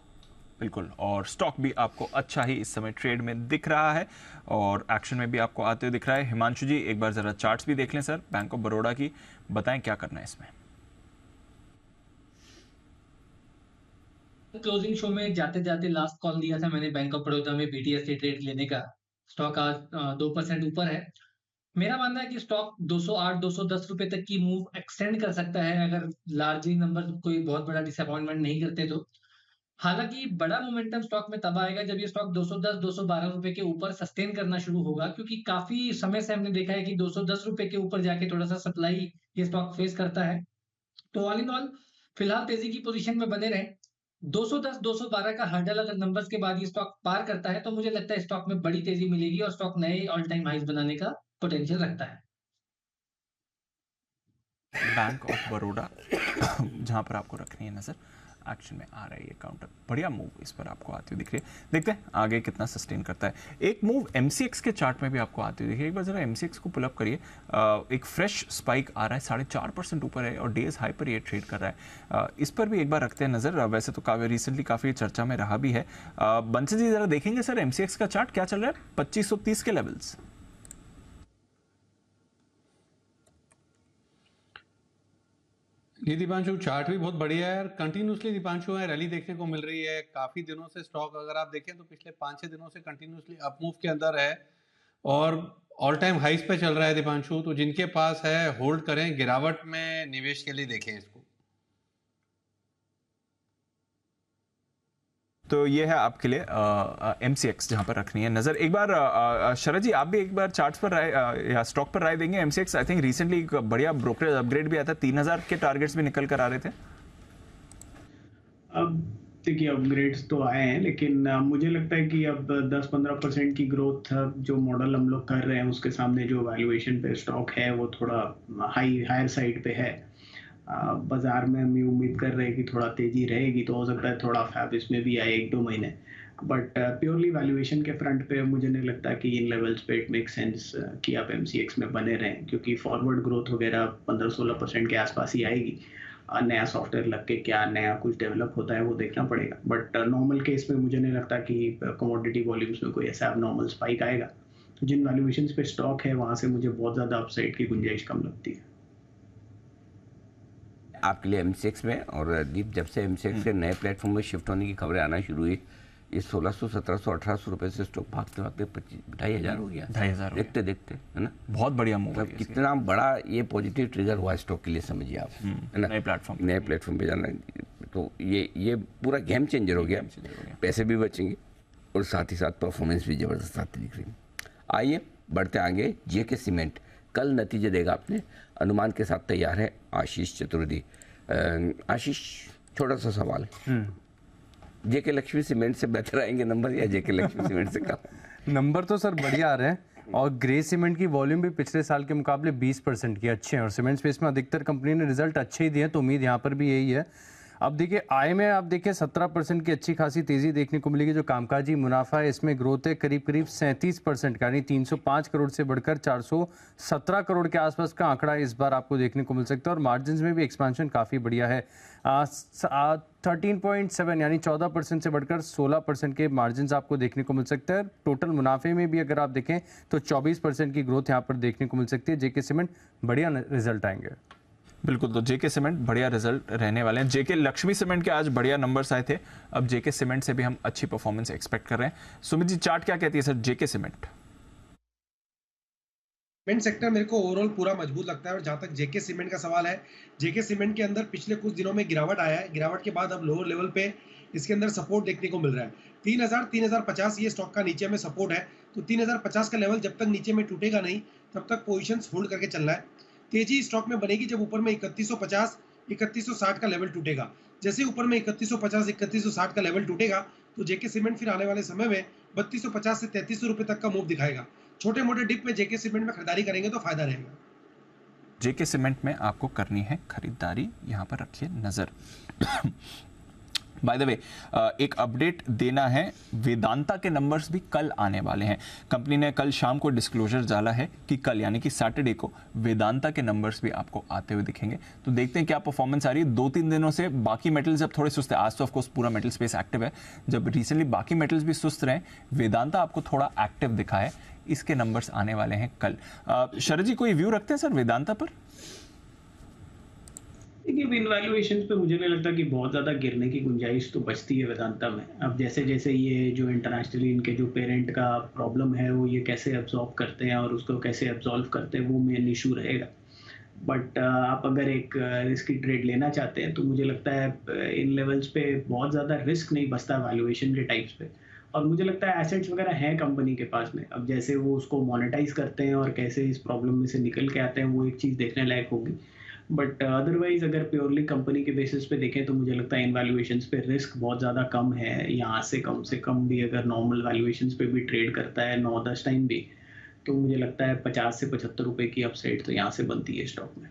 A: बिल्कुल, और स्टॉक भी आपको अच्छा ही इस समय ट्रेड में दिख रहा है और एक्शन में भी आपको आते हुए दिख रहा है। हिमांशु जी एक बार जरा चार्ट्स भी देख लें सर बैंक ऑफ बड़ौदा की, बताएं क्या करना है इसमें।
G: क्लोजिंग शो में जाते जाते लास्ट कॉल दिया था मैंने बैंक ऑफ बड़ौदा में बीटीएस से ट्रेड लेने का। स्टॉक आज 2% ऊपर है। मेरा मानना है कि स्टॉक 208-210 रुपए तक की मूव एक्सटेंड कर सकता है अगर लार्जली नंबर कोई बहुत बड़ा डिसअपॉइंटमेंट नहीं करते तो। हालांकि बड़ा मोमेंटम स्टॉक में तब आएगा जब ये स्टॉक 210-212 रुपए के ऊपर सस्टेन करना शुरू होगा, क्योंकि काफी समय से हमने देखा है कि 210 रुपए के ऊपर जाके थोड़ा सा सप्लाई ये स्टॉक फेस करता है। तो ऑल इन ऑल फिलहाल तेजी की पोजीशन में बने रहे। 210-212 का हर्डल अगर नंबर्स के बाद ये स्टॉक पार करता है तो मुझे लगता है स्टॉक में बड़ी तेजी मिलेगी और स्टॉक नए ऑल टाइम हाइज बनाने का पोटेंशियल रखता है।
A: बैंक ऑफ बड़ौदा जहां पर आपको रखनी है नजर, एक्शन में आ रही है काउंटर, बढ़िया मूव इस पर आपको आती हुई दिख रही है। देखते हैं आगे कितना सस्टेन करता है। एक मूव एमसीएक्स के चार्ट में भी आपको आती हुई दिख रही है। एक बार जरा एमसीएक्स को पुल अप करिए। एक फ्रेश स्पाइक आ रहा है, 4.5% ऊपर है और डेज हाई पर ये ट्रेड कर रहा है। इस पर भी एक बार रखते हैं नजर। वैसे तो काफी रिसेंटली काफी चर्चा में रहा भी है। बंसी जी जरा देखेंगे सर एमसीएक्स का चार्ट क्या चल रहा है 2530 के लेवल्स।
E: जी दीपांशु, चार्ट भी बहुत बढ़िया है। कंटिन्यूसली दीपांशु है रैली देखने को मिल रही है। काफी दिनों से स्टॉक अगर आप देखें तो पिछले 5-6 दिनों से कंटिन्यूसली अप मूव के अंदर है और ऑल टाइम हाइस पे चल रहा है दीपांशु, तो जिनके पास है होल्ड करें, गिरावट में निवेश के लिए देखें इसको।
A: तो ये है आपके लिए MCX जहां पर रखनी है नजर। एक बार शरद जी आप भी एक बार चार्ट्स पर राय या स्टॉक पर राय देंगे। MCX आई थिंक रिसेंटली एक बढ़िया ब्रोकरेज अपग्रेड भी आया था, 3000 के टारगेट्स भी निकल कर आ रहे थे।
L: अब देखिए अपग्रेड्स तो आए हैं, लेकिन मुझे लगता है कि अब 10-15% की ग्रोथ जो मॉडल हम लोग कर रहे हैं उसके सामने जो वैल्यूएशन पे स्टॉक है वो थोड़ा हायर साइड पे है। बाजार में हम ये उम्मीद कर रहे हैं कि थोड़ा तेजी रहेगी, तो हो सकता है थोड़ा फैब इसमें भी आए 1-2 महीने, बट प्योरली वैल्यूएशन के फ्रंट पे मुझे नहीं लगता कि इन लेवल्स पे इट मेक सेंस कि आप MCX में बने रहें, क्योंकि फॉरवर्ड ग्रोथ वगैरह 15-16% के आसपास ही आएगी। नया सॉफ्टवेयर लग के क्या नया कुछ डेवलप होता है वो देखना पड़ेगा, बट नॉर्मल केस में मुझे नहीं लगता कि कमोडिटी वॉल्यूम्स में कोई ऐसा अब नॉर्मल स्पाइक आएगा। तो जिन वैल्यूएशंस पे स्टॉक है वहां से मुझे बहुत ज़्यादा अपसाइड की गुंजाइश कम लगती है
D: आपके लिए MCX में। और दीप, जब से MCX से नए प्लेटफॉर्म में शिफ्ट होने की खबरें आना शुरू हुई, ये 1600, 1700, 1800 रुपए से स्टॉक भागते भागते 2,500 हो गया।
A: 2,500
D: देखते देखते, है ना,
A: बहुत बढ़िया मूव है।
D: कितना बड़ा ये पॉजिटिव ट्रिगर हुआ स्टॉक के लिए, समझिए आप, है ना, नए प्लेटफॉर्म पे जाना, तो ये पूरा गेम चेंजर हो गया। पैसे भी बचेंगे और साथ ही साथ परफॉर्मेंस भी जबरदस्त आती दिख रही है। आइए बढ़ते आगे। JK सीमेंट कल नतीजे देगा, अपने अनुमान के साथ तैयार है आशीष चतुर्वेदी। आशीष, छोटा सा सवाल, JK लक्ष्मी सीमेंट से बेहतर आएंगे नंबर या JK लक्ष्मी सीमेंट से कम?
B: नंबर तो सर बढ़िया आ रहे हैं, और ग्रे सीमेंट की वॉल्यूम भी पिछले साल के मुकाबले 20% की अच्छे हैं, और सीमेंट स्पेस में अधिकतर कंपनी ने रिजल्ट अच्छे ही दिए हैं, तो उम्मीद यहाँ पर भी यही है। अब देखिए आय में आप देखिए 17% की अच्छी खासी तेजी देखने को मिलेगी। जो कामकाजी मुनाफा है इसमें ग्रोथ है करीब 37% का, यानी 305 करोड़ से बढ़कर 417 करोड़ के आसपास का आंकड़ा इस बार आपको देखने को मिल सकता है। और मार्जिन में भी एक्सपेंशन काफ़ी बढ़िया है, 13.7 यानी 14% से बढ़कर 16% के मार्जिन आपको देखने को मिल सकता है। टोटल मुनाफे में भी अगर आप देखें तो 24% की ग्रोथ यहाँ पर देखने को मिल सकती है। JK सीमेंट बढ़िया रिजल्ट आएंगे।
A: बिल्कुल, तो JK सीमेंट बढ़िया रिजल्ट रहने वाले हैं। JK लक्ष्मी सीमेंट के आज बढ़िया नंबर्स आए थे, अब JK सीमेंट से भी हम अच्छी परफॉर्मेंस एक्सपेक्ट कर रहे हैं। सुमित जी, चार्ट क्या कहती है sir JK cement?
F: Cement sector मेरे को ओवरऑल पूरा मजबूत लगता है, और जहां तक JK सीमेंट का सवाल है, JK सीमेंट के अंदर पिछले कुछ दिनों में गिरावट आया है। गिरावट के बाद अब लोअर लेवल पे इसके अंदर सपोर्ट देखने को मिल रहा है। 3000-3050 ये स्टॉक का नीचे में सपोर्ट है, तो 3050 का लेवल जब तक नीचे में टूटेगा नहीं तब तक पोजीशंस होल्ड करके चलना है। तेजी स्टॉक में बनेगी जब ऊपर में 3150, 3160 का लेवल टूटेगा। जैसे ऊपर में 3150, 3160 का लेवल टूटेगा तो JK सीमेंट फिर आने वाले समय में 3250 से 3300 रुपए तक का मूव दिखाएगा। छोटे मोटे डिप में JK सीमेंट में खरीदारी करेंगे तो फायदा रहेगा।
A: JK सीमेंट में आपको करनी है खरीदारी, यहां पर रखिए नजर। बाय द वे, एक अपडेट देना है, वेदांता के नंबर्स भी कल आने वाले हैं। कंपनी ने कल शाम को डिस्क्लोजर डाला है कि कल यानी कि सैटरडे को वेदांता के नंबर्स भी आपको आते हुए दिखेंगे। तो देखते हैं क्या परफॉर्मेंस आ रही है। 2-3 दिनों से बाकी मेटल्स अब थोड़े सुस्त है, आज तो ऑफकोर्स पूरा मेटल स्पेस एक्टिव है, जब रिसेंटली बाकी मेटल्स भी सुस्त रहे, वेदांता आपको थोड़ा एक्टिव दिखा है। इसके नंबर्स आने वाले हैं कल। शरद जी, कोई व्यू रखते हैं सर वेदांता पर?
L: देखिए इन वैल्यूएशंस पे मुझे नहीं लगता कि बहुत ज़्यादा गिरने की गुंजाइश तो बचती है वेदांता में। अब जैसे जैसे ये जो इंटरनेशनली इनके जो पेरेंट का प्रॉब्लम है वो ये कैसे एब्जॉर्ब करते हैं और उसको कैसे एब्जॉल्व करते हैं वो मेन इशू रहेगा। बट आप अगर एक रिस्की ट्रेड लेना चाहते हैं तो मुझे लगता है इन लेवल्स पे बहुत ज़्यादा रिस्क नहीं बचता वैल्यूएशन के टाइप्स पे। और मुझे लगता है एसेट्स वगैरह हैं कंपनी के पास में, अब जैसे वो उसको मोनेटाइज करते हैं और कैसे इस प्रॉब्लम में से निकल के आते हैं वो एक चीज़ देखने लायक होगी। बट अदरवाइज अगर प्योरली कंपनी के बेसिस पे देखें तो मुझे लगता है इन वैल्यूएशंस पे रिस्क बहुत ज़्यादा कम है। यहाँ से कम भी अगर नॉर्मल वैल्यूएशंस पे भी ट्रेड करता है 9-10 टाइम भी, तो मुझे लगता है 50 से 75 रुपए की अपसाइड तो यहाँ से बनती है स्टॉक में।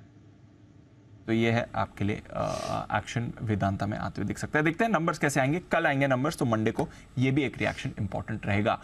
A: तो ये है आपके लिए एक्शन वेदांता में आते हुए दिख सकता है। देखते हैं नंबर्स कैसे आएंगे। कल आएंगे नंबर्स, तो मंडे को ये भी एक रिएक्शन इंपॉर्टेंट रहेगा।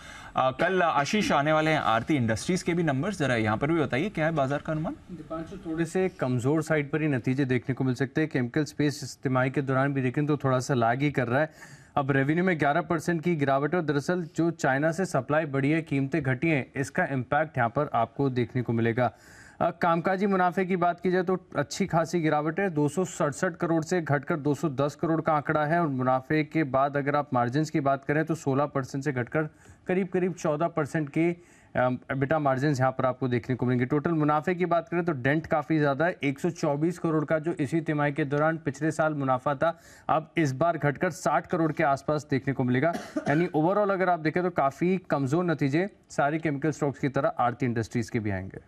A: कल आशीष आने वाले हैं आरती इंडस्ट्रीज के भी नंबर्स, जरा यहाँ पर भी बताइए क्या है बाजार का अनुमान?
B: दीपांशु, थोड़े से कमजोर साइड पर ही नतीजे देखने को मिल सकते हैं। केमिकल स्पेस इस तिमाही के दौरान भी देखें तो थोड़ा सा लैग ही कर रहा है। अब रेवेन्यू में 11% की गिरावट है, और दरअसल जो चाइना से सप्लाई बढ़ी है, कीमतें घटी हैं, इसका इम्पैक्ट यहाँ पर आपको देखने को मिलेगा। कामकाजी मुनाफे की बात की जाए तो अच्छी खासी गिरावट है, 267 करोड़ से घटकर 210 करोड़ का आंकड़ा है। और मुनाफे के बाद अगर आप मार्जिन्स की बात करें तो 16% से घटकर करीब 14% के एबिटा मार्जिन यहाँ पर आपको देखने को मिलेंगे। टोटल मुनाफे की बात करें तो डेंट काफ़ी ज़्यादा है, 124 करोड़ का जो इसी तिमाही के दौरान पिछले साल मुनाफा था, अब इस बार घटकर 60 करोड़ के आसपास देखने को मिलेगा। यानी ओवरऑल अगर आप देखें तो काफ़ी कमज़ोर नतीजे सारी केमिकल स्टॉक्स की तरह आरती इंडस्ट्रीज़ के भी आएंगे।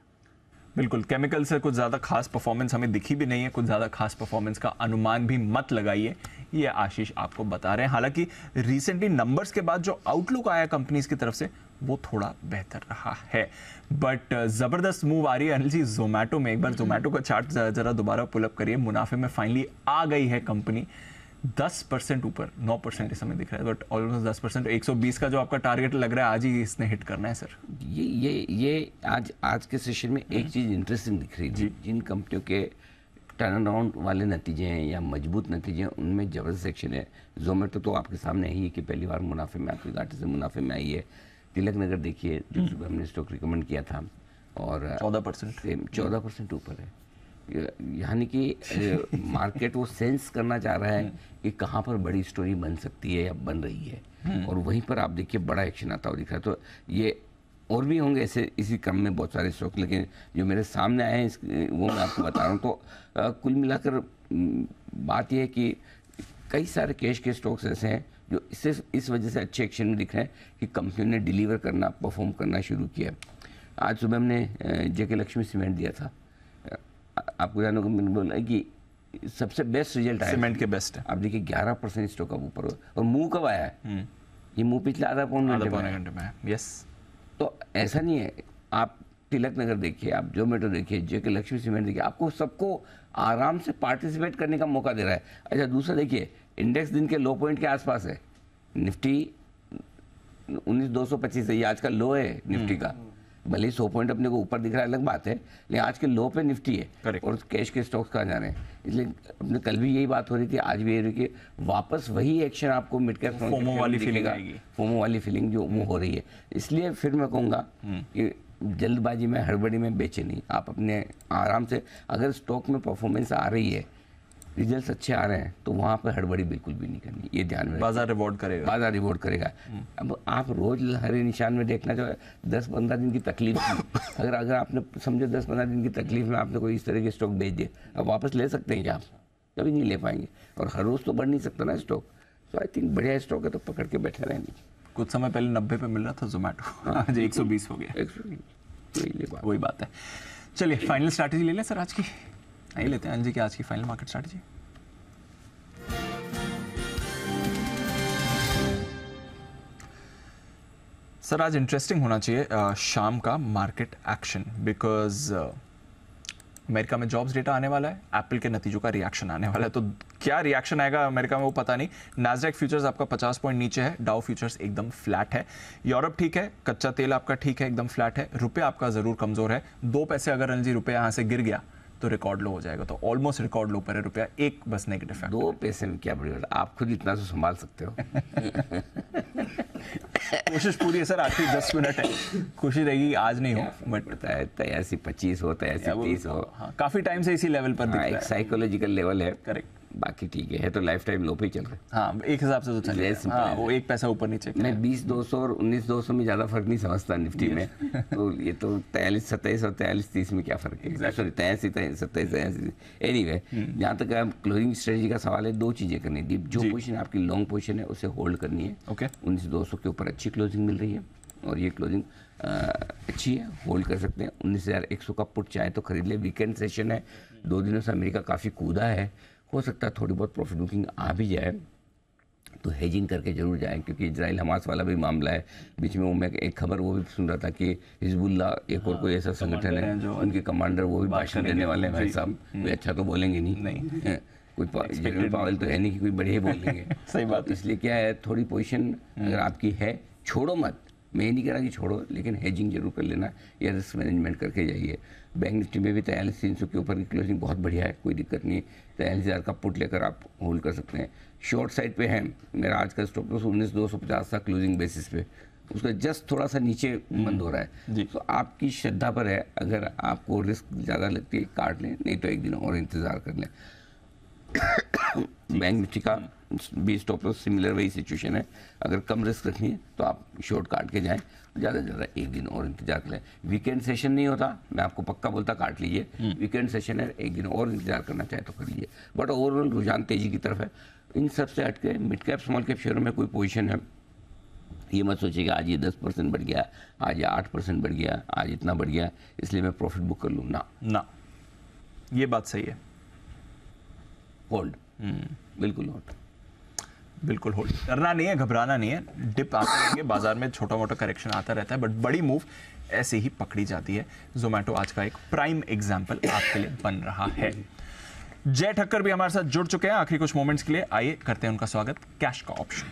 A: बिल्कुल, केमिकल से कुछ ज़्यादा खास परफॉर्मेंस हमें दिखी भी नहीं है, कुछ ज़्यादा खास परफॉर्मेंस का अनुमान भी मत लगाइए, ये आशीष आपको बता रहे हैं। हालांकि रिसेंटली नंबर्स के बाद जो आउटलुक आया कंपनीज की तरफ से वो थोड़ा बेहतर रहा है, बट ज़बरदस्त मूव आ रही है अनिल जी जोमेटो में। एक बार जोमेटो का चार्ट जरा दोबारा पुलअप करिए। मुनाफे में फाइनली आ गई है कंपनी 10% ऊपर, 9% इस समय दिख रहा है, बट ऑलमोस्ट 10%। 120 का जो आपका टारगेट लग रहा है आज ही इसने हिट करना है सर।
D: ये आज के सेशन में एक चीज़ इंटरेस्टिंग दिख रही थी, जिन कंपनियों के टर्न अराउंड वाले नतीजे हैं या मजबूत नतीजे हैं उनमें जबरदस्त एक्शन है। जोमेटो तो आपके सामने ही है कि पहली बार मुनाफे में, आपके घाटे से मुनाफे में आई है। तिलक नगर देखिए, जो सुबह हमने स्टॉक रिकमेंड किया था, और 14% ऊपर है। यानी कि मार्केट वो सेंस करना चाह रहा है कि कहाँ पर बड़ी स्टोरी बन सकती है या बन रही है, और वहीं पर आप देखिए बड़ा एक्शन आता हुआ दिख रहा है। तो ये और भी होंगे ऐसे इसी क्रम में बहुत सारे स्टॉक, लेकिन जो मेरे सामने आए हैं वो मैं आपको बता रहा हूँ। तो कुल मिलाकर बात यह है कि कई सारे कैश के स्टॉक्स ऐसे हैं जो इस वजह से अच्छे एक्शन में दिख रहे हैं कि कंपनियों ने डिलीवर करना, परफॉर्म करना शुरू किया। आज सुबह हमने जेके लक्ष्मी सीमेंट दिया था, आपको जानने को मैंने बोला कि सबसे बेस्ट रिजल्ट आया,
A: सीमेंट के बेस्ट है।
D: आप देखिए 11% स्टॉक अब ऊपर, और मुंह कब आया है? ये मुंह पिछले आधा पौने घंटे में है।
A: यस,
D: तो ऐसा नहीं है। आप तिलक नगर देखिए, आप जोमेटो देखिए, जेके लक्ष्मी सीमेंट देखिए, आपको सबको आराम से पार्टिसिपेट करने का मौका दे रहा है। अच्छा, दूसरा देखिए, इंडेक्स दिन के लो पॉइंट के आसपास है। निफ्टी 19,225 है, ये आज का लो है निफ्टी का। भले ही 100 पॉइंट अपने को ऊपर दिख रहा है अलग बात है, लेकिन आज के लो पे निफ्टी है और कैश के स्टॉक्स कहाँ जा रहे हैं। इसलिए अपने कल भी यही बात हो रही थी, आज भी ये रही कि वापस वही एक्शन आपको मिड कैप
A: फोमो वाली फीलिंग आएगी,
D: फोमो वाली फीलिंग जो वो हो रही है। इसलिए फिर मैं कहूँगा कि जल्दबाजी में, हड़बड़ी में बेचे नहीं, आप अपने आराम से, अगर स्टॉक में परफॉर्मेंस आ रही है, रिजल्ट्स अच्छे आ रहे हैं, तो वहाँ पर हड़बड़ी बिल्कुल भी नहीं करनी, ये ध्यान में।
A: बाजार रिवॉर्ड करेगा,
D: बाजार रिवॉर्ड करेगा। अब आप रोज हरे निशान में देखना जो 10-15 दिन की तकलीफ अगर आपने समझो 10-15 दिन की तकलीफ में आपने कोई इस तरह के स्टॉक बेच दिए, अब वापस ले सकते हैं क्या? आप कभी नहीं ले पाएंगे, और हर रोज तो बढ़ नहीं सकता ना स्टॉक। तो आई थिंक बढ़िया स्टॉक है तो पकड़ के बैठे रहेंगे।
A: कुछ समय पहले 90 पे मिल रहा था जोमेटो, आज 120 हो गया। वही बात है। चलिए फाइनल स्ट्रैटेजी ले लें सर आज की, नहीं लेते हैं अंजी की आज की फाइनल मार्केट स्ट्रैटेजी। सर आज इंटरेस्टिंग होना चाहिए शाम का मार्केट एक्शन, बिकॉज अमेरिका में जॉब्स डेटा आने वाला है, एप्पल के नतीजों का रिएक्शन आने वाला है। तो क्या रिएक्शन आएगा अमेरिका में वो पता नहीं। नास्डैक फ्यूचर्स आपका 50 पॉइंट नीचे है, डाउ फ्यूचर्स एकदम फ्लैट है, यूरोप ठीक है, कच्चा तेल आपका ठीक है, एकदम फ्लैट है, रुपये आपका जरूर कमजोर है। 2 पैसे अगर रणजी रुपये यहाँ से गिर गया तो रिकॉर्ड लो हो जाएगा, तो ऑलमोस्ट रिकॉर्ड लो पर है रुपया, एक बस नेगेटिव है।
D: 2 पैसे में क्या बड़ी बात, आप खुद इतना तो संभाल सकते हो।
A: कोशिश पूरी है सर, आखिरी 10 मिनट है, कोशिश रहेगी आज नहीं हो, बट
D: 83-25 हो, 83-30 हो,
A: काफी टाइम से इसी लेवल पर दिख रहा है,
D: एक साइकोलॉजिकल लेवल है।
A: करेक्ट,
D: बाकी ठीक है तो लाइफ टाइम लो पे ही चल रहा है।
A: हाँ, एक हिसाब से तो चल रहा है, वो 1 पैसा ऊपर नीचे।
D: मैं 20,200 और 19,200 में ज़्यादा फर्क नहीं समझता निफ्टी में, तो ये तो 43-27 और 43-30 में क्या फर्क है? सॉरी 83-27। एनीवे, जहाँ तक क्लोजिंग स्ट्रेटजी का सवाल है, 2 चीज़ें करनी है। जो पोजीशन आपकी लॉन्ग पोजीशन है उसे होल्ड करनी है। 19,200 के ऊपर अच्छी क्लोजिंग मिल रही है और ये क्लोजिंग अच्छी है, होल्ड कर सकते हैं। 19,100 का पुट चाहे तो खरीद ले, वीकेंड सेशन है, 2 दिनों से अमेरिका काफ़ी कूदा है, हो सकता है थोड़ी बहुत प्रॉफिट बुकिंग आ भी जाए, तो हेजिंग करके जरूर जाएं, क्योंकि इजराइल हमास वाला भी मामला है। बीच में वो मैं एक खबर वो भी सुन रहा था कि हिजबुल्ला एक और कोई ऐसा संगठन है जो उनके कमांडर वो भी भाषण देने वाले हैं। भाई साहब वे अच्छा तो बोलेंगे नहीं, कोई जनरल पावेल तो है नहीं कि कोई बढ़िया बोलेंगे।
A: सही बात।
D: इसलिए क्या है, थोड़ी पोजीशन अगर आपकी है, छोड़ो मत, मैं ये नहीं कह रहा कि छोड़ो, लेकिन हेजिंग जरूर कर लेना या रिस्क मैनेजमेंट करके जाइए। बैंक निफ्टी में भी 43,300 के ऊपर की क्लोजिंग बहुत बढ़िया है, कोई दिक्कत नहीं। 43,000 का पुट लेकर आप होल्ड कर सकते हैं। शॉर्ट साइड पे है, मेरा आज का स्टॉप लॉस 19,250 था क्लोजिंग बेसिस पे, उसका जस्ट थोड़ा सा नीचे बंद हो रहा है। तो आपकी श्रद्धा पर है, अगर आपको रिस्क ज़्यादा लगती है काट लें, नहीं तो एक दिन और इंतज़ार कर लें। बैंक निफ्टी का भी स्टॉप लॉस सिमिलर वही सिचुएशन है। अगर कम रिस्क रखनी है तो आप शॉर्ट काट के जाएं, ज़्यादा से ज़्यादा एक दिन और इंतजार करें। वीकेंड सेशन नहीं होता, मैं आपको पक्का बोलता काट लीजिए। वीकेंड सेशन है, एक दिन और इंतजार करना चाहे तो कर लीजिए। बट ओवरऑल रुझान तेजी की तरफ है। इन सबसे हट के मिड कैप स्मॉल कैप शेयरों में कोई पोजीशन है, ये मत सोचिएगा आज ये 10% बढ़ गया, आज ये 8% बढ़ गया, आज इतना बढ़ गया इसलिए मैं प्रॉफिट बुक कर लूँ, ना,
A: ये बात सही है।
D: होल्ड, बिल्कुल होल्ड,
A: बिल्कुल होल्ड करना नहीं है, घबराना नहीं है। डिप आते रहेंगे, बाजार में छोटा मोटा करेक्शन आता रहता है, बट बड़ी मूव ऐसे ही पकड़ी जाती है। जोमेटो आज का एक प्राइम एग्जाम्पल आपके लिए बन रहा है। जय ठक्कर भी हमारे साथ जुड़ चुके हैं आखिरी कुछ मोमेंट्स के लिए, आइए करते हैं उनका स्वागत। कैश का ऑप्शन,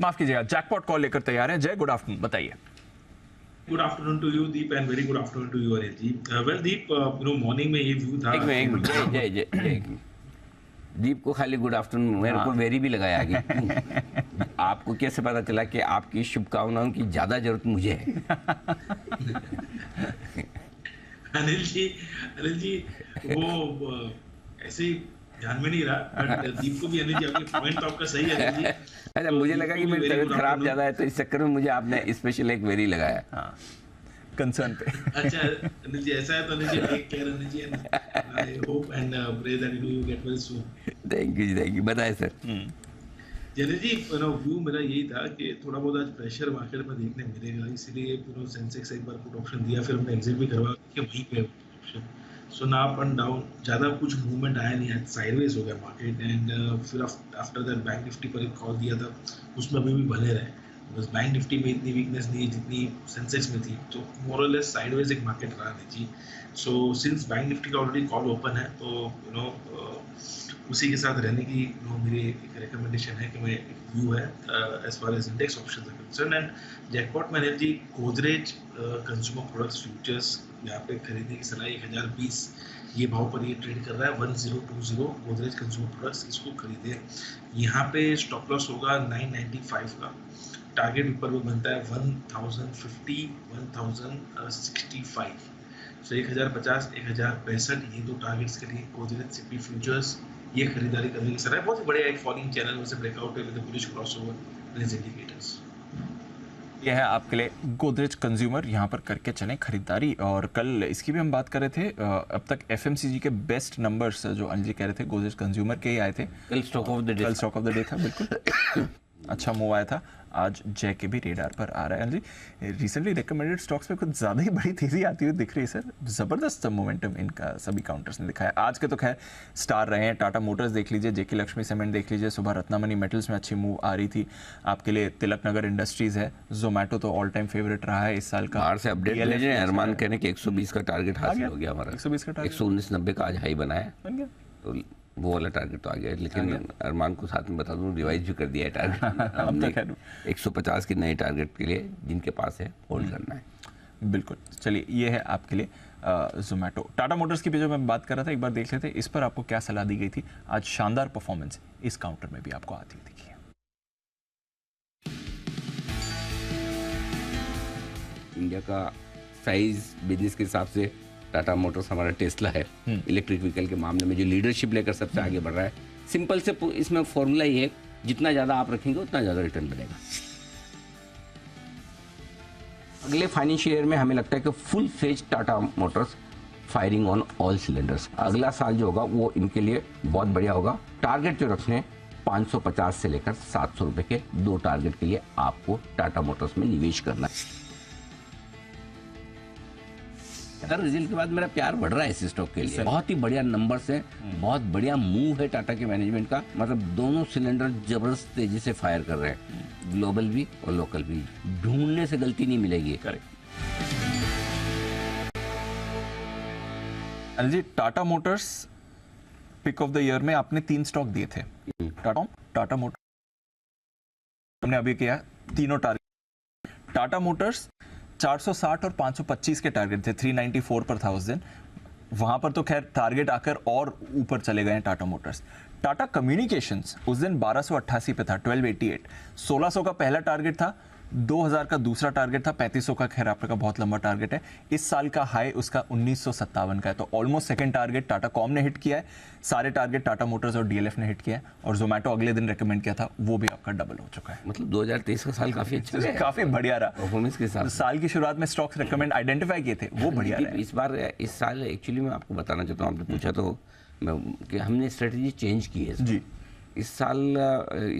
A: माफ कीजिएगा, जैकपॉट कॉल लेकर तैयार हैं। जय, गुड आफ्टरनून, बताइए।
N: Good afternoon to you Deep and very good afternoon to you Anil ji. Well Deep, morning में ये व्यू था।
D: एक मिनट, जय दीप को खाली गुड आफ्टरनून, मेरे को वेरी भी लगाया आगे। आपको कैसे पता चला कि आपकी शुभकामनाओं की ज्यादा जरूरत मुझे है?
N: अनिल जी वो ऐसे ही ध्यान में नहीं रहा, बट दीप को भी अनिल जी आपके पॉइंट तो आपका सही है अनिल जी।
D: अच्छा, मुझे लगा कि मेरी तबीयत खराब ज्यादा है तो इस चक्कर में मुझे आपने स्पेशल एक वेरी लगाया।
A: हाँ, कंसर्न पे।
N: अच्छा अनिल जी, ऐसा है तो Anil ji take care Anil ji, and I hope and pray that you get well soon.
D: Thank you, बताएं सर।
N: अनिल जी, व्यू मेरा यही था कि थोड़ा बहुत आज प्रेशर मार्केट में देखने मिलेगा, इसीलिए सेंसेक्स एक बार पुट ऑप्शन दिया, फिर हमने एग्जिट भी करवा के वहीं पे ऑप्शन। सो ना अप एंड डाउन ज़्यादा कुछ मूवमेंट आया नहीं, आज साइडवेज हो गया मार्केट। एंड फिर आफ्टर दैट बैंक निफ्टी पर एक कॉल दिया था, उसमें अभी भी भले रहे, बस बैंक निफ्टी में इतनी वीकनेस नहीं है जितनी सेंसेक्स में थी, तो मोर और लेस साइडवेज एक मार्केट रहा नहीं जी। सो सिंस बैंक निफ्टी का ऑलरेडी कॉल ओपन है, तो उसी के साथ रहने की मेरी एक रिकमेंडेशन है कि मैं एक व्यू है as far as index option है कंसर्न। एंड जैकपॉट में जी गोदरेज कंज्यूमर प्रोडक्ट्स फ्यूचर्स यहाँ पे खरीदने की सलाह 1020 ये भाव पर ये ट्रेड कर रहा है। 1020 गोदरेज कंज्यूमर प्रोडक्ट्स, इसको खरीदे। यहाँ पे स्टॉप लॉस होगा 995 का, टारगेट ऊपर में बनता है 1050 1065। सो 1050 1065 ये दो टारगेट्स के लिए गोदरेज सीपी फ्यूचर्स ये खरीदारी करने की सलाह है। बहुत ही बढ़िया एक फॉलिंग चैनल में से ब्रेकआउट है with the bullish crossover range indicators.
A: यह है आपके लिए गोदरेज कंज्यूमर, यहाँ पर करके चलें खरीदारी। और कल इसकी भी हम बात कर रहे थे, अब तक एफएमसीजी के बेस्ट नंबर्स जो अनिल जी कह रहे थे गोदरेज कंज्यूमर के ही आए थे।
D: कल स्टॉक ऑफ द डे
A: था, बिल्कुल अच्छा मूव आया था। आज जय के भी रेडार पर आ रहा है। Anil ji, recently recommended stocks में कुछ ज़्यादा ही बड़ी तेज़ी आती हुई दिख रही है सर, ज़बरदस्त मोमेंटम इनका सभी काउंटर्स ने दिखाया। आज के तो खैर स्टार रहे हैं, टाटा मोटर्स देख लीजिए, जेके लक्ष्मी सीमेंट देख लीजिए, सुबह रत्नामणि मेटल्स में अच्छी मूव आ रही थी। आपके लिए तिलक नगर इंडस्ट्रीज़ है, जोमेटो तो ऑल टाइम फेवरेट रहा है इस साल का।
D: बाहर से अपडेट भेजें, अरमान कहने कि 120 का टारगेट हासिल हो गया हमारा।
A: 120 का टारगेट,
D: 119.90 का आज हाई बनाया,
A: बन गया
D: तो वो वाला टारगेट तो आ गया। लेकिन अरमान को साथ में बता दूं, रिवाइज भी कर दिया है टारगेट। हमने 150 के नए टारगेट के लिए जिनके पास है होल्ड करना है।
A: बिल्कुल, चलिए ये है आपके लिए जोमेटो। टाटा मोटर्स की भी जो मैं बात कर रहा था, एक बार देख लेते हैं इस पर आपको क्या सलाह दी गई थी। आज शानदार परफॉर्मेंस इस काउंटर में भी आपको आती हुई दिखी है।
D: इंडिया का साइज बिजनेस के हिसाब से टाटा मोटर्स हमारा टेस्ला है। इलेक्ट्रिक व्हीकल के मामले में जो लीडरशिप लेकर सबसे आगे बढ़ रहा है। सिंपल से इसमें फॉर्मूला ही है, जितना ज़्यादा आप रखेंगे उतना ज़्यादा रिटर्न मिलेगा। अगले फाइनेंशियल ईयर में हमें लगता है कि full fledge Tata motors firing on all cylinders. अगला साल जो होगा वो इनके लिए बहुत बढ़िया होगा। टारगेट जो रखने 550 से लेकर 700 रुपए के दो टारगेट के लिए आपको टाटा मोटर्स में निवेश करना है। हर रिजल्ट के बाद मेरा प्यार बढ़ रहा है इस स्टॉक के लिए। बहुत ही बढ़िया नंबर्स है, बहुत बढ़िया मूव है टाटा के मैनेजमेंट का। मतलब दोनों सिलेंडर जबरदस्त तेजी से फायर कर रहे हैं, ग्लोबल भी और लोकल भी। ढूंढने से गलती नहीं मिलेगी।
A: Correct. Anil ji, Tata motors pick of the year में आपने 3 स्टॉक दिए थे। टाटा मोटर्स हमने अभी किया तीनों टारगेट। टाटा मोटर्स 460 और 525 के टारगेट थे, 394 पर था उस दिन। वहां पर तो खैर टारगेट आकर और ऊपर चले गए हैं टाटा मोटर्स। टाटा कम्युनिकेशंस उस दिन 1288 पे था, 1288। 1600 का पहला टारगेट था, 2000 का दूसरा टारगेट था, 3500 का खैर आपका बहुत लंबा टारगेट है। इस साल का हाई उसका 1957 का है, तो almost second target Tata com ने हिट किया है, सारे टारगेट टाटा मोटर्स और डीएलएफ ने हिट किया है, और जोमेटो अगले दिन रेकमेंड किया था, वो भी आपका डबल हो चुका है।
D: मतलब 2023 का साल काफी अच्छा है,
A: काफी बढ़िया रहा
D: परफॉर्मेंस के साथ।
A: साल की शुरुआत में स्टॉक्स रेकमेंड आइडेंटिफाई किए थे, वो बढ़िया रहे।
D: इस साल एक्चुअली मैं आपको बताना चाहता हूँ, आपने पूछा तो कि हमने स्ट्रेटेजी चेंज की है
A: जी।
D: इस साल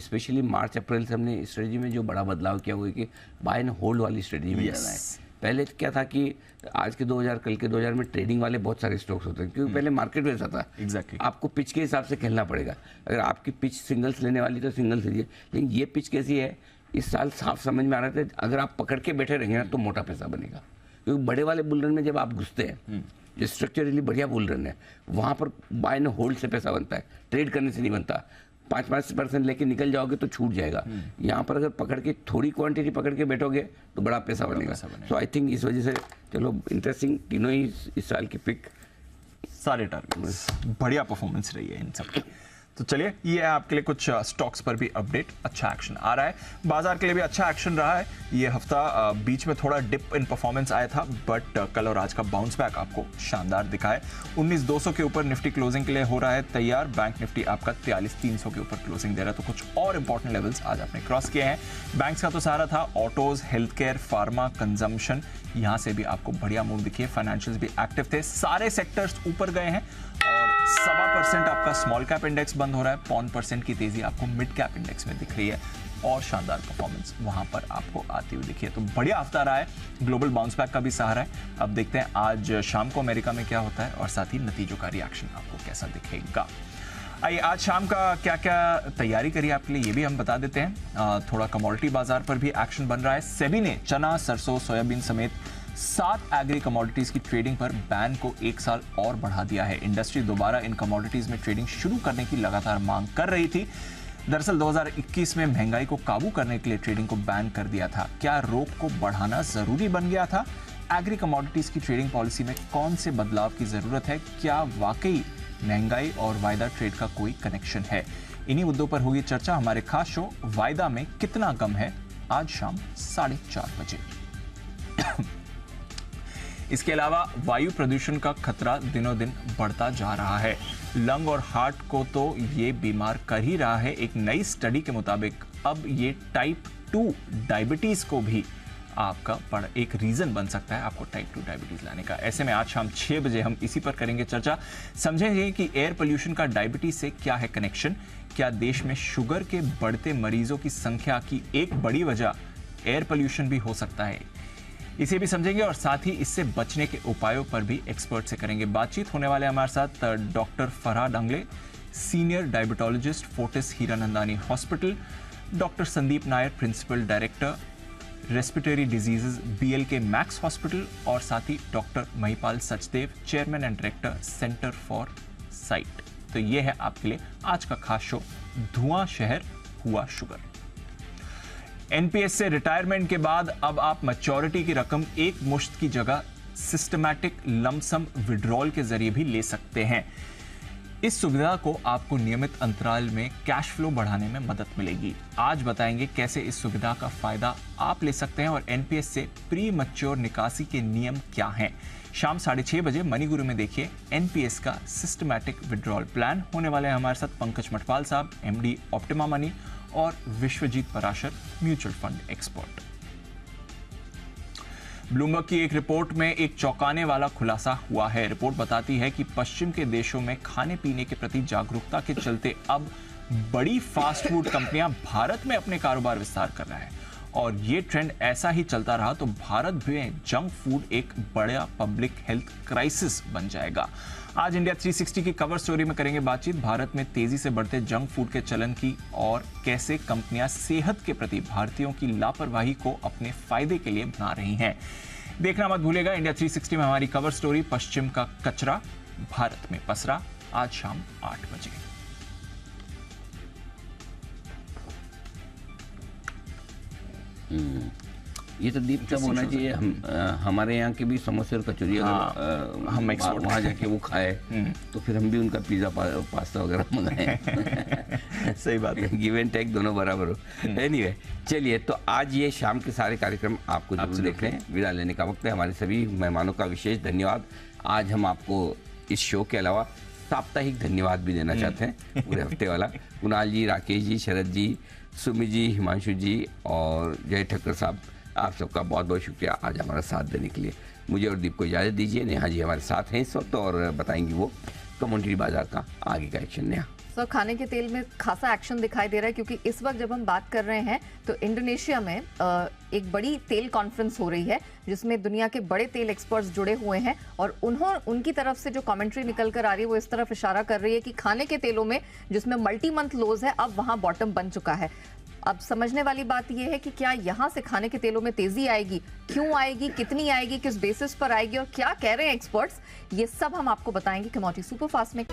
D: स्पेशली मार्च अप्रैल से हमने स्ट्रेटजी में जो बड़ा बदलाव किया वो है कि बाय एंड होल्ड वाली स्ट्रेटजी में जाना है। पहले क्या था कि आज के 2000 कल के 2000 में ट्रेडिंग वाले बहुत सारे स्टॉक्स होते हैं, क्योंकि पहले मार्केट वैसा था।
A: एग्जैक्टली
D: आपको पिच के हिसाब से खेलना पड़ेगा। अगर आपकी पिच सिंगल्स लेने वाली तो सिंगल्स लीजिए, लेकिन ये पिच कैसी है इस साल साफ समझ में आ रहा था। अगर आप पकड़ के बैठे रहेंगे ना तो मोटा पैसा बनेगा, क्योंकि बड़े वाले बुल रन में जब आप घुसते हैं जो स्ट्रक्चरली बढ़िया बुल रन है वहाँ पर बाय एंड होल्ड से पैसा बनता है, ट्रेड करने से नहीं बनता। 5% लेके निकल जाओगे तो छूट जाएगा। यहाँ पर अगर पकड़ के थोड़ी क्वांटिटी पकड़ के बैठोगे तो बड़ा पैसा बनेगा। सो आई थिंक इस वजह से चलो इंटरेस्टिंग, तीनों ही इस साल की पिक,
A: सारे टारगेट्स बढ़िया परफॉर्मेंस रही है इन सब की। तो चलिए ये है आपके लिए कुछ स्टॉक्स पर भी अपडेट, अच्छा एक्शन आ रहा है, बाजार के लिए भी अच्छा एक्शन रहा है ये हफ्ता। बीच में थोड़ा डिप इन परफॉर्मेंस आया था, बट कल और आज का बाउंस बैक आपको शानदार दिखा है। 19,200 के ऊपर निफ्टी क्लोजिंग के लिए हो रहा है तैयार। बैंक निफ्टी आपका 43,300 के ऊपर क्लोजिंग दे रहा है। तो कुछ और इंपॉर्टेंट लेवल्स आज आपने क्रॉस किए हैं। बैंक्स का तो सहारा था, autos, health care, pharma, consumption, यहां से भी आपको बढ़िया मूव दिखिए। फाइनेंशियल्स भी एक्टिव थे, सारे सेक्टर्स ऊपर गए हैं और 1.25% आपका स्मॉल कैप इंडेक्स बंद हो रहा है। 0.5% की तेजी आपको मिड कैप इंडेक्स में दिख रही है और शानदार परफॉर्मेंस वहां पर आपको आती हुई दिखी है। तो बढ़िया हफ्ता रहा है, ग्लोबल बाउंस बैक का भी सहारा है। अब देखते हैं आज शाम को अमेरिका में क्या होता है और साथ ही नतीजों का रिएक्शन आपको कैसा दिखेगा। आइए आज शाम का क्या क्या तैयारी करी आपके लिए ये भी हम बता देते हैं। थोड़ा कमोडिटी बाजार पर भी एक्शन बन रहा है। सेबी ने चना, सरसों, सोयाबीन समेत 7 एग्री कमोडिटीज की ट्रेडिंग पर बैन को 1 साल और बढ़ा दिया है। इंडस्ट्री दोबारा इन कमोडिटीज में ट्रेडिंग शुरू करने की लगातार मांग कर रही थी। दरअसल 2021 में महंगाई को काबू करने के लिए ट्रेडिंग को बैन कर दिया था। क्या रोक को बढ़ाना जरूरी बन गया था? एग्री कमोडिटीज की ट्रेडिंग पॉलिसी में कौन से बदलाव की जरूरत है? क्या वाकई महंगाई और वायदा ट्रेड का कोई कनेक्शन है? इन्हीं मुद्दों पर होगी चर्चा हमारे खास शो वायदा में कितना गम है, आज शाम 4:30 बजे। इसके अलावा वायु प्रदूषण का खतरा दिनों दिन बढ़ता जा रहा है। लंग और हार्ट को तो ये बीमार कर ही रहा है। एक नई स्टडी के मुताबिक अब ये टाइप 2 डायबिटीज को भी आपका एक रीजन बन सकता है आपको टाइप 2 डायबिटीज लाने का। ऐसे में आज शाम 6 बजे हम इसी पर करेंगे चर्चा। समझेंगे कि एयर पोल्यूशन का डायबिटीज से क्या है कनेक्शन। क्या देश में शुगर के बढ़ते मरीजों की संख्या की एक बड़ी वजह एयर पोल्यूशन भी हो सकता है? इसे भी समझेंगे और साथ ही इससे बचने के उपायों पर भी एक्सपर्ट से करेंगे बातचीत। होने वाले हमारे साथ doctor Farhad Angle, senior diabetologist, Fortis Hiranandani hospital, doctor Sandeep Nair, principal director respiratory diseases, BLK Max hospital, और साथ ही doctor Mahipal Sachdev, chairman and director centre for sight. तो ये है आपके लिए आज का खास शो, धुआं शहर हुआ शुगर। एनपीएस से रिटायरमेंट के बाद अब आप मैच्योरिटी की रकम एक मुश्त की जगह सिस्टमैटिक लमसम विड्रॉल के जरिए भी ले सकते हैं। इस सुविधा को आपको नियमित अंतराल में कैश फ्लो बढ़ाने में मदद मिलेगी। आज बताएंगे कैसे इस सुविधा का फायदा आप ले सकते हैं और एनपीएस से प्री मैच्योर निकासी के नियम क्या हैं। शाम 6:30 बजे मनी गुरु में देखिए एनपीएस का सिस्टमैटिक विड्रॉल प्लान। होने वाले हैं हमारे साथ पंकज मटवाल साहब, MD ऑप्टिमा मनी, और Vishwajeet Parashar, mutual fund expert. Bloomberg की एक रिपोर्ट में एक चौंकाने वाला खुलासा हुआ है। रिपोर्ट बताती है कि पश्चिम के देशों में खाने पीने के प्रति जागरूकता के चलते अब बड़ी फास्ट फूड कंपनियां भारत में अपने कारोबार विस्तार कर रहा है और ये ट्रेंड ऐसा ही चलता रहा तो भारत में जंक फूड एक बड़ा पब्लिक हेल्थ क्राइसिस बन जाएगा। आज इंडिया 360 की कवर स्टोरी में करेंगे बातचीत भारत में तेजी से बढ़ते जंक फूड के चलन की और कैसे कंपनियां सेहत के प्रति भारतीयों की लापरवाही को अपने फायदे के लिए बना रही हैं। देखना मत भूलिएगा इंडिया 360 में हमारी कवर स्टोरी पश्चिम का कचरा भारत में पसरा, आज शाम 8 बजे।
D: ये तो दीप तब होना चाहिए हमारे यहाँ की भी समोसे और कचौरी अगर हम वहाँ जाके वो खाए तो फिर हम भी उनका पिज्जा पास्ता वगैरह मंगाए।
A: सही बात है,
D: गिव एंड टेक दोनों बराबर हो। एनीवे, चलिए तो आज ये शाम के सारे कार्यक्रम आपको जरूर देखने हैं। विदा लेने का वक्त है। हमारे सभी मेहमानों का विशेष धन्यवाद। आज हम आपको इस शो के अलावा साप्ताहिक धन्यवाद भी देना चाहते हैं, पूरे हफ्ते वाला। कुणाल जी, राकेश जी, शरद जी, सुमित जी, हिमांशु जी और जय ठक्कर साहब, आप सबका बहुत बहुत शुक्रिया आज हमारा साथ देने के लिए। मुझे और दीप को इजाज़त दीजिए। नेहा जी हमारे साथ हैं इस वक्त और बताएंगी वो कमोडिटी बाजार का आगे का एक्शन। नेहा।
O: सर, खाने के तेल में खासा एक्शन दिखाई दे रहा है क्योंकि इस वक्त जब हम बात कर रहे हैं तो इंडोनेशिया में एक बड़ी तेल कॉन्फ्रेंस हो रही है जिसमें दुनिया के बड़े तेल एक्सपर्ट्स जुड़े हुए हैं और उनकी तरफ से जो कमेंट्री निकल कर आ रही है वो इस तरफ इशारा कर रही है कि खाने के तेलों में जिसमें मल्टी मंथ लोज है अब वहां बॉटम बन चुका है। अब समझने वाली बात यह है कि क्या यहां से खाने के तेलों में तेजी आएगी, क्यों आएगी, कितनी आएगी, किस बेसिस पर आएगी और क्या कह रहे हैं एक्सपर्ट्स, ये सब हम आपको बताएंगे कमोडिटी सुपरफास्ट में।